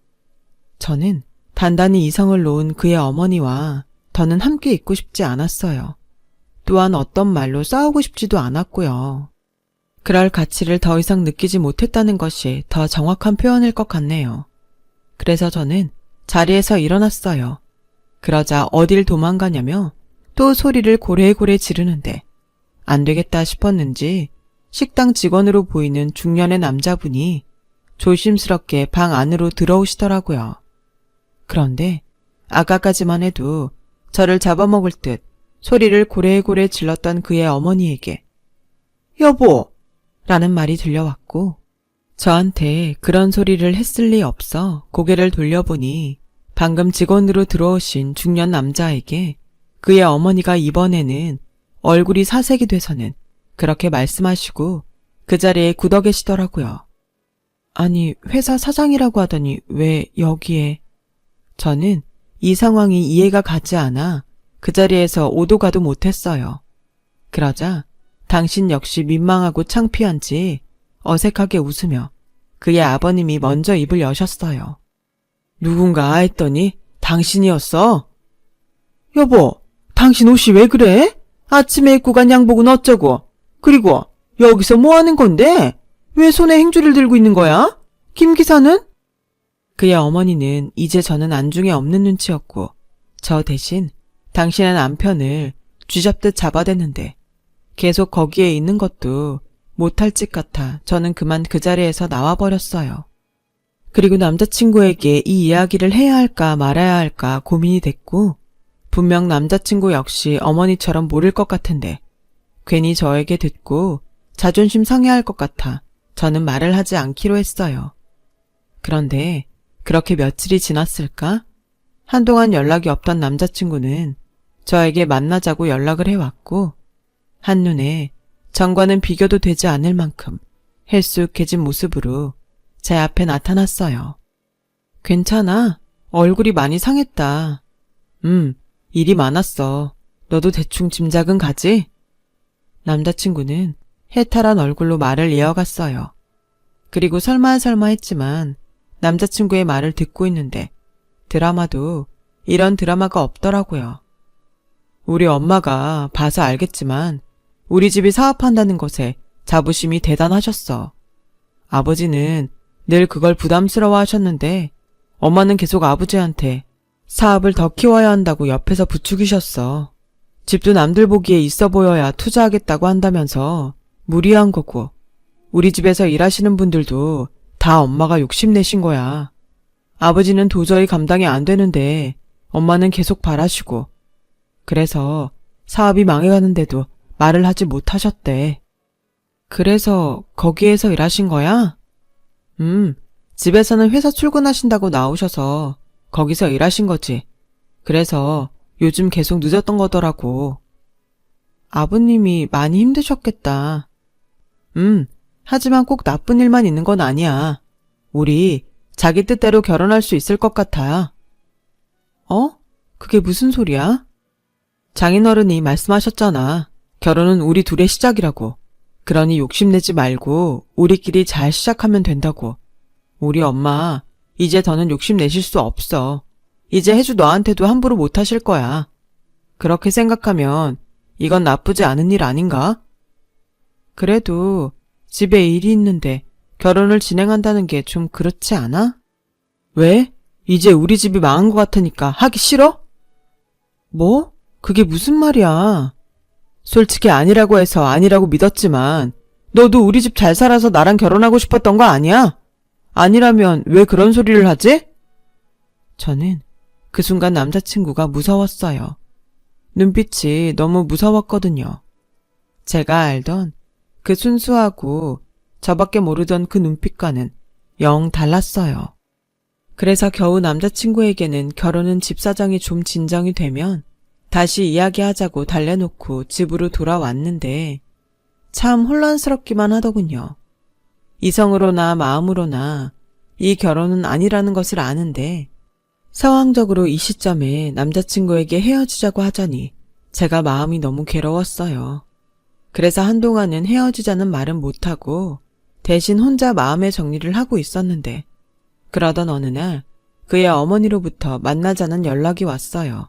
저는 단단히 이성을 놓은 그의 어머니와 더는 함께 있고 싶지 않았어요. 또한 어떤 말로 싸우고 싶지도 않았고요. 그럴 가치를 더 이상 느끼지 못했다는 것이 더 정확한 표현일 것 같네요. 그래서 저는 자리에서 일어났어요. 그러자 어딜 도망가냐며 또 소리를 고래고래 지르는데 안 되겠다 싶었는지 식당 직원으로 보이는 중년의 남자분이 조심스럽게 방 안으로 들어오시더라고요. 그런데 아까까지만 해도 저를 잡아먹을 듯 소리를 고래고래 질렀던 그의 어머니에게 여보! 라는 말이 들려왔고 저한테 그런 소리를 했을 리 없어 고개를 돌려보니 방금 직원으로 들어오신 중년 남자에게 그의 어머니가 이번에는 얼굴이 사색이 돼서는 그렇게 말씀하시고 그 자리에 굳어 계시더라고요. 아니, 회사 사장이라고 하더니 왜 여기에... 저는 이 상황이 이해가 가지 않아 그 자리에서 오도 가도 못했어요. 그러자 당신 역시 민망하고 창피한지 어색하게 웃으며 그의 아버님이 먼저 입을 여셨어요. 누군가 했더니 당신이었어? 여보, 당신 옷이 왜 그래? 아침에 입고 간 양복은 어쩌고? 그리고 여기서 뭐 하는 건데? 왜 손에 행주를 들고 있는 거야? 김 기사는? 그의 어머니는 이제 저는 안중에 없는 눈치였고 저 대신 당신의 남편을 쥐잡듯 잡아댔는데 계속 거기에 있는 것도 못할 짓 같아 저는 그만 그 자리에서 나와버렸어요. 그리고 남자친구에게 이 이야기를 해야 할까 말아야 할까 고민이 됐고 분명 남자친구 역시 어머니처럼 모를 것 같은데 괜히 저에게 듣고 자존심 상해할 것 같아 저는 말을 하지 않기로 했어요. 그런데 그렇게 며칠이 지났을까? 한동안 연락이 없던 남자친구는 저에게 만나자고 연락을 해왔고 한눈에 전과는 비교도 되지 않을 만큼 헬쑥해진 모습으로 제 앞에 나타났어요. 괜찮아. 얼굴이 많이 상했다. 일이 많았어. 너도 대충 짐작은 가지? 남자친구는 해탈한 얼굴로 말을 이어갔어요. 그리고 설마 했지만 남자친구의 말을 듣고 있는데 드라마도 이런 드라마가 없더라고요. 우리 엄마가 봐서 알겠지만 우리 집이 사업한다는 것에 자부심이 대단하셨어. 아버지는 늘 그걸 부담스러워 하셨는데 엄마는 계속 아버지한테 사업을 더 키워야 한다고 옆에서 부추기셨어. 집도 남들 보기에 있어 보여야 투자하겠다고 한다면서 무리한 거고 우리 집에서 일하시는 분들도 다 엄마가 욕심내신 거야. 아버지는 도저히 감당이 안 되는데 엄마는 계속 바라시고 그래서 사업이 망해가는데도 말을 하지 못하셨대. 그래서 거기에서 일하신 거야? 집에서는 회사 출근하신다고 나오셔서 거기서 일하신 거지. 그래서 요즘 계속 늦었던 거더라고. 아버님이 많이 힘드셨겠다. 하지만 꼭 나쁜 일만 있는 건 아니야. 우리 자기 뜻대로 결혼할 수 있을 것 같아. 그게 무슨 소리야? 장인어른이 말씀하셨잖아. 결혼은 우리 둘의 시작이라고. 그러니 욕심내지 말고 우리끼리 잘 시작하면 된다고. 우리 엄마 이제 더는 욕심내실 수 없어. 이제 혜주 너한테도 함부로 못하실 거야. 그렇게 생각하면 이건 나쁘지 않은 일 아닌가? 그래도 집에 일이 있는데 결혼을 진행한다는 게 좀 그렇지 않아? 왜? 이제 우리 집이 망한 것 같으니까 하기 싫어? 뭐? 그게 무슨 말이야? 솔직히 아니라고 해서 아니라고 믿었지만 너도 우리 집 잘 살아서 나랑 결혼하고 싶었던 거 아니야? 아니라면 왜 그런 소리를 하지? 저는 그 순간 남자친구가 무서웠어요. 눈빛이 너무 무서웠거든요. 제가 알던 그 순수하고 저밖에 모르던 그 눈빛과는 영 달랐어요. 그래서 겨우 남자친구에게는 결혼은 집 사정이 좀 진정이 되면 다시 이야기하자고 달래놓고 집으로 돌아왔는데 참 혼란스럽기만 하더군요. 이성으로나 마음으로나 이 결혼은 아니라는 것을 아는데 상황적으로 이 시점에 남자친구에게 헤어지자고 하자니 제가 마음이 너무 괴로웠어요. 그래서 한동안은 헤어지자는 말은 못하고 대신 혼자 마음의 정리를 하고 있었는데 그러던 어느 날 그의 어머니로부터 만나자는 연락이 왔어요.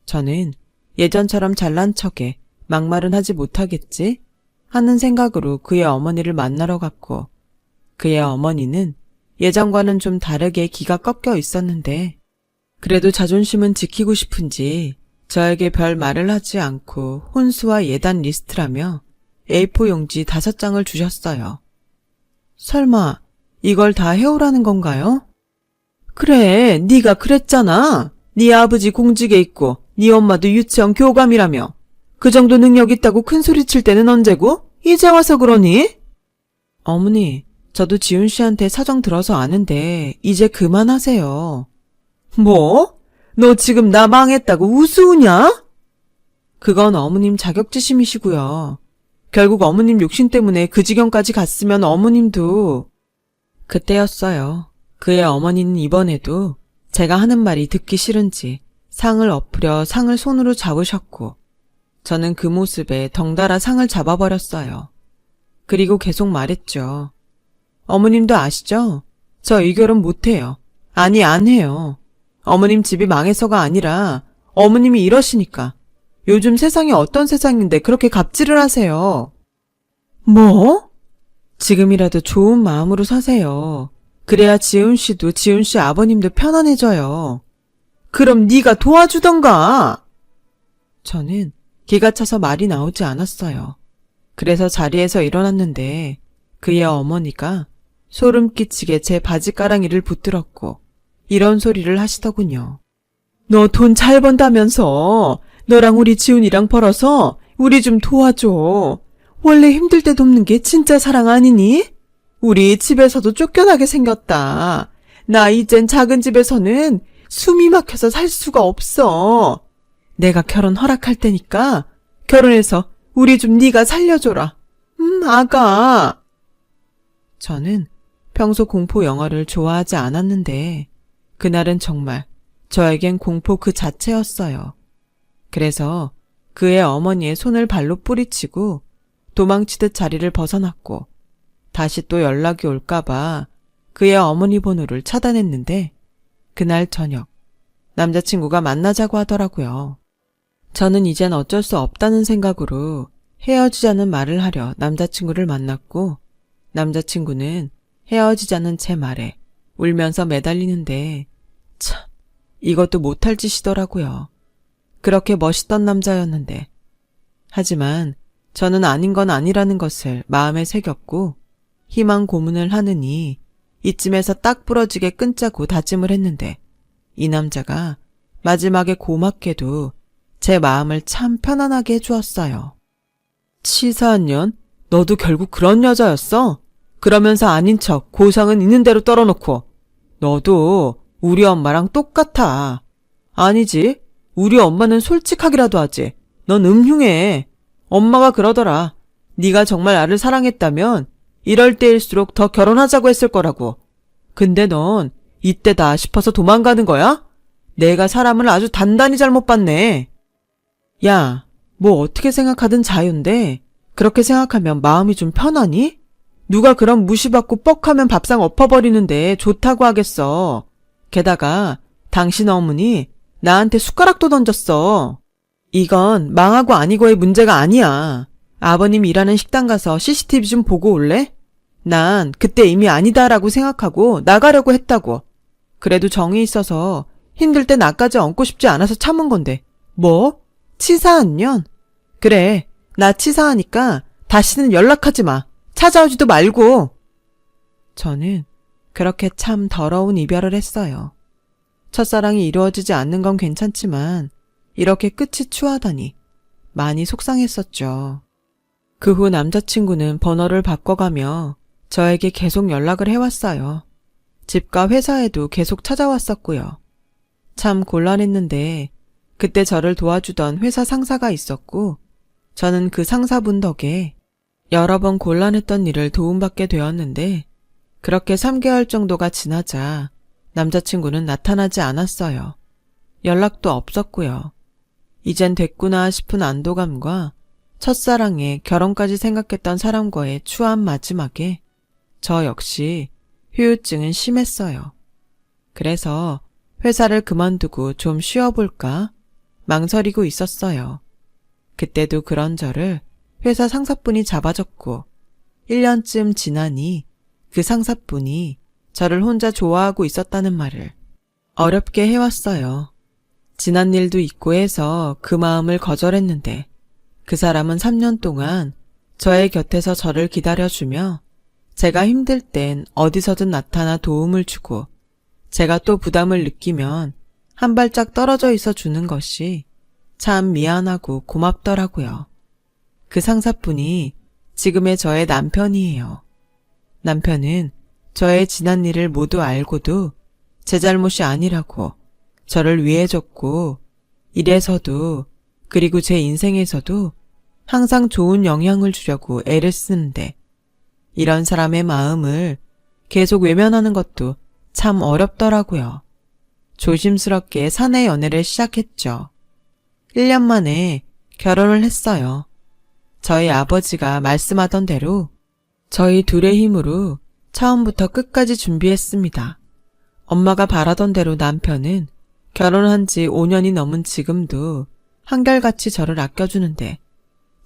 저는 예전처럼 잘난 척에 막말은 하지 못하겠지 하는 생각으로 그의 어머니를 만나러 갔고 그의 어머니는 예전과는 좀 다르게 기가 꺾여 있었는데 그래도 자존심은 지키고 싶은지 저에게 별 말을 하지 않고 혼수와 예단 리스트라며 A4 용지 5장을 주셨어요. 설마 이걸 다 해오라는 건가요? 그래, 네가 그랬잖아. 네 아버지 공직에 있고 네 엄마도 유치원 교감이라며. 그 정도 능력 있다고 큰소리칠 때는 언제고? 이제 와서 그러니? 어머니, 저도 지훈 씨한테 사정 들어서 아는데 이제 그만하세요. 뭐? 너 지금 나 망했다고 우스우냐? 그건 어머님 자격지심이시고요. 결국 어머님 욕심 때문에 그 지경까지 갔으면 어머님도... 그때였어요. 그의 어머니는 이번에도 제가 하는 말이 듣기 싫은지 상을 엎으려 상을 손으로 잡으셨고 저는 그 모습에 덩달아 상을 잡아버렸어요. 그리고 계속 말했죠. 어머님도 아시죠? 저 이 결혼 못해요. 아니, 안 해요. 어머님 집이 망해서가 아니라 어머님이 이러시니까. 요즘 세상이 어떤 세상인데 그렇게 갑질을 하세요. 뭐? 지금이라도 좋은 마음으로 사세요. 그래야 지훈 씨도 지훈 씨 아버님도 편안해져요. 그럼 네가 도와주던가. 저는 기가 차서 말이 나오지 않았어요. 그래서 자리에서 일어났는데 그의 어머니가 소름 끼치게 제 바지가랑이를 붙들었고 이런 소리를 하시더군요. 너 돈 잘 번다면서 너랑 우리 지훈이랑 벌어서 우리 좀 도와줘. 원래 힘들 때 돕는 게 진짜 사랑 아니니? 우리 집에서도 쫓겨나게 생겼다. 나 이젠 작은 집에서는 숨이 막혀서 살 수가 없어. 내가 결혼 허락할 테니까 결혼해서 우리 좀 네가 살려줘라. 아가. 저는 평소 공포 영화를 좋아하지 않았는데 그날은 정말 저에겐 공포 그 자체였어요. 그래서 그의 어머니의 손을 발로 뿌리치고 도망치듯 자리를 벗어났고 다시 또 연락이 올까봐 그의 어머니 번호를 차단했는데 그날 저녁 남자친구가 만나자고 하더라고요. 저는 이젠 어쩔 수 없다는 생각으로 헤어지자는 말을 하려 남자친구를 만났고 남자친구는 헤어지자는 제 말에 울면서 매달리는데 참 이것도 못할 짓이더라고요. 그렇게 멋있던 남자였는데. 하지만 저는 아닌 건 아니라는 것을 마음에 새겼고 희망 고문을 하느니 이쯤에서 딱 부러지게 끊자고 다짐을 했는데 이 남자가 마지막에 고맙게도 제 마음을 참 편안하게 해주었어요. 치사한 년, 너도 결국 그런 여자였어? 그러면서 아닌 척 고상은 있는 대로 떨어놓고 너도 우리 엄마랑 똑같아. 아니지, 우리 엄마는 솔직하기라도 하지. 넌 음흉해. 엄마가 그러더라. 네가 정말 나를 사랑했다면 이럴 때일수록 더 결혼하자고 했을 거라고. 근데 넌 이때다 싶어서 도망가는 거야? 내가 사람을 아주 단단히 잘못 봤네. 야, 뭐 어떻게 생각하든 자유인데 그렇게 생각하면 마음이 좀 편하니? 누가 그런 무시받고 뻑하면 밥상 엎어버리는데 좋다고 하겠어. 게다가 당신 어머니 나한테 숟가락도 던졌어. 이건 망하고 아니고의 문제가 아니야. 아버님 일하는 식당 가서 CCTV 좀 보고 올래? 난 그때 이미 아니다라고 생각하고 나가려고 했다고. 그래도 정이 있어서 힘들 때 나까지 얹고 싶지 않아서 참은 건데. 뭐? 치사한 년? 그래, 나 치사하니까 다시는 연락하지 마. 찾아오지도 말고. 저는 그렇게 참 더러운 이별을 했어요. 첫사랑이 이루어지지 않는 건 괜찮지만 이렇게 끝이 추하다니 많이 속상했었죠. 그 후 남자친구는 번호를 바꿔가며 저에게 계속 연락을 해왔어요. 집과 회사에도 계속 찾아왔었고요. 참 곤란했는데 그때 저를 도와주던 회사 상사가 있었고 저는 그 상사분 덕에 여러 번 곤란했던 일을 도움받게 되었는데 그렇게 3개월 정도가 지나자 남자친구는 나타나지 않았어요. 연락도 없었고요. 이젠 됐구나 싶은 안도감과 첫사랑에 결혼까지 생각했던 사람과의 추한 마지막에 저 역시 후유증은 심했어요. 그래서 회사를 그만두고 좀 쉬어볼까 망설이고 있었어요. 그때도 그런 저를 회사 상사분이 잡아줬고 1년쯤 지나니 그 상사분이 저를 혼자 좋아하고 있었다는 말을 어렵게 해왔어요. 지난 일도 있고 해서 그 마음을 거절했는데 그 사람은 3년 동안 저의 곁에서 저를 기다려주며 제가 힘들 땐 어디서든 나타나 도움을 주고 제가 또 부담을 느끼면 한 발짝 떨어져 있어 주는 것이 참 미안하고 고맙더라고요. 그 상사분이 지금의 저의 남편이에요. 남편은 저의 지난 일을 모두 알고도 제 잘못이 아니라고 저를 위해줬고 일에서도 그리고 제 인생에서도 항상 좋은 영향을 주려고 애를 쓰는데 이런 사람의 마음을 계속 외면하는 것도 참 어렵더라고요. 조심스럽게 사내 연애를 시작했죠. 1년 만에 결혼을 했어요. 저희 아버지가 말씀하던 대로 저희 둘의 힘으로 처음부터 끝까지 준비했습니다. 엄마가 바라던 대로 남편은 결혼한 지 5년이 넘은 지금도 한결같이 저를 아껴주는데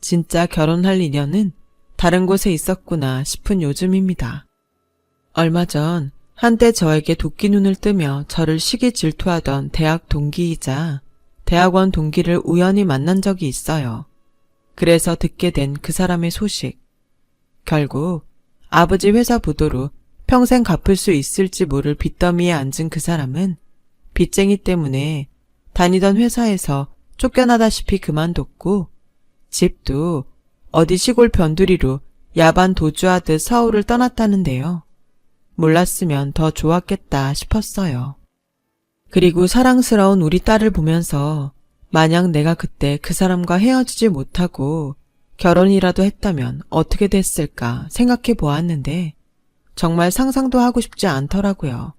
진짜 결혼할 인연은 다른 곳에 있었구나 싶은 요즘입니다. 얼마 전 한때 저에게 도끼 눈을 뜨며 저를 시기 질투하던 대학 동기이자 대학원 동기를 우연히 만난 적이 있어요. 그래서 듣게 된 그 사람의 소식. 결국 아버지 회사 부도로 평생 갚을 수 있을지 모를 빚더미에 앉은 그 사람은 빚쟁이 때문에 다니던 회사에서 쫓겨나다시피 그만뒀고 집도 어디 시골 변두리로 야반 도주하듯 서울을 떠났다는데요. 몰랐으면 더 좋았겠다 싶었어요. 그리고 사랑스러운 우리 딸을 보면서 만약 내가 그때 그 사람과 헤어지지 못하고 결혼이라도 했다면 어떻게 됐을까 생각해 보았는데 정말 상상도 하고 싶지 않더라고요.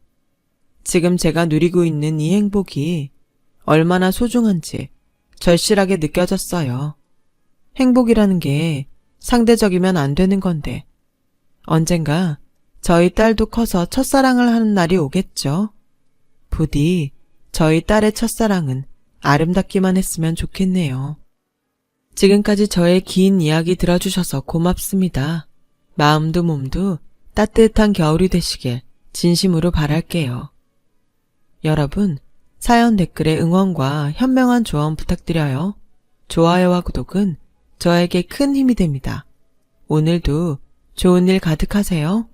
지금 제가 누리고 있는 이 행복이 얼마나 소중한지 절실하게 느껴졌어요. 행복이라는 게 상대적이면 안 되는 건데 언젠가 저희 딸도 커서 첫사랑을 하는 날이 오겠죠. 부디 저희 딸의 첫사랑은 아름답기만 했으면 좋겠네요. 지금까지 저의 긴 이야기 들어주셔서 고맙습니다. 마음도 몸도 따뜻한 겨울이 되시길 진심으로 바랄게요. 여러분, 사연 댓글에 응원과 현명한 조언 부탁드려요. 좋아요와 구독은 저에게 큰 힘이 됩니다. 오늘도 좋은 일 가득하세요.